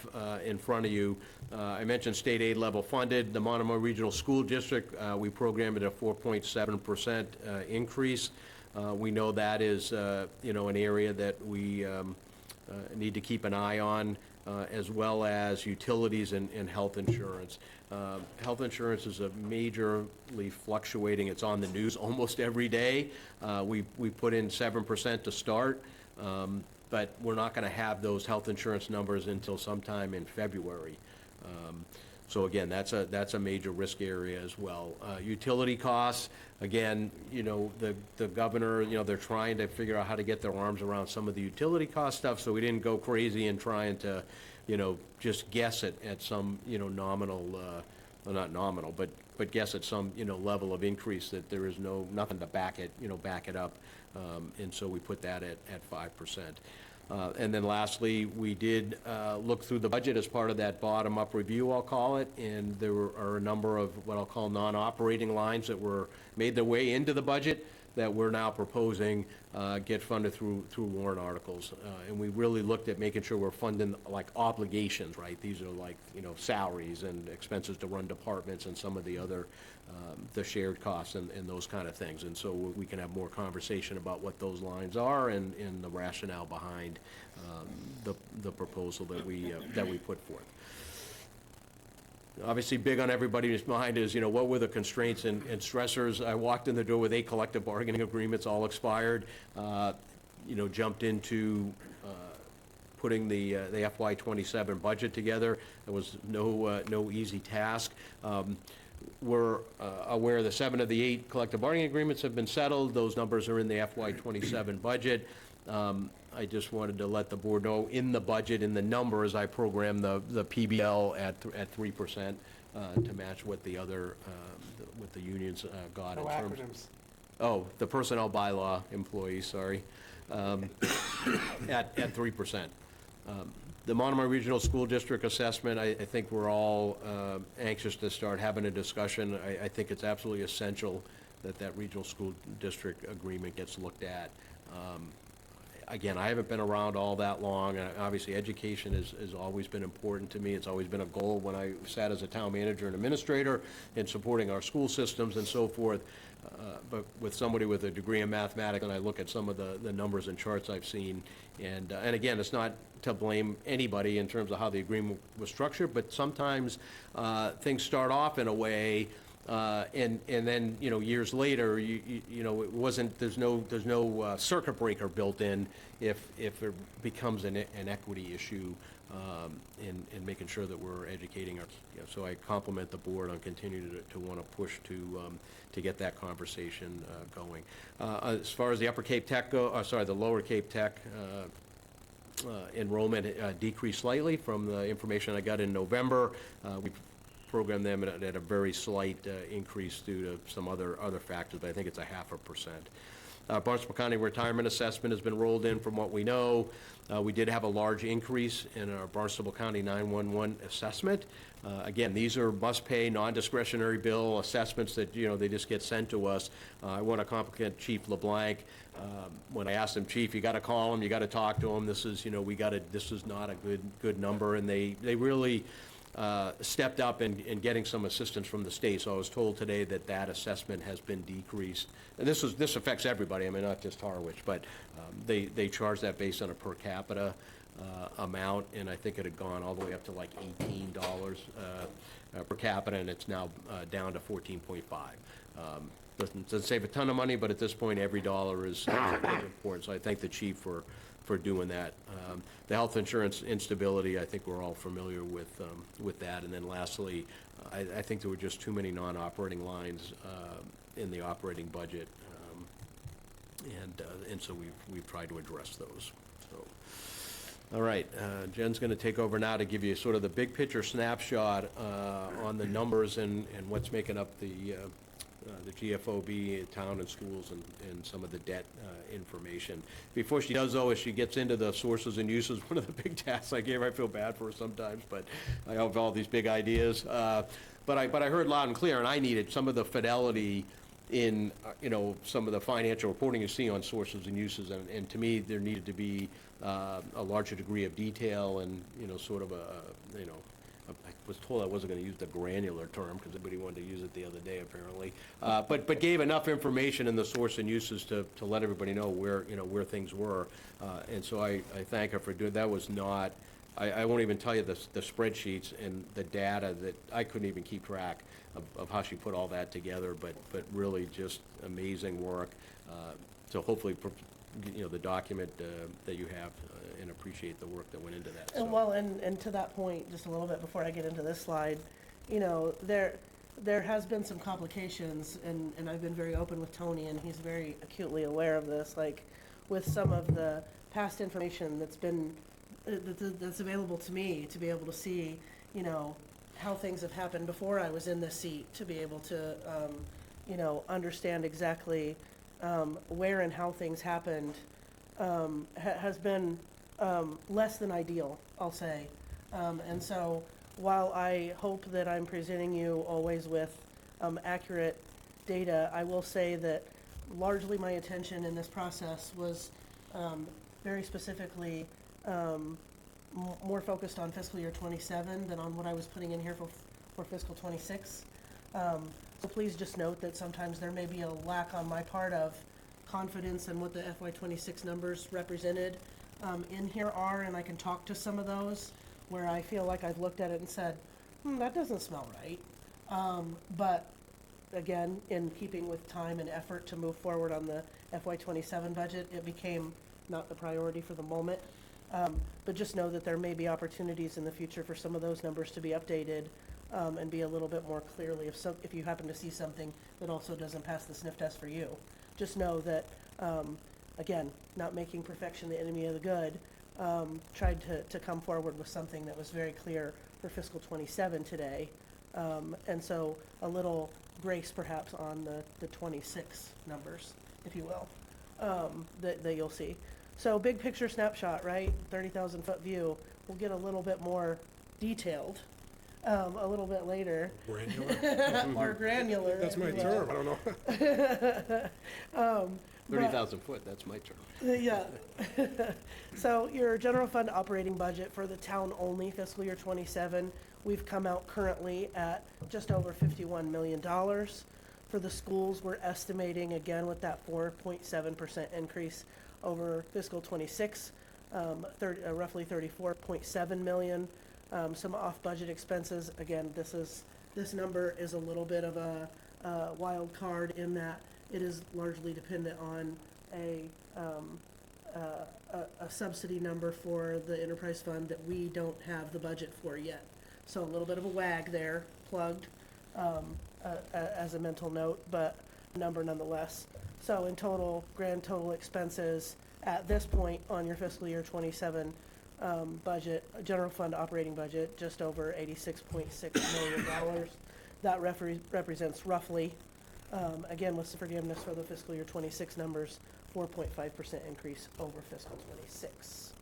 in front of you. I mentioned state aid level funded. The Monomoy Regional School District, we programmed it at 4.7% increase. We know that is, an area that we need to keep an eye on, as well as utilities and health insurance. Health insurance is a majorly fluctuating. It's on the news almost every day. We put in 7% to start. But we're not going to have those health insurance numbers until sometime in February. So again, that's a major risk area as well. Utility costs, again, the governor, they're trying to figure out how to get their arms around some of the utility cost stuff, so we didn't go crazy in trying to, just guess at some, nominal, well, not nominal, but guess at some, level of increase that there is nothing to back it up. And so we put that at 5%. And then lastly, we did look through the budget as part of that bottom-up review, I'll call it, and there are a number of what I'll call non-operating lines that were made their way into the budget that we're now proposing get funded through warrant articles. And we really looked at making sure we're funding like obligations, right? These are like, salaries and expenses to run departments and some of the other, the shared costs and those kind of things. And so we can have more conversation about what those lines are and the rationale behind the proposal that we put forth. Obviously, big on everybody's mind is, what were the constraints and stressors? I walked in the door with 8 collective bargaining agreements, all expired, jumped into putting the FY '27 budget together. It was no easy task. We're aware that 7 of the 8 collective bargaining agreements have been settled. Those numbers are in the FY '27 budget. I just wanted to let the board know, in the budget, in the numbers, I programmed the PBL at 3% to match what the other, what the unions got in terms. acronyms. Oh, the personnel bylaw employees, sorry, at 3%. The Monomoy Regional School District assessment, I think we're all anxious to start having a discussion. I think it's absolutely essential that regional school district agreement gets looked at. Again, I haven't been around all that long, and obviously education has always been important to me. It's always been a goal when I sat as a town manager and administrator in supporting our school systems and so forth. But with somebody with a degree in mathematics, and I look at some of the numbers and charts I've seen, and again, it's not to blame anybody in terms of how the agreement was structured, but sometimes things start off in a way, and then, years later, it wasn't, there's no circuit breaker built in if it becomes an equity issue, in making sure that we're educating our, so I compliment the board on continuing to want to push to get that conversation going. As far as the Upper Cape Tech the Lower Cape Tech enrollment decreased slightly from the information I got in November. We programmed them at a very slight increase due to some other factors, but I think it's 0.5%. Barnstable County retirement assessment has been rolled in from what we know. We did have a large increase in our Barnstable County 911 assessment. Again, these are must-pay, non-discretionary bill assessments that, they just get sent to us. I want to compliment Chief LeBlanc. When I asked him, Chief, you got to call him, you got to talk to him. This is, this is not a good number, and they really stepped up in getting some assistance from the state. So I was told today that assessment has been decreased. And this affects everybody, I mean, not just Harwich, but they charge that based on a per capita amount, and I think it had gone all the way up to like $18 per capita, and it's now down to 14.5. Doesn't save a ton of money, but at this point, every dollar is important. So I thank the chief for doing that. The health insurance instability, I think we're all familiar with that. And then lastly, I think there were just too many non-operating lines in the operating budget, and so we've tried to address those. So, all right, Jen's going to take over now to give you sort of the big picture snapshot on the numbers and what's making up the GFOB, town and schools, and some of the debt information. Before she does, though, as she gets into the sources and uses, one of the big tasks I gave her, I feel bad for her sometimes, but I have all these big ideas. But I heard loud and clear, and I needed some of the fidelity in, some of the financial reporting you see on sources and uses, and to me, there needed to be a larger degree of detail and, sort of I was told I wasn't going to use the granular term because everybody wanted to use it the other day, apparently. But gave enough information in the source and uses to let everybody know where things were. And so I thank her for doing that. Was not, I won't even tell you the spreadsheets and the data that I couldn't even keep track of how she put all that together, but really just amazing work. So hopefully, the document that you have, and appreciate the work that went into that. So. Well, and to that point, just a little bit before I get into this slide, there has been some complications, and I've been very open with Tony, and he's very acutely aware of this, like with some of the past information that's available to me to be able to see, how things have happened before I was in this seat, to be able to, understand exactly where and how things happened, has been less than ideal, I'll say. And so while I hope that I'm presenting you always with accurate data, I will say that largely my attention in this process was very specifically more focused on fiscal year '27 than on what I was putting in here for fiscal '26. So please just note that sometimes there may be a lack on my part of confidence in what the FY '26 numbers represented in here are, and I can talk to some of those where I feel like I've looked at it and said, that doesn't smell right. But again, in keeping with time and effort to move forward on the FY '27 budget, it became not the priority for the moment. But just know that there may be opportunities in the future for some of those numbers to be updated and be a little bit more clearly if you happen to see something that also doesn't pass the sniff test for you. Just know that, again, not making perfection the enemy of the good, tried to come forward with something that was very clear for fiscal '27 today. And so a little grace perhaps on the '26 numbers, if you will, that you'll see. So big picture snapshot, right? 30,000 foot view. We'll get a little bit more detailed a little bit later. Granular? More granular. That's my if you term, I don't know. 30,000 foot, that's my term. Yeah. So your general fund operating budget for the town only fiscal year '27, we've come out currently at just over $51 million. For the schools, we're estimating, again, with that 4.7% increase over fiscal '26, roughly $34.7 million. Some off-budget expenses, again, this number is a little bit of a wild card in that it is largely dependent on a subsidy number for the enterprise fund that we don't have the budget for yet. So a little bit of a wag there, plugged as a mental note, but a number nonetheless. So in total, grand total expenses at this point on your fiscal year '27 budget, general fund operating budget, just over $86.6 million. That represents roughly, again, with the forgiveness for the fiscal year '26 numbers, 4.5% increase over fiscal '26.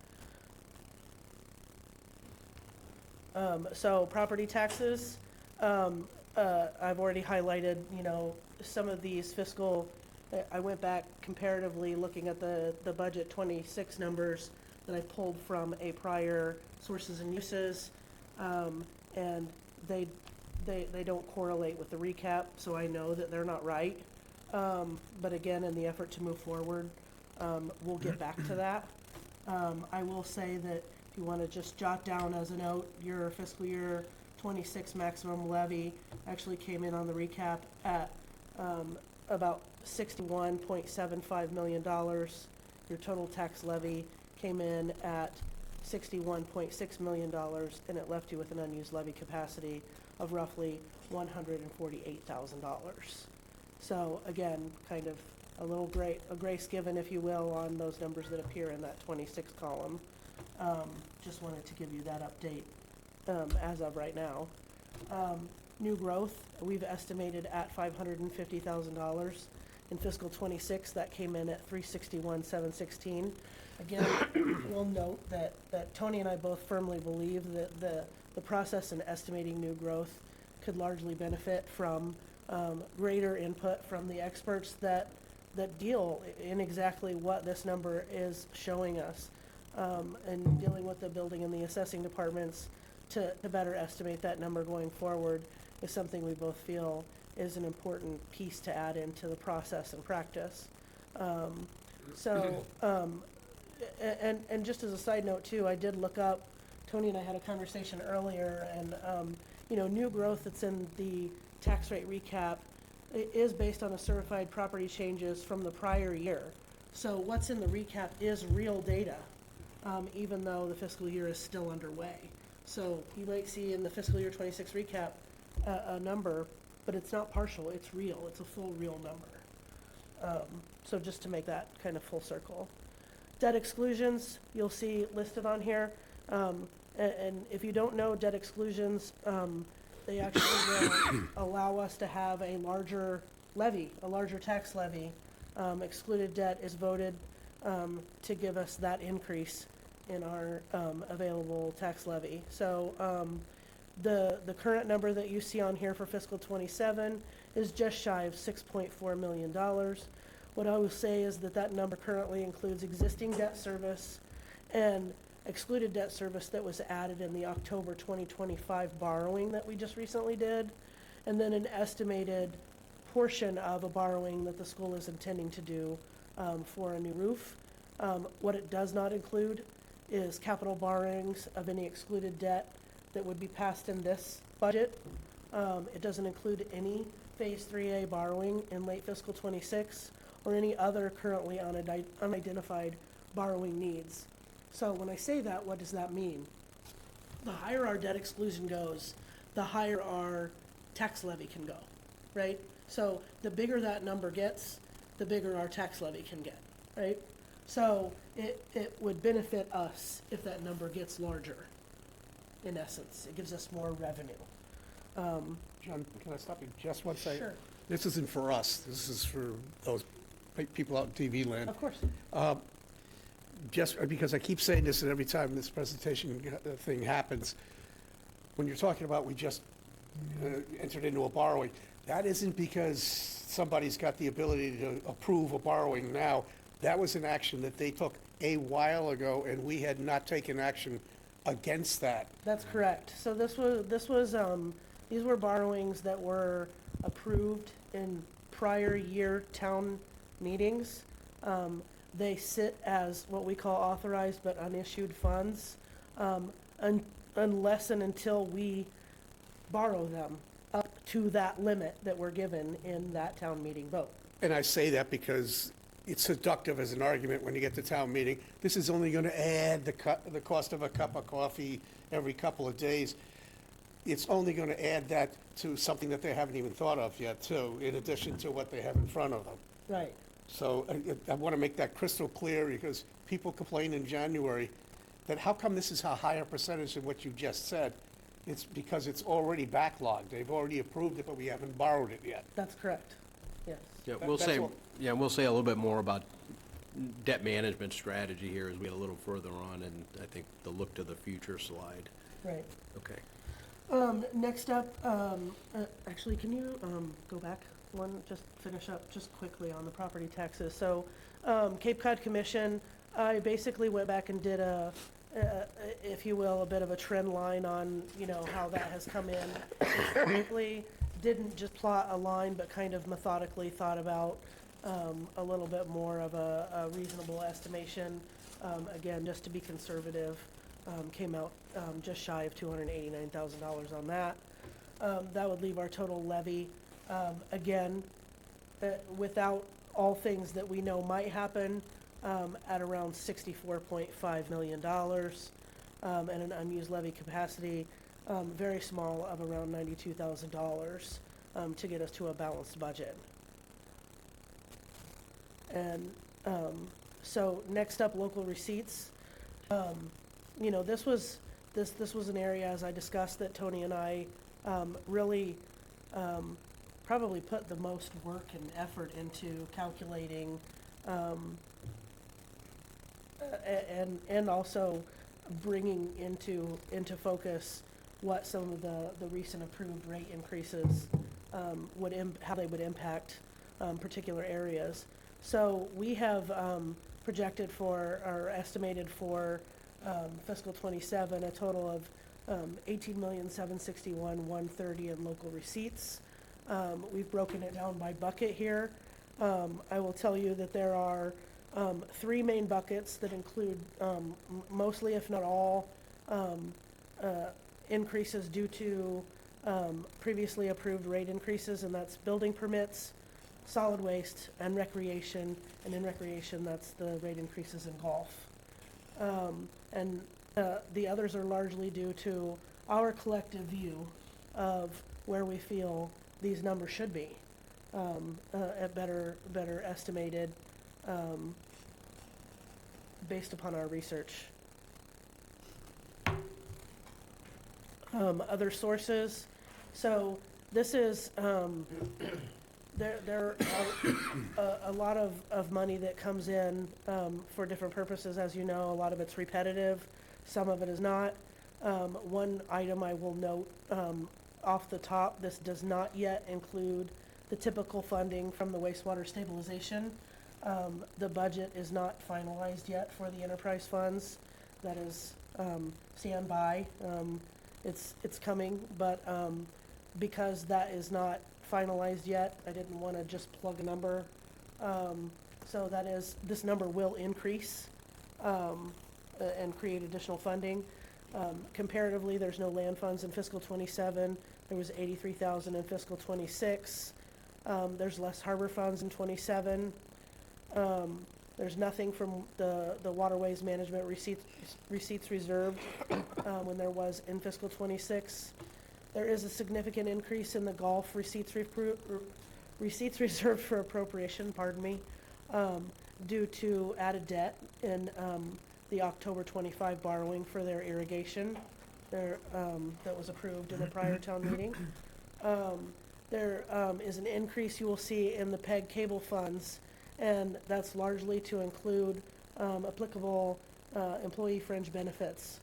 So property taxes, I've already highlighted, some of these fiscal, I went back comparatively looking at the budget '26 numbers that I pulled from a prior sources and uses, and they don't correlate with the recap, so I know that they're not right. But again, in the effort to move forward, we'll get back to that. I will say that if you want to just jot down as a note, your fiscal year '26 maximum levy actually came in on the recap at about $61.75 million. Your total tax levy came in at $61.6 million, and it left you with an unused levy capacity of roughly $148,000. So again, kind of a grace given, if you will, on those numbers that appear in that '26 column. Just wanted to give you that update as of right now. New growth, we've estimated at $550,000. In fiscal '26, that came in at $361,716. Again, we'll note that Tony and I both firmly believe that the process in estimating new growth could largely benefit from greater input from the experts that deal in exactly what this number is showing us, and dealing with the building and the assessing departments to better estimate that number going forward is something we both feel is an important piece to add into the process and practice. And just as a side note too, I did look up, Tony and I had a conversation earlier, and new growth that's in the tax rate recap is based on the certified property changes from the prior year. So what's in the recap is real data, even though the fiscal year is still underway. So you might see in the fiscal year '26 recap a number, but it's not partial, it's real, it's a full real number. So just to make that kind of full circle. Debt exclusions, you'll see listed on here. And if you don't know debt exclusions, they actually will allow us to have a larger levy, a larger tax levy. Excluded debt is voted to give us that increase in our available tax levy. So the current number that you see on here for fiscal '27 is just shy of $6.4 million. What I will say is that that number currently includes existing debt service and excluded debt service that was added in the October 2025 borrowing that we just recently did, and then an estimated portion of a borrowing that the school is intending to do for a new roof. What it does not include is capital borrowings of any excluded debt that would be passed in this budget. It doesn't include any Phase 3A borrowing in late fiscal '26 or any other currently unidentified borrowing needs. So when I say that, what does that mean? The higher our debt exclusion goes, the higher our tax levy can go, right? So the bigger that number gets, the bigger our tax levy can get, right? So it would benefit us if that number gets larger, in essence. It gives us more revenue. John, can I stop you just one second? Sure. This isn't for us, this is for those people out in TV land. Of course. Just because I keep saying this, and every time this presentation thing happens, when you're talking about we just entered into a borrowing, that isn't because somebody's got the ability to approve a borrowing now. That was an action that they took a while ago, and we had not taken action against that. That's correct. So these were borrowings that were approved in prior year town meetings. They sit as what we call authorized but unissued funds, unless and until we borrow them up to that limit that we're given in that town meeting vote. And I say that because it's seductive as an argument when you get to town meeting. This is only going to add the cost of a cup of coffee every couple of days. It's only going to add that to something that they haven't even thought of yet, too, in addition to what they have in front of them. Right. So I want to make that crystal clear, because people complained in January that how come this is a higher percentage than what you just said? It's because it's already backlogged. They've already approved it, but we haven't borrowed it yet. That's correct. Yes. Yeah, That's all. we'll say a little bit more about debt management strategy here as we get a little further on, and I think the look to the future slide. Right. Okay. Next up, actually, can you go back one, just finish up just quickly on the property taxes? So, Cape Cod Commission, I basically went back and did if you will, a bit of a trend line on, how that has come in. Frankly, didn't just plot a line, but kind of methodically thought about a little bit more of a reasonable estimation. Again, just to be conservative, came out just shy of $289,000 on that. That would leave our total levy, again, without all things that we know might happen, at around $64.5 million, and an unused levy capacity, very small, of around $92,000, to get us to a balanced budget. And so next up, local receipts. This was an area, as I discussed, that Tony and I really probably put the most work and effort into calculating, and also bringing into focus what some of the recent approved rate increases how they would impact particular areas. So we have projected for, or estimated for, fiscal '27, a total of $18,761,130 in local receipts. We've broken it down by bucket here. I will tell you that there are three main buckets that include mostly, if not all, increases due to previously approved rate increases, and that's building permits, solid waste, and recreation. And in recreation, that's the rate increases in golf. And the others are largely due to our collective view of where we feel these numbers should be, better estimated based upon our research. Other sources. So this is there are a lot of money that comes in for different purposes. As you know, a lot of it's repetitive, some of it is not. One item I will note off the top, this does not yet include the typical funding from the wastewater stabilization The budget is not finalized yet for the enterprise funds. That is, stand by. It's coming, but because that is not finalized yet, I didn't want to just plug a number. So that is, this number will increase and create additional funding. Comparatively, there's no land funds in fiscal '27. There was 83,000 in fiscal '26. There's less harbor funds in '27. There's nothing from the waterways management receipts reserved when there was in fiscal '26. There is a significant increase in the golf receipts reserved for appropriation, due to added debt in the October 25 borrowing for their irrigation that was approved in a prior town meeting. There is an increase you will see in the PEG cable funds, and that's largely to include applicable employee fringe benefits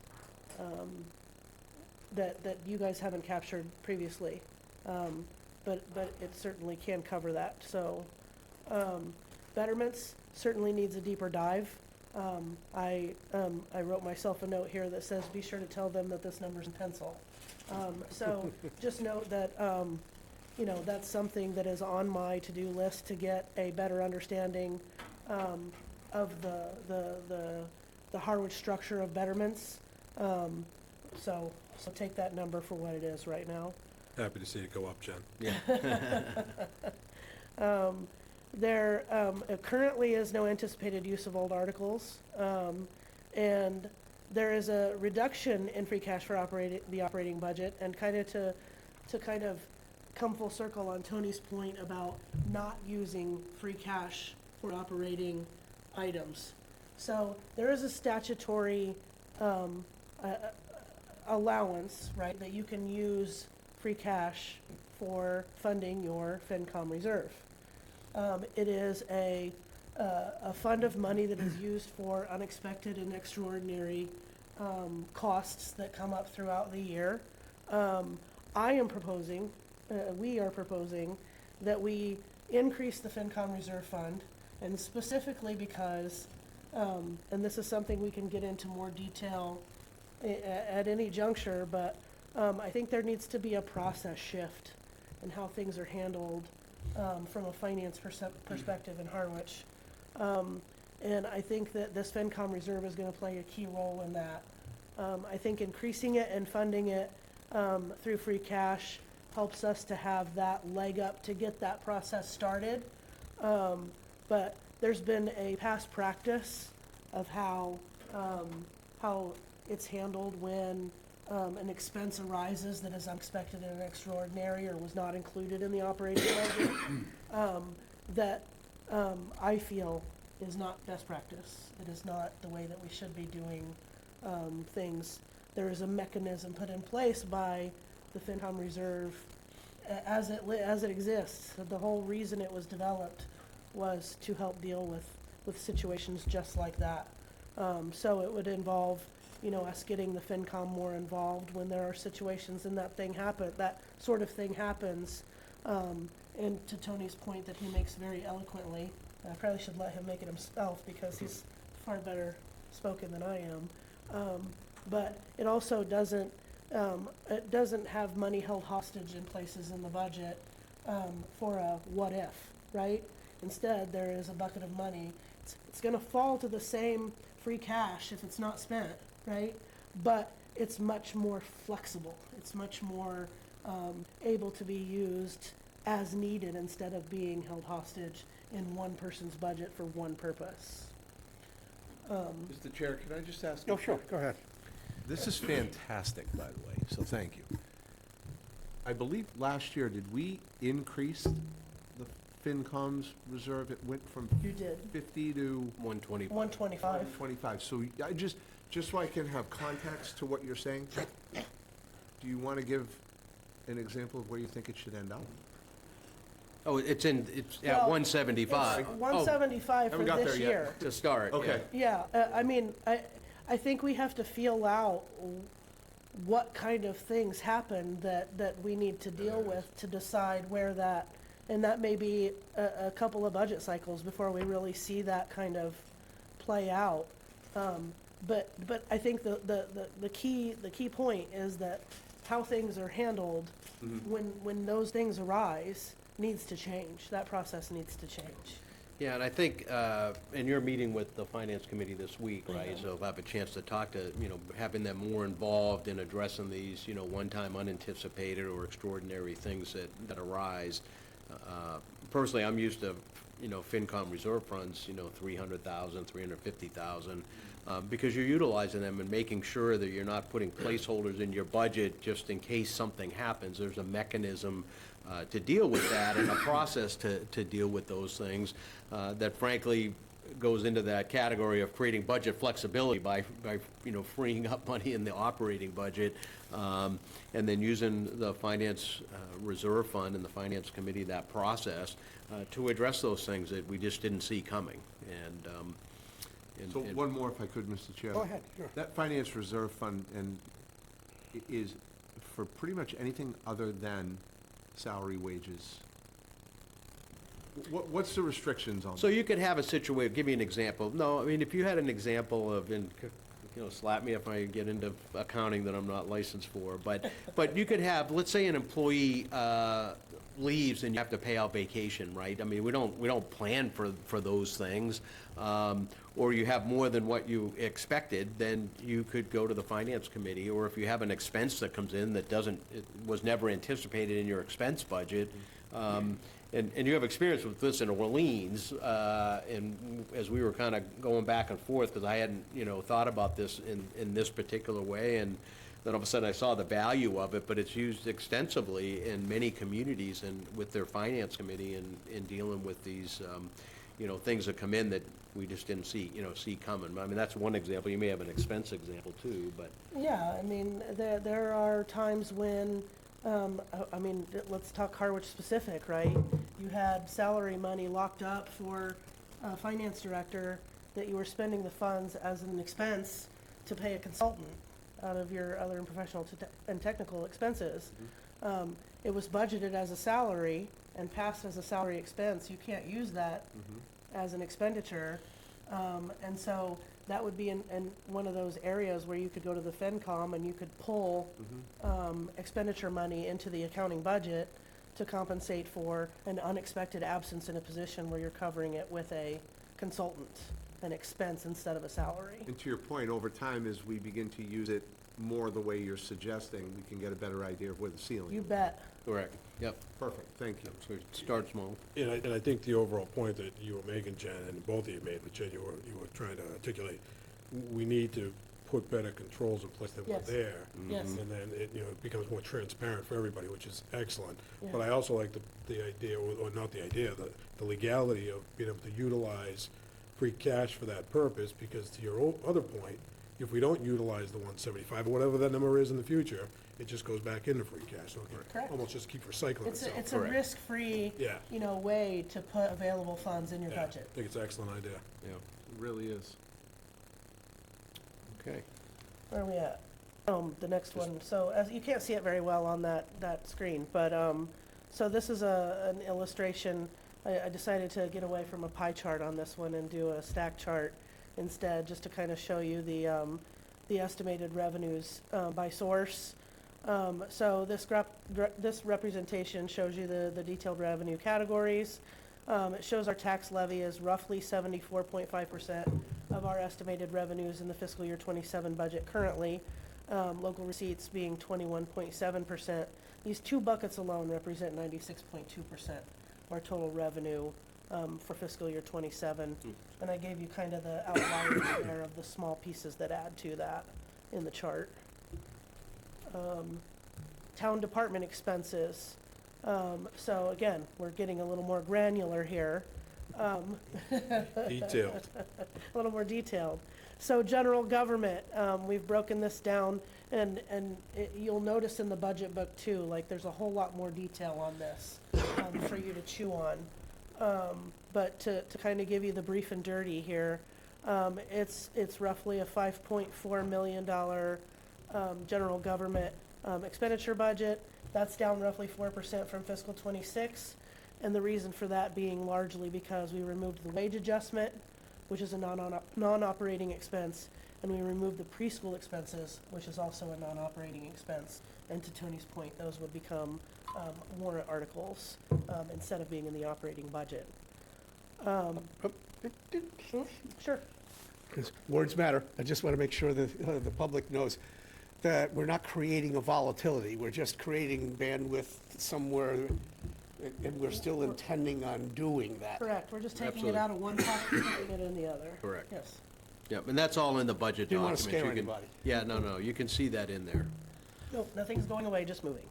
that you guys haven't captured previously. But it certainly can cover that. So betterments certainly needs a deeper dive. I wrote myself a note here that says, be sure to tell them that this number's in pencil. So just note that, that's something that is on my to-do list to get a better understanding of the Harwich structure of betterments. So take that number for what it is right now. Happy to see it go up, Jen. There currently is no anticipated use of old articles, and there is a reduction in free cash for the operating budget, and kind of to come full circle on Tony's point about not using free cash for operating items. So there is a statutory allowance, right, that you can use free cash for funding your FinCom reserve. It is a fund of money that is used for unexpected and extraordinary costs that come up throughout the year. We are proposing that we increase the FinCom reserve fund, and specifically because, and this is something we can get into more detail at any juncture, but I think there needs to be a process shift in how things are handled from a finance perspective in Harwich. And I think that this FinCom reserve is going to play a key role in that. I think increasing it and funding it through free cash helps us to have that leg up to get that process started. But there's been a past practice of how it's handled when an expense arises that is unexpected and extraordinary or was not included in the operating budget, that I feel is not best practice. It is not the way that we should be doing things. There is a mechanism put in place by the FinCom reserve as it exists. The whole reason it was developed was to help deal with situations just like that. So it would involve us getting the FinCom more involved when there are situations and that sort of thing happens. And to Tony's point that he makes very eloquently, I probably should let him make it himself because he's far better spoken than I am. But it also doesn't have money held hostage in places in the budget for a what if, right? Instead, there is a bucket of money. It's going to fall to the same free cash if it's not spent, right? But it's much more flexible. It's much more able to be used as needed instead of being held hostage in one person's budget for one purpose. Mr. Chair, can I just ask? Oh, sure, go ahead. This is fantastic, by the way, so thank you. I believe last year, did we increase the FinCom's reserve? It went from You did. 50 to 120. 125. 25. So I just so I can have context to what you're saying, do you want to give an example of where you think it should end up? Oh, it's at Well, 175. It's 175 for haven't got this there yet. year. To start. Okay. Yeah, I think we have to feel out what kind of things happen that we need to deal with to decide where that And that may be a couple of budget cycles before we really see that kind of play out. But I think the key point is that how things are handled when those things arise needs to change. That process needs to change. Yeah, and I think, and you're meeting with the Finance Committee this week, right? So we'll have a chance to talk to, having them more involved in addressing these, one-time unanticipated or extraordinary things that arise. Personally, I'm used to, FinCom reserve funds, 300,000, 350,000, because you're utilizing them and making sure that you're not putting placeholders in your budget just in case something happens. There's a mechanism to deal with that and a process to deal with those things that frankly goes into that category of creating budget flexibility by freeing up money in the operating budget, and then using the finance reserve fund and the finance committee, that process to address those things that we just didn't see coming. So one more, if I could, Mr. Chair. Go ahead, sure. That finance reserve fund is for pretty much anything other than salary wages. What's the restrictions on that? So you could have a situation, give me an example. No, I mean, if you had an example of, slap me if I get into accounting that I'm not licensed for, but you could have, let's say an employee leaves and you have to pay out vacation, right? I mean, we don't plan for those things. Or you have more than what you expected, then you could go to the finance committee. Or if you have an expense that comes in that it was never anticipated in your expense budget, and you have experience with this in Orleans, and as we were kind of going back and forth, because I hadn't, thought about this in this particular way, and then all of a sudden I saw the value of it, but it's used extensively in many communities and with their finance committee in dealing with these, things that come in that we just didn't see coming. I mean, that's one example. You may have an expense example too, but. Yeah, I mean, there are times when, let's talk Harwich specific, right? You had salary money locked up for a finance director that you were spending the funds as an expense to pay a consultant out of your other professional and technical expenses. It was budgeted as a salary and passed as a salary expense. You can't use that as an expenditure. And so that would be in one of those areas where you could go to the FinCom and you could pull expenditure money into the accounting budget to compensate for an unexpected absence in a position where you're covering it with a consultant, an expense instead of a salary. And to your point, over time, as we begin to use it more the way you're suggesting, we can get a better idea of where the ceiling is. You bet. Correct. Yep. Perfect, thank you. So start small. And I think the overall point that you were making, Jen, and both of you made, but Jen, you were trying to articulate, we need to put better controls in place than were Yes. there. Yes. And then it becomes more transparent for everybody, which is excellent. Yeah. But I also like the idea, or not the idea, the legality of being able to utilize free cash for that purpose, because to your other point, if we don't utilize the 175, or whatever that number is in the future, it just goes back into free cash. So it can Correct. almost just keep recycling It's itself. a risk-free, Yeah. way to put available funds in your Yeah, budget. I think it's an excellent idea. Yeah. It really is. Okay. Where are we at? The next one. So as you can't see it very well on that screen, but so this is an illustration. I decided to get away from a pie chart on this one and do a stack chart instead, just to kind of show you the estimated revenues by source. So this representation shows you the detailed revenue categories. It shows our tax levy is roughly 74.5% of our estimated revenues in the fiscal year 27 budget currently. Local receipts being 21.7%. These two buckets alone represent 96.2% of our total revenue for fiscal year 27. And I gave you kind of the outliers there of the small pieces that add to that in the chart. Town department expenses. So again, we're getting a little more granular here. Detailed. A little more detailed. So general government, we've broken this down, and you'll notice in the budget book too, like there's a whole lot more detail on this for you to chew on. But to kind of give you the brief and dirty here, it's roughly a $5.4 million general government expenditure budget. That's down roughly 4% from fiscal '26. And the reason for that being largely because we removed the wage adjustment, which is a non-operating expense, and we removed the preschool expenses, which is also a non-operating expense. And to Tony's point, those would become warrant articles instead of being in the operating budget. Sure. Because words matter. I just want to make sure that the public knows that we're not creating a volatility. We're just creating bandwidth somewhere, and we're still intending on doing that. Correct, we're just taking it Absolutely. out of one pocket and putting it in the other. Correct. Yes. Yep, and that's all in the budget Didn't want documents. to scare You can- anybody. Yeah, no, you can see that in there. Nope, nothing's going away, just moving.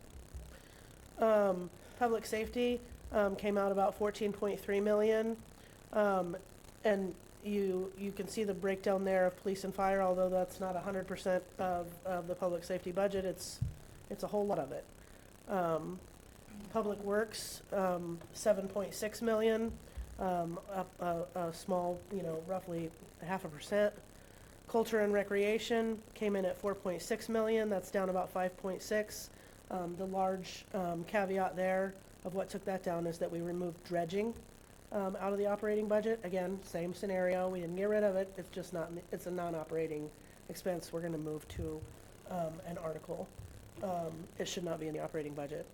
Public safety came out about 14.3 million. And you can see the breakdown there of police and fire, although that's not 100% of the public safety budget, it's a whole lot of it. Public Works, 7.6 million, up a small, roughly 0.5%. Culture and Recreation came in at 4.6 million, that's down about 5.6. The large caveat there of what took that down is that we removed dredging out of the operating budget. Again, same scenario, we didn't get rid of it, it's just not, it's a non-operating expense we're gonna move to an article. It should not be in the operating budget.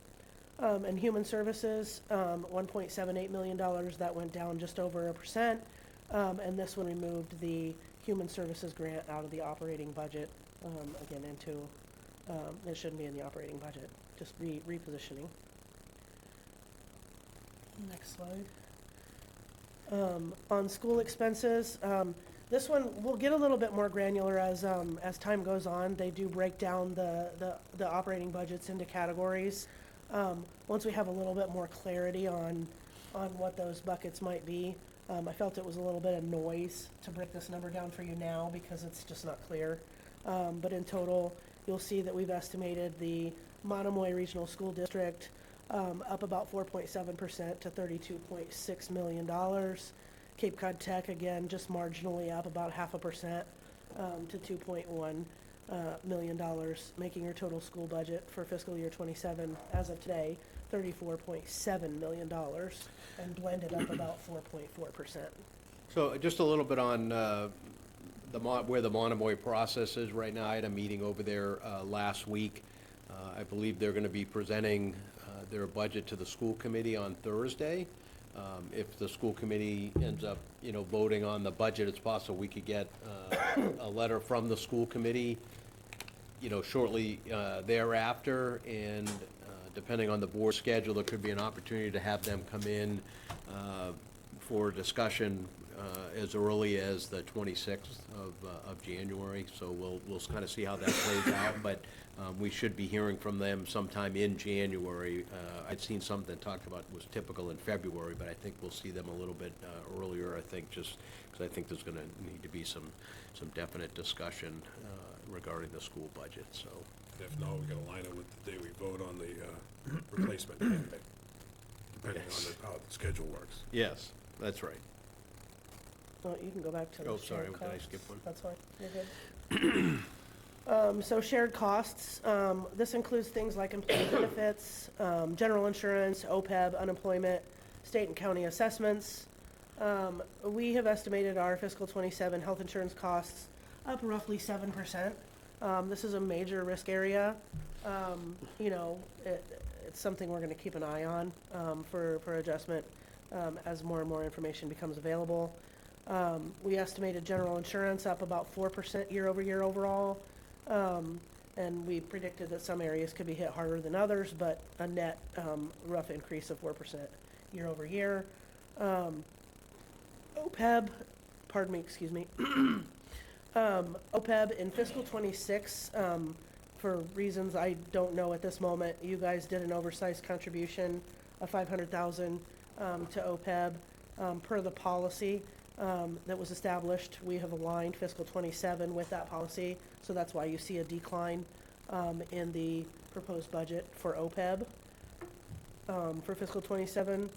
And Human Services, $1.78 million, that went down just over 1%. And this one removed the Human Services grant out of the operating budget, again, into, it shouldn't be in the operating budget, just repositioning. Next slide. On school expenses, this one, we'll get a little bit more granular as time goes on. They do break down the operating budgets into categories. Once we have a little bit more clarity on what those buckets might be, I felt it was a little bit of noise to break this number down for you now because it's just not clear. But in total, you'll see that we've estimated the Monomoy Regional School District up about 4.7% to $32.6 million. Cape Cod Tech, again, just marginally up about 0.5% to $2.1 million, making our total school budget for fiscal year -- as of today, $34.7 million, and blended up about 4.4%. So just a little bit on where the Monomoy process is right now. I had a meeting over there last week. I believe they're going to be presenting their budget to the school committee on Thursday. If the school committee ends up, voting on the budget, it's possible we could get a letter from the school committee, shortly thereafter, and depending on the board schedule, there could be an opportunity to have them come in for discussion as early as the 26th of January. So we'll kind of see how that plays out, but we should be hearing from them sometime in January. I'd seen something that talked about was typical in February, but I think we'll see them a little bit earlier, I think, just because I think there's going to need to be some definite discussion regarding the school budget, so. If not, we're gonna line it with the day we vote on the replacement candidate, depending on how the schedule works. Yes, that's right. Well, you can go back to the Oh, sorry, shared did I costs. skip one? That's fine, you're good. So shared costs, this includes things like employee benefits, general insurance, OPEB, unemployment, state and county assessments. We have estimated our fiscal '27 health insurance costs up roughly 7%. This is a major risk area. It's something we're gonna keep an eye on, for adjustment, as more and more information becomes available. We estimated general insurance up about 4% year over year overall. And we predicted that some areas could be hit harder than others, but a net, rough increase of 4% year over year. OPEB, pardon me, excuse me. OPEB in fiscal '26, for reasons I don't know at this moment, you guys did an oversized contribution of $500,000 to OPEB. Per the policy that was established, we have aligned fiscal '27 with that policy, so that's why you see a decline in the proposed budget for OPEB for fiscal '27.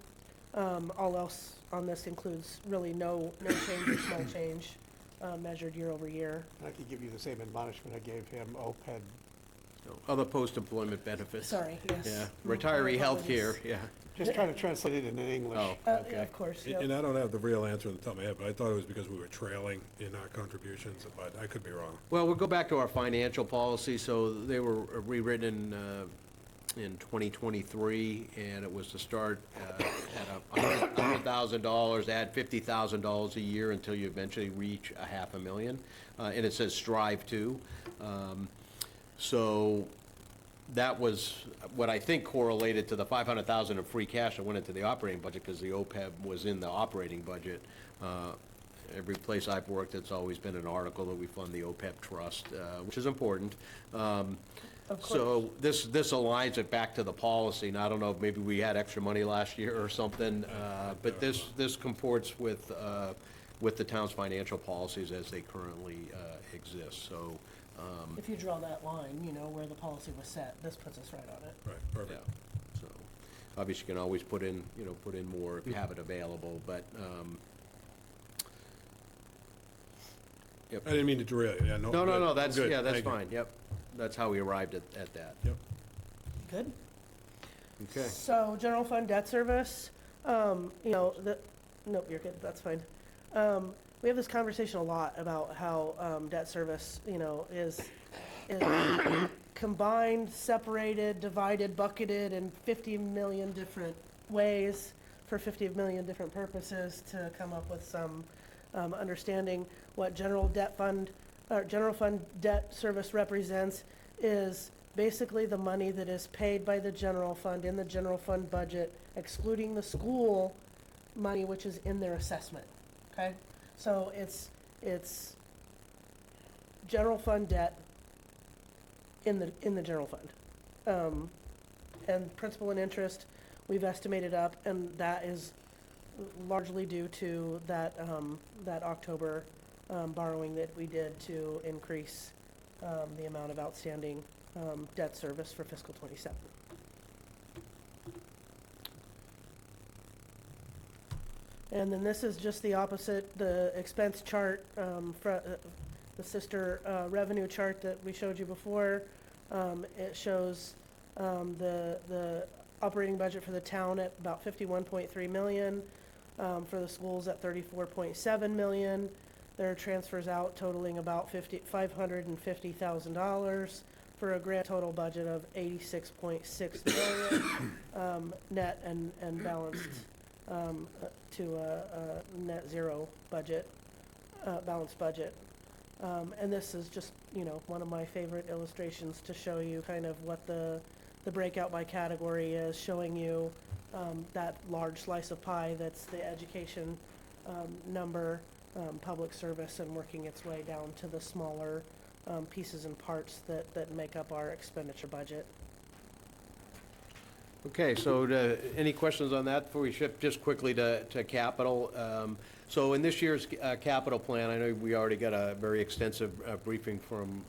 All else on this includes really no change or small change measured year over year. I could give you the same admonishment I gave him. OPEB Other post-employment benefits. Sorry, yes. Yeah, My retiree health apologies. care, yeah. Just trying to translate it into English. Oh, Yeah, okay. of course, yep. And I don't have the real answer on the top of my head, but I thought it was because we were trailing in our contributions, but I could be wrong. Well, we'll go back to our financial policy. So they were rewritten in 2023, and it was to start at $100,000, add $50,000 a year until you eventually reach $500,000. And it says strive to. So that was what I think correlated to the $500,000 of free cash that went into the operating budget, because the OPEB was in the operating budget. Every place I've worked, it's always been an article that we fund the OPEB trust, which is important. So this aligns it back to the policy. Now, I don't know, if maybe we had extra money last year or something, but this comports with the town's financial policies as they currently exist, so. If you draw that line, you know, where the policy was set, this puts us right on it. Right, Yeah, perfect. so, obviously, you can always put in more if you have it available, but, I didn't mean to derail you, yeah, no. no, good, that's, good, yeah, that's thank you. fine, yep. That's how we arrived at that. Yep. Good. Okay. So, general fund debt service, nope, you're good, that's fine. We have this conversation a lot about how, debt service, is combined, separated, divided, bucketed in 50 million different ways for 50 million different purposes to come up with some, understanding. What general fund debt service represents is basically the money that is paid by the general fund in the general fund budget, excluding the school money, which is in their assessment, okay? So it's general fund debt in the general fund. And principal and interest, we've estimated up, and that is largely due to that October borrowing that we did to increase the amount of outstanding debt service for fiscal '27. And then this is just the opposite, the expense chart, the sister revenue chart that we showed you before. It shows the operating budget for the town at about 51.3 million, for the schools at 34.7 million. There are transfers out totaling about $550,000 for a grand total budget of 86.6 million, net and balanced to a net zero budget, balanced budget. And this is just, one of my favorite illustrations to show you kind of what the breakout by category is, showing you that large slice of pie that's the education number, public service, and working its way down to the smaller pieces and parts that make up our expenditure budget. Okay, so any questions on that before we shift just quickly to capital? So in this year's capital plan, I know we already got a very extensive briefing from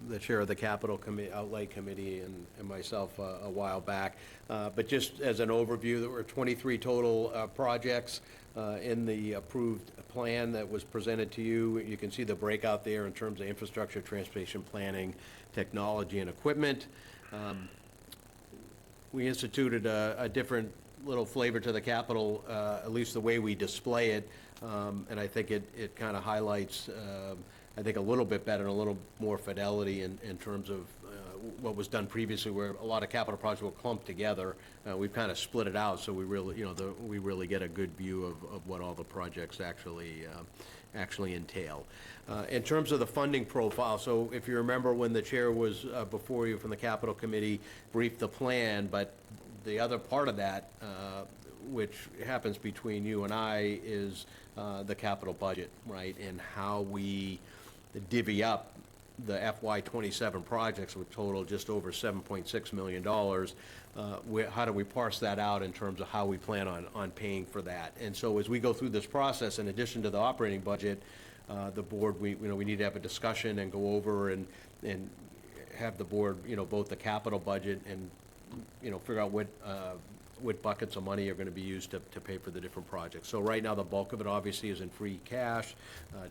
the chair of the capital outlay committee and myself a while back. But just as an overview, there were 23 total projects in the approved plan that was presented to you. You can see the breakout there in terms of infrastructure, transportation planning, technology, and equipment. We instituted a different little flavor to the capital, at least the way we display it, and I think it kind of highlights, I think, a little bit better and a little more fidelity in terms of what was done previously, where a lot of capital projects were clumped together. We've kind of split it out, so we really, we really get a good view of what all the projects actually entail. In terms of the funding profile, so if you remember when the chair was before you from the Capital Committee briefed the plan, but the other part of that, which happens between you and I, is the capital budget, right? And how we divvy up the FY '27 projects, which total just over $7.6 million. How do we parse that out in terms of how we plan on paying for that? And so as we go through this process, in addition to the operating budget, the board, we need to have a discussion and go over and have the board, both the capital budget and, figure out what buckets of money are going to be used to pay for the different projects. So right now, the bulk of it obviously is in free cash,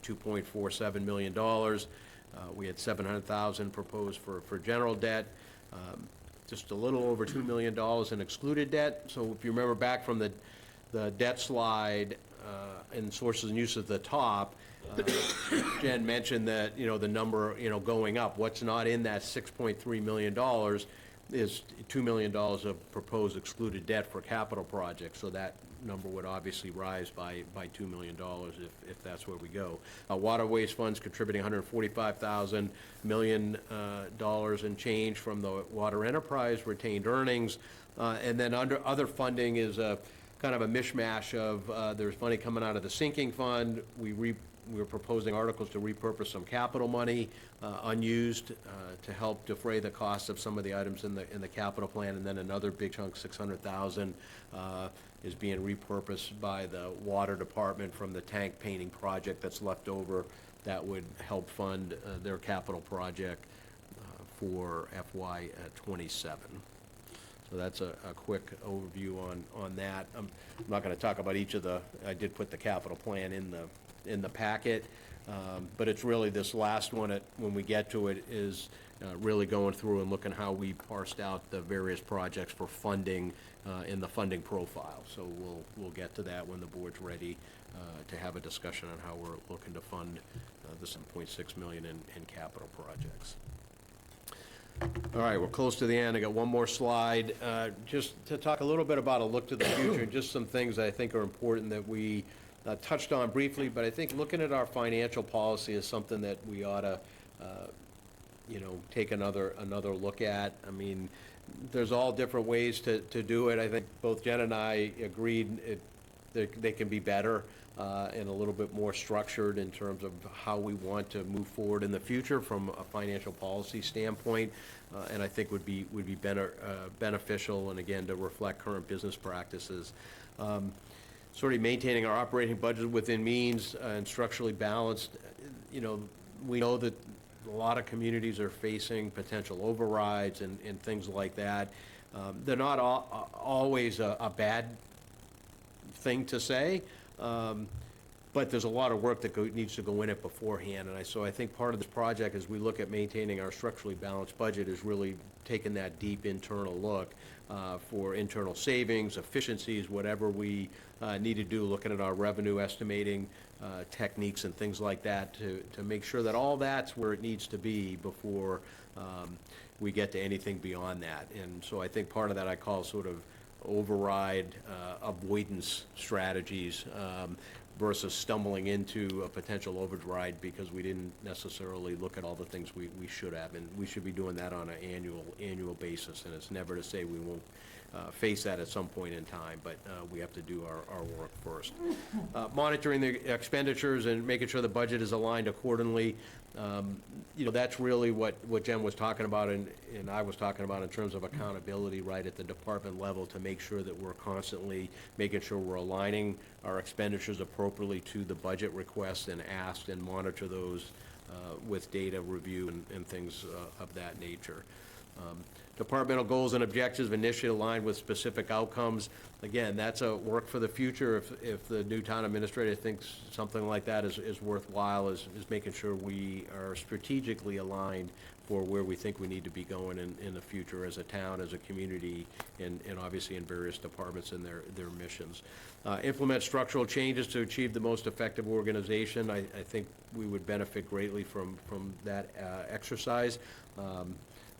$2.47 million. We had $700,000 proposed for general debt, just a little over $2 million in excluded debt. So if you remember back from the debt slide and sources and uses at the top, Jen mentioned that, the number, going up. What's not in that $6.3 million is $2 million of proposed excluded debt for capital projects. So that number would obviously rise by $2 million if that's where we go. Water waste funds contributing $145,000 million and change from the water enterprise retained earnings. And then under other funding is a kind of a mishmash of there's money coming out of the sinking fund. We're proposing articles to repurpose some capital money unused to help defray the cost of some of the items in the capital plan, and then another big chunk, $600,000, is being repurposed by the water department from the tank painting project that's left over that would help fund their capital project for FY '27. So that's a quick overview on that. I'm not going to talk about each of the. I did put the capital plan in the packet, but it's really this last one, when we get to it, is really going through and looking how we parsed out the various projects for funding in the funding profile. So we'll get to that when the board's ready to have a discussion on how we're looking to fund the $7.6 million in capital projects. All right, we're close to the end. I got one more slide. Just to talk a little bit about a look to the future, just some things that I think are important that we touched on briefly, but I think looking at our financial policy is something that we ought to, take another look at. I mean, there's all different ways to do it. I think both Jen and I agreed they can be better and a little bit more structured in terms of how we want to move forward in the future from a financial policy standpoint, and I think would be beneficial, and again, to reflect current business practices. Sort of maintaining our operating budget within means and structurally balanced. We know that a lot of communities are facing potential overrides and things like that. They're not always a bad thing to say, but there's a lot of work that needs to go in it beforehand. And so I think part of this project, as we look at maintaining our structurally balanced budget, is really taking that deep internal look for internal savings, efficiencies, whatever we need to do, looking at our revenue estimating techniques and things like that to make sure that all that's where it needs to be before we get to anything beyond that. And so I think part of that I call sort of override avoidance strategies versus stumbling into a potential override because we didn't necessarily look at all the things we should have. And we should be doing that on an annual basis. And it's never to say we won't face that at some point in time, but we have to do our work first. Monitoring the expenditures and making sure the budget is aligned accordingly. That's really what Jen was talking about and I was talking about in terms of accountability right at the department level to make sure that we're constantly making sure we're aligning our expenditures appropriately to the budget requests and asks and monitor those with data review and things of that nature. Departmental goals and objectives initially aligned with specific outcomes. Again, that's a work for the future. If the new town administrator thinks something like that is worthwhile, is making sure we are strategically aligned for where we think we need to be going in the future as a town, as a community, and obviously in various departments and their missions. Implement structural changes to achieve the most effective organization. I think we would benefit greatly from that exercise.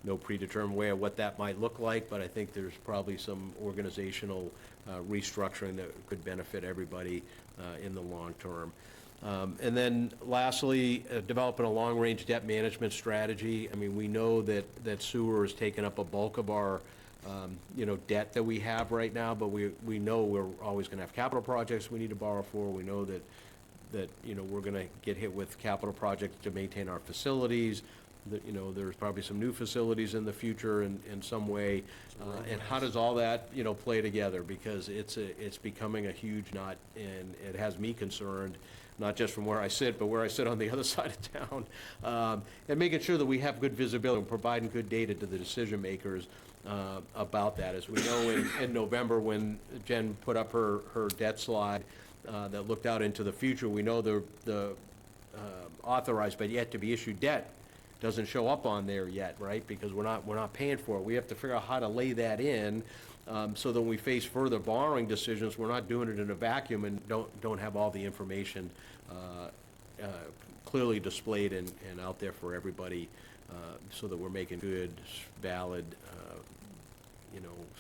No predetermined way of what that might look like, but I think there's probably some organizational restructuring that could benefit everybody in the long term. And then lastly, developing a long-range debt management strategy. I mean, we know that sewer has taken up a bulk of our debt that we have right now, but we know we're always going to have capital projects we need to borrow for. We know that we're going to get hit with capital projects to maintain our facilities. There's probably some new facilities in the future in some way. And how does all that, play together? Because it's becoming a huge nut, and it has me concerned, not just from where I sit, but where I sit on the other side of town. And making sure that we have good visibility and providing good data to the decision makers about that. As we know in November, when Jen put up her debt slide that looked out into the future, we know the authorized but yet to be issued debt doesn't show up on there yet, right? Because we're not paying for it. We have to figure out how to lay that in, so that when we face further borrowing decisions, we're not doing it in a vacuum and don't have all the information clearly displayed and out there for everybody, so that we're making good, valid,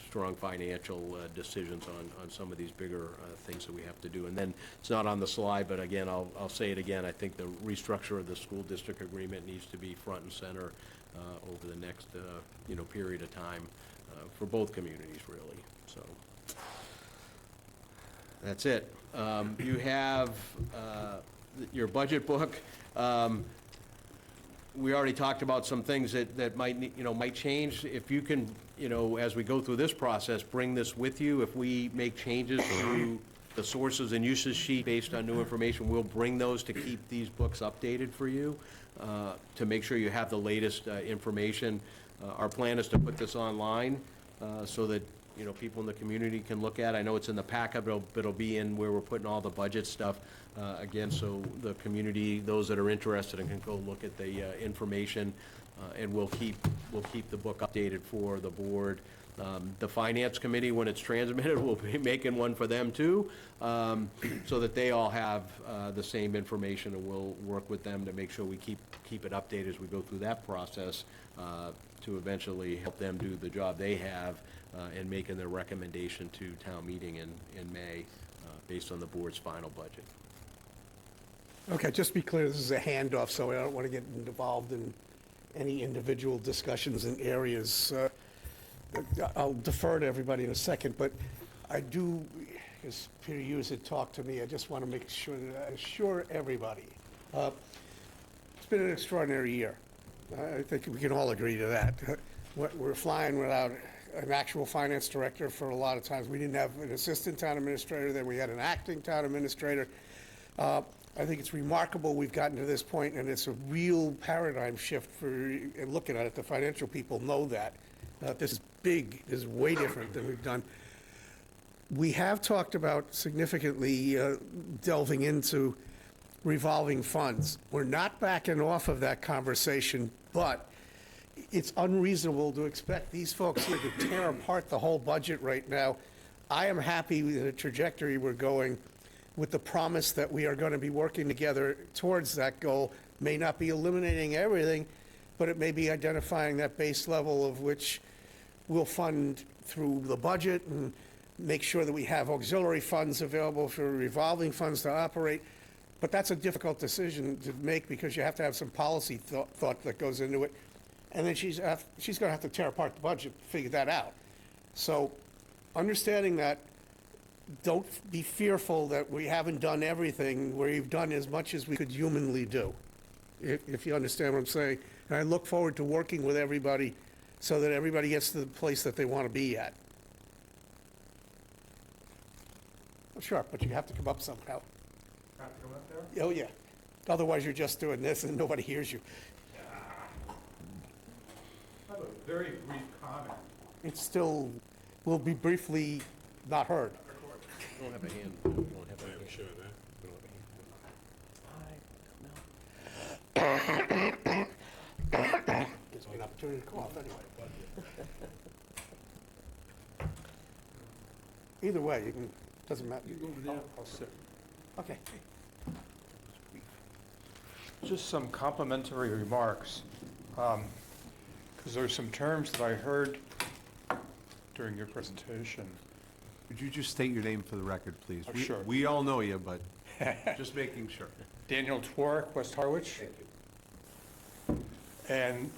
strong financial decisions on some of these bigger things that we have to do. And then, it's not on the slide, but again, I'll say it again, I think the restructure of the school district agreement needs to be front and center over the next, period of time for both communities, really, so. That's it. You have your budget book. We already talked about some things that might change. If you can, as we go through this process, bring this with you. If we make changes to the sources and uses sheet based on new information, we'll bring those to keep these books updated for you, to make sure you have the latest information. Our plan is to put this online, so that, people in the community can look at it. I know it's in the packet, but it'll be in where we're putting all the budget stuff, again, so the community, those that are interested, can go look at the information, and we'll keep the book updated for the board. The finance committee, when it's transmitted, will be making one for them too, so that they all have the same information, and we'll work with them to make sure we keep it updated as we go through that process, to eventually help them do the job they have, in making their recommendation to town meeting in May, based on the board's final budget. Okay, just to be clear, this is a handoff, so I don't want to get involved in any individual discussions in areas. I'll defer to everybody in a second, but I do, as Peter Hughes had talked to me, I just want to make sure that I assure everybody. It's been an extraordinary year. I think we can all agree to that. We're flying without an actual finance director for a lot of times. We didn't have an assistant town administrator, then we had an acting town administrator. I think it's remarkable we've gotten to this point, and it's a real paradigm shift in looking at it. The financial people know that. This is big, this is way different than we've done. We have talked about significantly delving into revolving funds. We're not backing off of that conversation, but it's unreasonable to expect these folks here to tear apart the whole budget right now. I am happy with the trajectory we're going, with the promise that we are going to be working together towards that goal. May not be eliminating everything, but it may be identifying that base level of which we'll fund through the budget and make sure that we have auxiliary funds available for revolving funds to operate. But that's a difficult decision to make, because you have to have some policy thought that goes into it. And then she's going to have to tear apart the budget to figure that out. So understanding that, don't be fearful that we haven't done everything. We've done as much as we could humanly do, if you understand what I'm saying. And I look forward to working with everybody so that everybody gets to the place that they want to be at. Well, sure, but you have to come up somehow. Have to come up there? Oh, yeah. Otherwise, you're just doing this and nobody hears you. I have a very brief comment. It still will be briefly not heard. We don't have a hand. We don't have a hand. Sure, that. Gives me an opportunity to cough anyway. Either way, doesn't matter. I'll sit. Okay. Just some complimentary remarks, because there's some terms that I heard during your presentation. Could you just state your name for the record, please? Oh, sure. We all know you, but just making sure. Daniel Tworek, West Harwich. And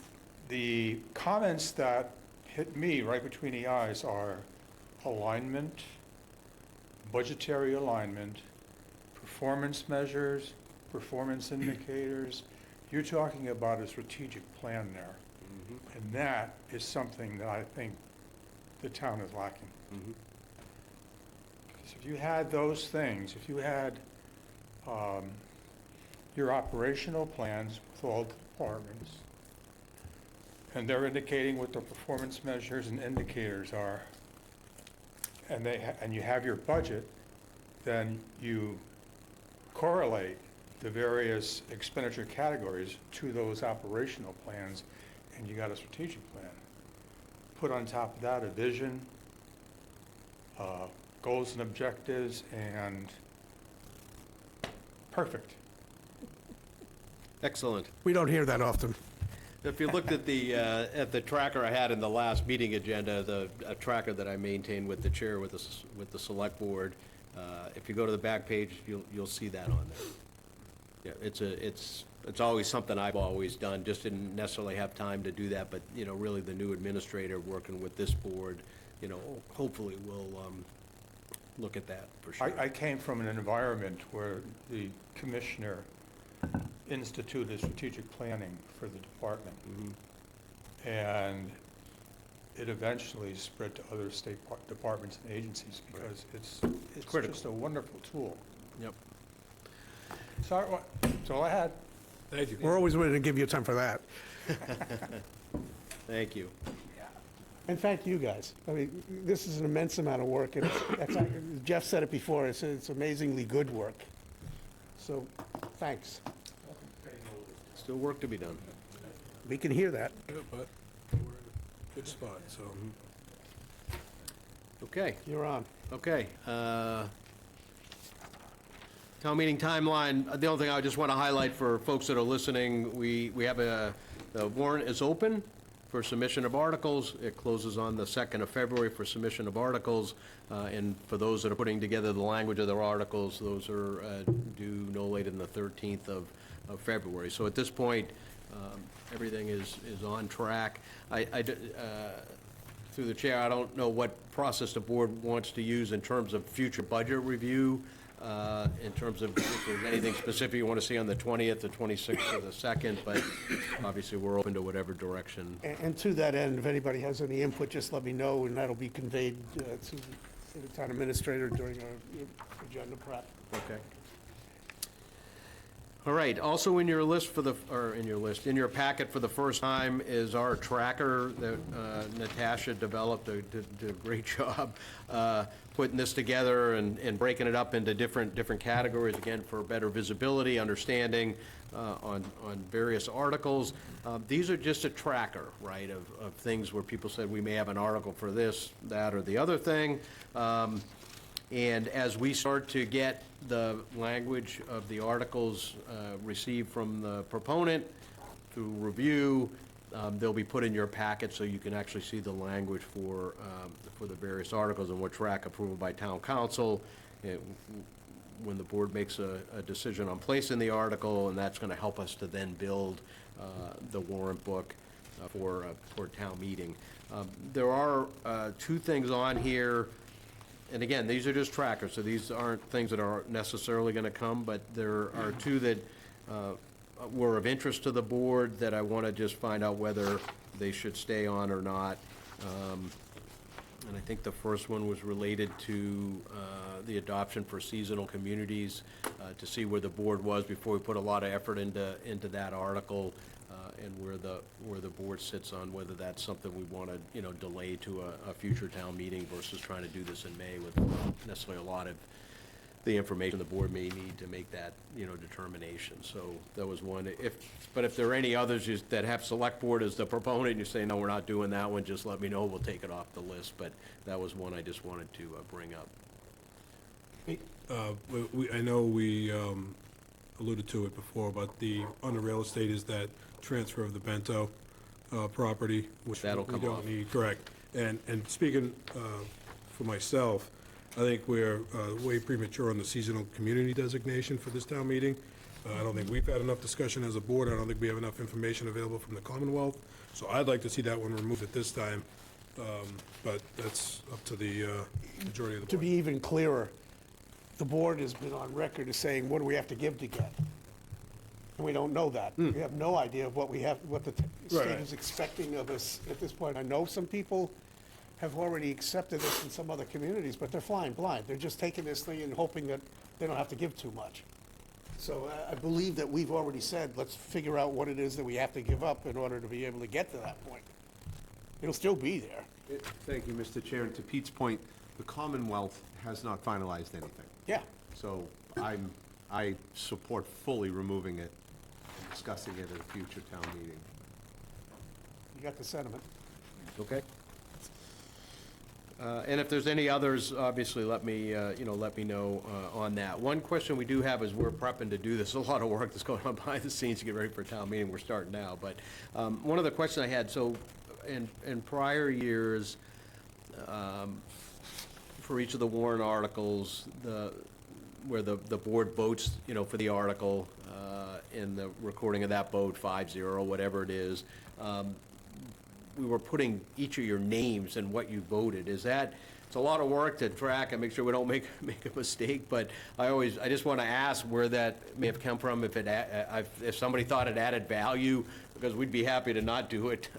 the comments that hit me right between the eyes are alignment, budgetary alignment, performance measures, performance indicators. You're talking about a strategic plan there. Mm-hmm. And that is something that I think the town is lacking. Mm-hmm. Because if you had those things, if you had your operational plans with all the departments, and they're indicating what the performance measures and indicators are, and you have your budget, then you correlate the various expenditure categories to those operational plans, and you got a strategic plan. Put on top of that a vision, goals and objectives, and perfect. Excellent. We don't hear that often. If you looked at the tracker I had in the last meeting agenda, a tracker that I maintain with the chair with the select board, if you go to the back page, you'll see that on there. Yeah, it's always something I've always done, just didn't necessarily have time to do that, but, really the new administrator working with this board, hopefully will look at that for sure. I came from an environment where the commissioner instituted strategic planning for the department. And it eventually spread to other state departments and agencies because it's critical. just a wonderful tool. Yep. Sorry, that's all I had. Thank you. We're always willing to give you time for that. Thank you. And thank you, guys. I mean, this is an immense amount of work, and Jeff said it before, it's amazingly good work. So, thanks. Still work to be done. We can hear that. Yeah, but we're in a good spot, so. Okay. You're on. Okay. Town meeting timeline, the only thing I just want to highlight for folks that are listening, we have the warrant is open for submission of articles. It closes on the 2nd of February for submission of articles. And for those that are putting together the language of their articles, those are due no later than the 13th of February. So at this point, everything is on track. Through the chair, I don't know what process the board wants to use in terms of future budget review, in terms of if there's anything specific you want to see on the 20th, the 26th, or the 2nd, but obviously we're open to whatever direction. And to that end, if anybody has any input, just let me know, and that'll be conveyed to the town administrator during our agenda prep. Okay. All right, also in your list in your packet for the first time is our tracker that Natasha developed, did a great job putting this together and breaking it up into different categories, again, for better visibility, understanding on various articles. These are just a tracker, right, of things where people said we may have an article for this, that, or the other thing. And as we start to get the language of the articles received from the proponent through review, they'll be put in your packet so you can actually see the language for the various articles and what track approval by town council. When the board makes a decision on placing the article, and that's going to help us to then build the warrant book for town meeting. There are two things on here. And again, these are just trackers, so these aren't things that are necessarily going to come, but there are two that were of interest to the board that I want to just find out whether they should stay on or not. And I think the first one was related to the adoption for seasonal communities, to see where the board was before we put a lot of effort into that article, and where the board sits on whether that's something we want to, delay to a future town meeting versus trying to do this in May with not necessarily a lot of the information the board may need to make that, determination. So that was one. But if there are any others that have select board as the proponent, and you say, no, we're not doing that one, just let me know, we'll take it off the list. But that was one I just wanted to bring up. I know we alluded to it before, but on the real estate is that transfer of the Bento property, which we That'll come don't off. need. Correct. And speaking for myself, I think we're way premature on the seasonal community designation for this town meeting. I don't think we've had enough discussion as a board. I don't think we have enough information available from the Commonwealth. So I'd like to see that one removed at this time. But that's up to the majority of the To board. be even clearer, the board has been on record as saying, what do we have to give to get? And we don't know that. We have no idea of what the state Right. is expecting of us at this point. I know some people have already accepted this in some other communities, but they're flying blind. They're just taking this thing and hoping that they don't have to give too much. So I believe that we've already said, let's figure out what it is that we have to give up in order to be able to get to that point. It'll still be there. Thank you, Mr. Chair, and to Pete's point, the Commonwealth has not finalized anything. Yeah. So I'm I support fully removing it and discussing it at a future town meeting. You got the sentiment. Okay. And if there's any others, obviously, let me know on that. One question we do have is we're prepping to do this. There's a lot of work that's going on behind the scenes to get ready for a town meeting. We're starting now. But one of the questions I had, so in prior years, for each of the warrant articles, where the board votes, for the article, in the recording of that vote, 5-0, whatever it is, we were putting each of your names and what you voted. It's a lot of work to track and make sure we don't make a mistake, but I just want to ask where that may have come from, if somebody thought it added value, because we'd be happy to not do it.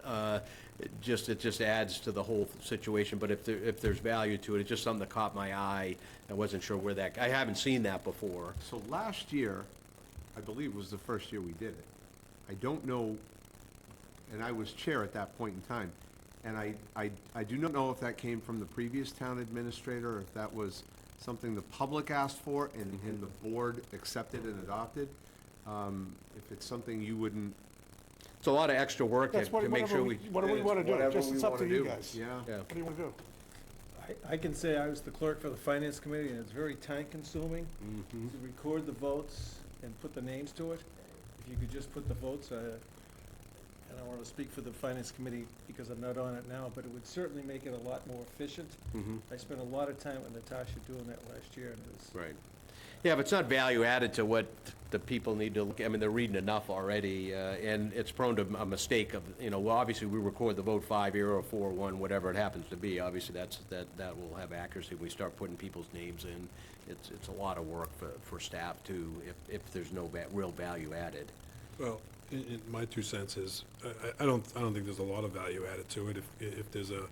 It just adds to the whole situation, but if there's value to it, it's just something that caught my eye. I wasn't sure where I haven't seen that before. So last year, I believe, was the first year we did it. I don't know, and I was chair at that point in time, and I do not know if that came from the previous town administrator, or if that was something the public asked for and the board accepted and adopted. If it's something you wouldn't. It's a lot of extra work That's to make sure we. Whatever we want to do, whatever just we it's up wanna to you do. guys. Yeah. What do you want to do? I can say I was the clerk for the Finance Committee, and it's very time-consuming Mhm. to record the votes and put the names to it. If you could just put the votes, I don't want to speak for the Finance Committee because I'm not on it now, but it would certainly make it a lot more efficient. Mhm. I spent a lot of time with Natasha doing that last year, and it was. Right. Yeah, but it's not value added to what the people need to look, they're reading enough already, and it's prone to a mistake of, well, obviously, we record the vote 5-0 or 4-1, whatever it happens to be. Obviously, that will have accuracy. We start putting people's names in. It's a lot of work for staff too, if there's no real value added. Well, in my 2 cents is, I don't think there's a lot of value added to it. If there's a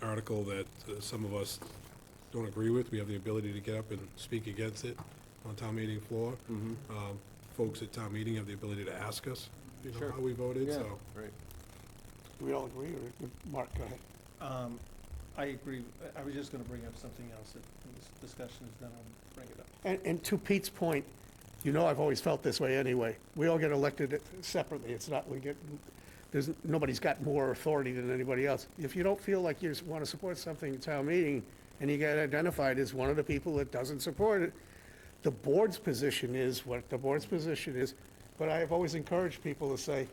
article that some of us don't agree with, we have the ability to get up and speak against it on town meeting floor. Folks at town meeting have the ability to ask us, Sure. how we voted, Yeah, so. right. Do we all agree, or, Mark, go ahead. I agree. I was just going to bring up something else. When this discussion is done, I'll bring it up. And to Pete's point, I've always felt this way anyway. We all get elected separately. It's not, nobody's got more authority than anybody else. If you don't feel like you want to support something at town meeting, and you get identified as one of the people that doesn't support it, the board's position is what the board's position is, but I have always encouraged people to say,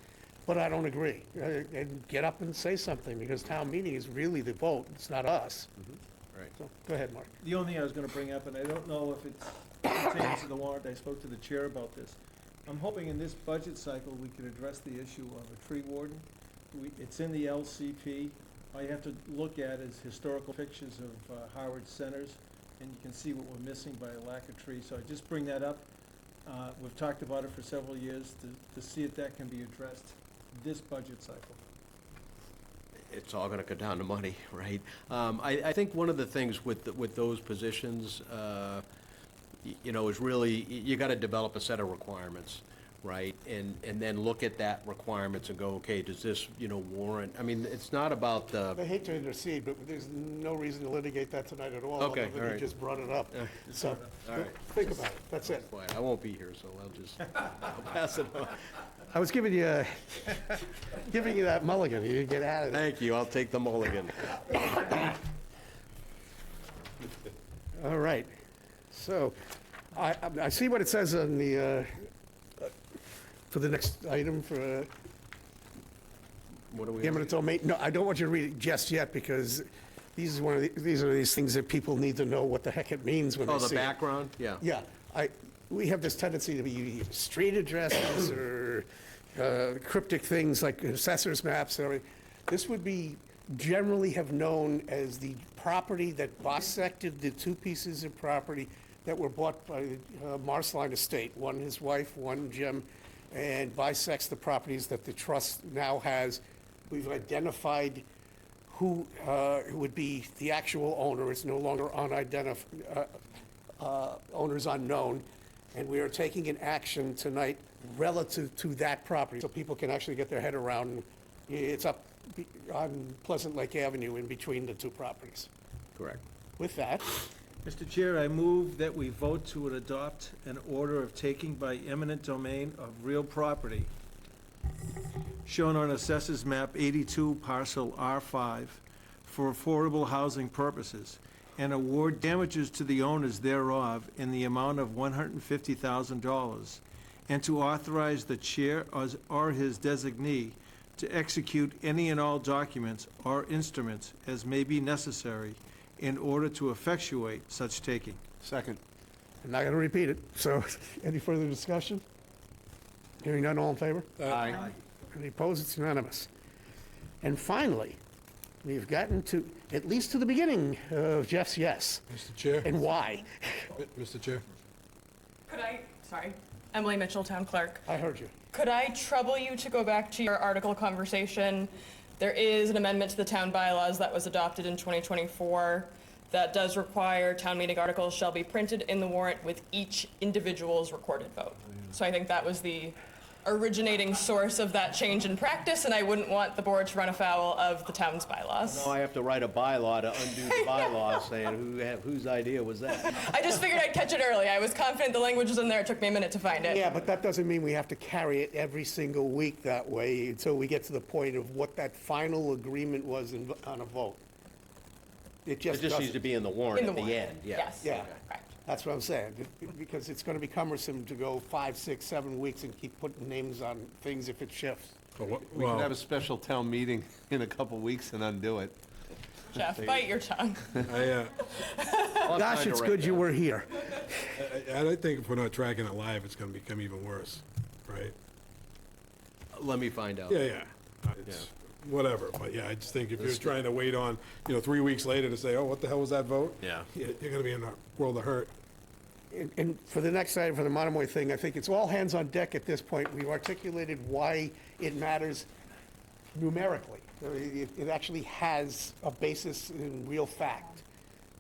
but I don't agree, and get up and say something, because town meeting is really the vote, it's not us. Right. So, go ahead, Mark. The only thing I was going to bring up, and I don't know if it's pertains to the warrant, I spoke to the chair about this. I'm hoping in this budget cycle, we could address the issue of a tree warden. It's in the LCP. All you have to look at is historical pictures of Harwich centers, and you can see what we're missing by a lack of trees. So I just bring that up. We've talked about it for several years to see if that can be addressed this budget cycle. It's all gonna go down to money, right? I think one of the things with those positions, is really, you gotta develop a set of requirements, right? And then look at that requirements and go, okay, does this, warrant, it's not about I the, hate to intercede, but there's no reason to litigate that tonight at all. Okay, other than all you right. just brought it up. So, all right. think about it, that's it. Boy, I won't be here, so I'll pass it on. I was giving you that mulligan, you didn't get out of it. Thank you, I'll take the mulligan. All right, so, I see what it says on the, for the next item for What do we? eminent domain. No, I don't want you to read it just yet, because these are these things that people need to know what the heck it means when they Oh, see it. the background? Yeah. Yeah, we have this tendency to be street addresses or cryptic things like assessors maps and everything. This would be generally have known as the property that bisected the 2 pieces of property that were bought by Marsline Estate, one his wife, one Jim, and bisects the properties that the trust now has. We've identified who would be the actual owner. It's no longer unidentified, owner's unknown, and we are taking an action tonight relative to that property, so people can actually get their head around. It's up on Pleasant Lake Avenue in between the 2 properties. Correct. With that, Mr. Chair, I move that we vote to adopt an order of taking by eminent domain of real property shown on Assessors Map 82, Parcel R5, for affordable housing purposes, and award damages to the owners thereof in the amount of $150,000, and to authorize the chair or his designee to execute any and all documents or instruments as may be necessary in order to effectuate such taking. Second. I'm not going to repeat it, so any further discussion? Hearing none, all in favor? Aye. Any opposed? It's unanimous. And finally, we've gotten to, at least to the beginning of Jeff's yes. Mr. Chair, And why? Mr. Chair, Sorry, Emily Mitchell, Town Clerk. I heard you. Could I trouble you to go back to your article conversation? There is an amendment to the town bylaws that was adopted in 2024 that does require town meeting articles shall be printed in the warrant with each individual's recorded vote. So I think that was the originating source of that change in practice, and I wouldn't want the board to run afoul of the town's bylaws. Now I have to write a bylaw to undo the bylaw saying whose idea was that? I just figured I'd catch it early. I was confident the language was in there. It took me a minute to find it. Yeah, but that doesn't mean we have to carry it every single week that way until we get to the point of what that final agreement was on a vote. It just It just needs to doesn't. be in the warrant In at the the warrant, end, yeah. yes. Yeah. Correct. That's what I'm saying, because it's going to be cumbersome to go 5, 6, 7 weeks and keep putting names on things if it shifts. We can have a special town meeting in a couple weeks and undo it. Jeff, bite your tongue. Gosh, it's good you were here. I think if we're not tracking it live, it's gonna become even worse, right? Let me find out. Yeah. It's whatever, but yeah, I just think if you're trying to wait on, 3 weeks later to say, oh, what the hell was that vote? Yeah. You're gonna be in a world of hurt. And for the next item, for the Monomoy thing, I think it's all hands on deck at this point. We've articulated why it matters numerically. It actually has a basis in real fact.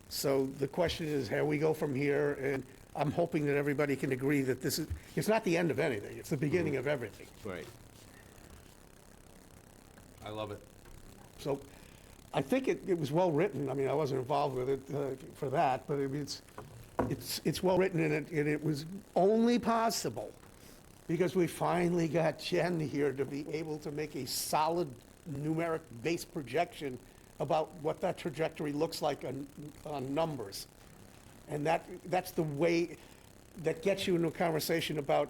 So the question is, how we go from here, and I'm hoping that everybody can agree that it's not the end of anything, it's the beginning of everything. Right. I love it. So I think it was well-written. I mean, I wasn't involved with it for that, but it's well-written, and it was only possible because we finally got Jen here to be able to make a solid numeric base projection about what that trajectory looks like on numbers. And that's the way that gets you into a conversation about,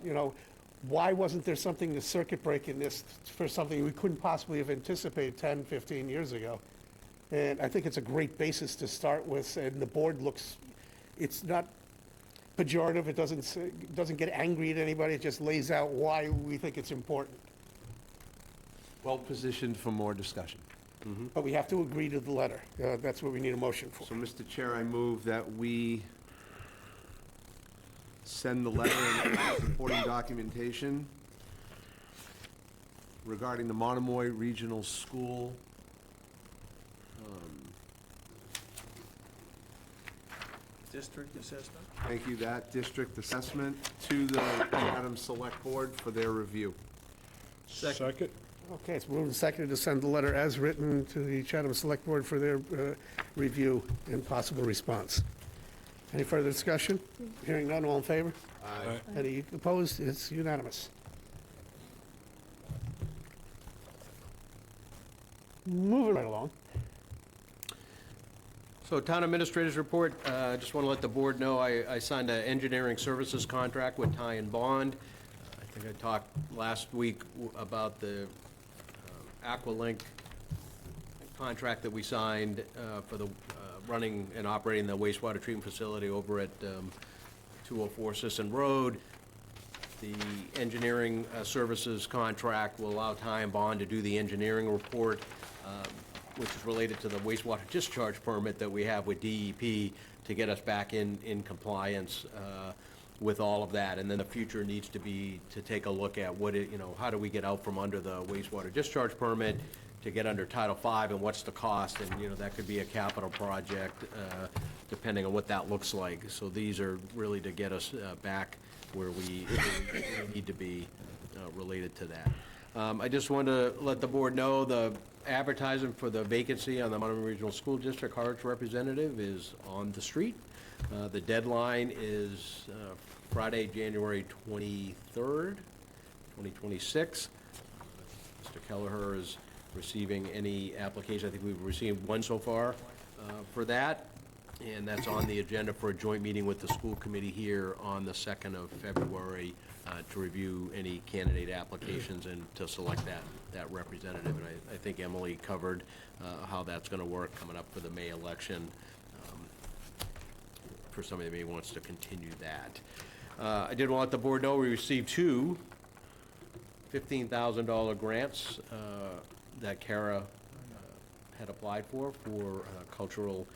why wasn't there something to circuit break in this for something we couldn't possibly have anticipated 10, 15 years ago? And I think it's a great basis to start with, and the board it's not pejorative, it doesn't get angry at anybody, it just lays out why we think it's important. Well-positioned for more discussion. But we have to agree to the letter. That's what we need a motion for. So, Mr. Chair, I move that we send the letter and supporting documentation regarding the Monomoy Regional School District assessment? thank you, that district assessment to the Adams Select Board for their review. Second? Okay, it's moved and seconded to send the letter as written to the Chatham Select Board for their review and possible response. Any further discussion? Hearing none, all in favor? Aye. Any opposed? It's unanimous. Moving right along. So Town Administrator's Report, I just want to let the board know, I signed an engineering services contract with Ty and Bond. I think I talked last week about the Aqualink contract that we signed for the running and operating the wastewater treatment facility over at 204 Sisson Road. The engineering services contract will allow Ty and Bond to do the engineering report, which is related to the wastewater discharge permit that we have with DEP to get us back in compliance with all of that. And then the future needs to be to take a look at how do we get out from under the wastewater discharge permit to get under Title V, and what's the cost? And, that could be a capital project, depending on what that looks like. So these are really to get us back where we need to be related to that. I just want to let the board know the advertising for the vacancy on the Monomoy Regional School District Harwich representative is on the street. The deadline is Friday, January 23rd, 2026. Mr. Kelleher is receiving any application. I think we've received one so far for that, and that's on the agenda for a joint meeting with the school committee here on the 2nd of February to review any candidate applications and to select that representative. And I think Emily covered how that's going to work coming up for the May election, for somebody that maybe wants to continue that. I did want to let the board know we received two $15,000 grants that Kara had applied for cultural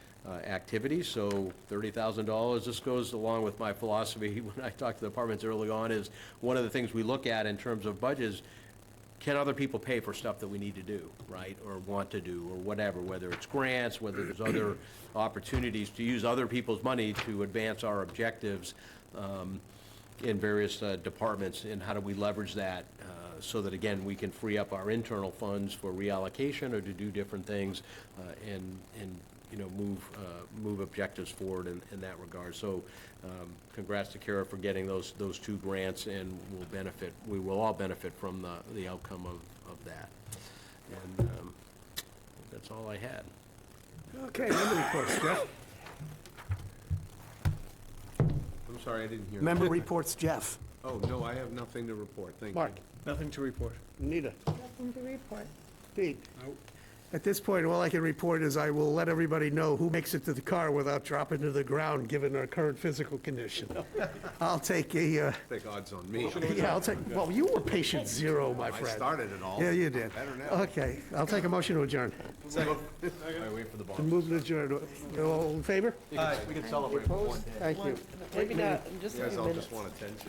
activities, so $30,000. This goes along with my philosophy when I talk to the departments early on, is one of the things we look at in terms of budgets, can other people pay for stuff that we need to do, right, or want to do, or whatever, whether it's grants, whether there's other opportunities to use other people's money to advance our objectives in various departments, and how do we leverage that so that, again, we can free up our internal funds for reallocation or to do different things and you know, move objectives forward in that regard. So congrats to Kara for getting those two grants, and we will all benefit from the outcome of that. And that's all I had. Okay, member reports, Jeff. I'm sorry, I didn't hear. Member reports, Jeff. Oh, no, I have nothing to report, thank you. Mark. Nothing to report. Nita. Nothing to report. Pete. At this point, all I can report is I will let everybody know who makes it to the car without dropping to the ground, given our current physical condition. I'll take a, Take odds on me. yeah, I'll take, well, you were patient zero, my I friend. started it all. Yeah, you did. Better now. Okay, I'll take a motion to adjourn. I wait for the ball. Move to adjourn. All in favor? We can celebrate for one day. Thank you. Maybe not, in just You a guys few all minutes. just want attention.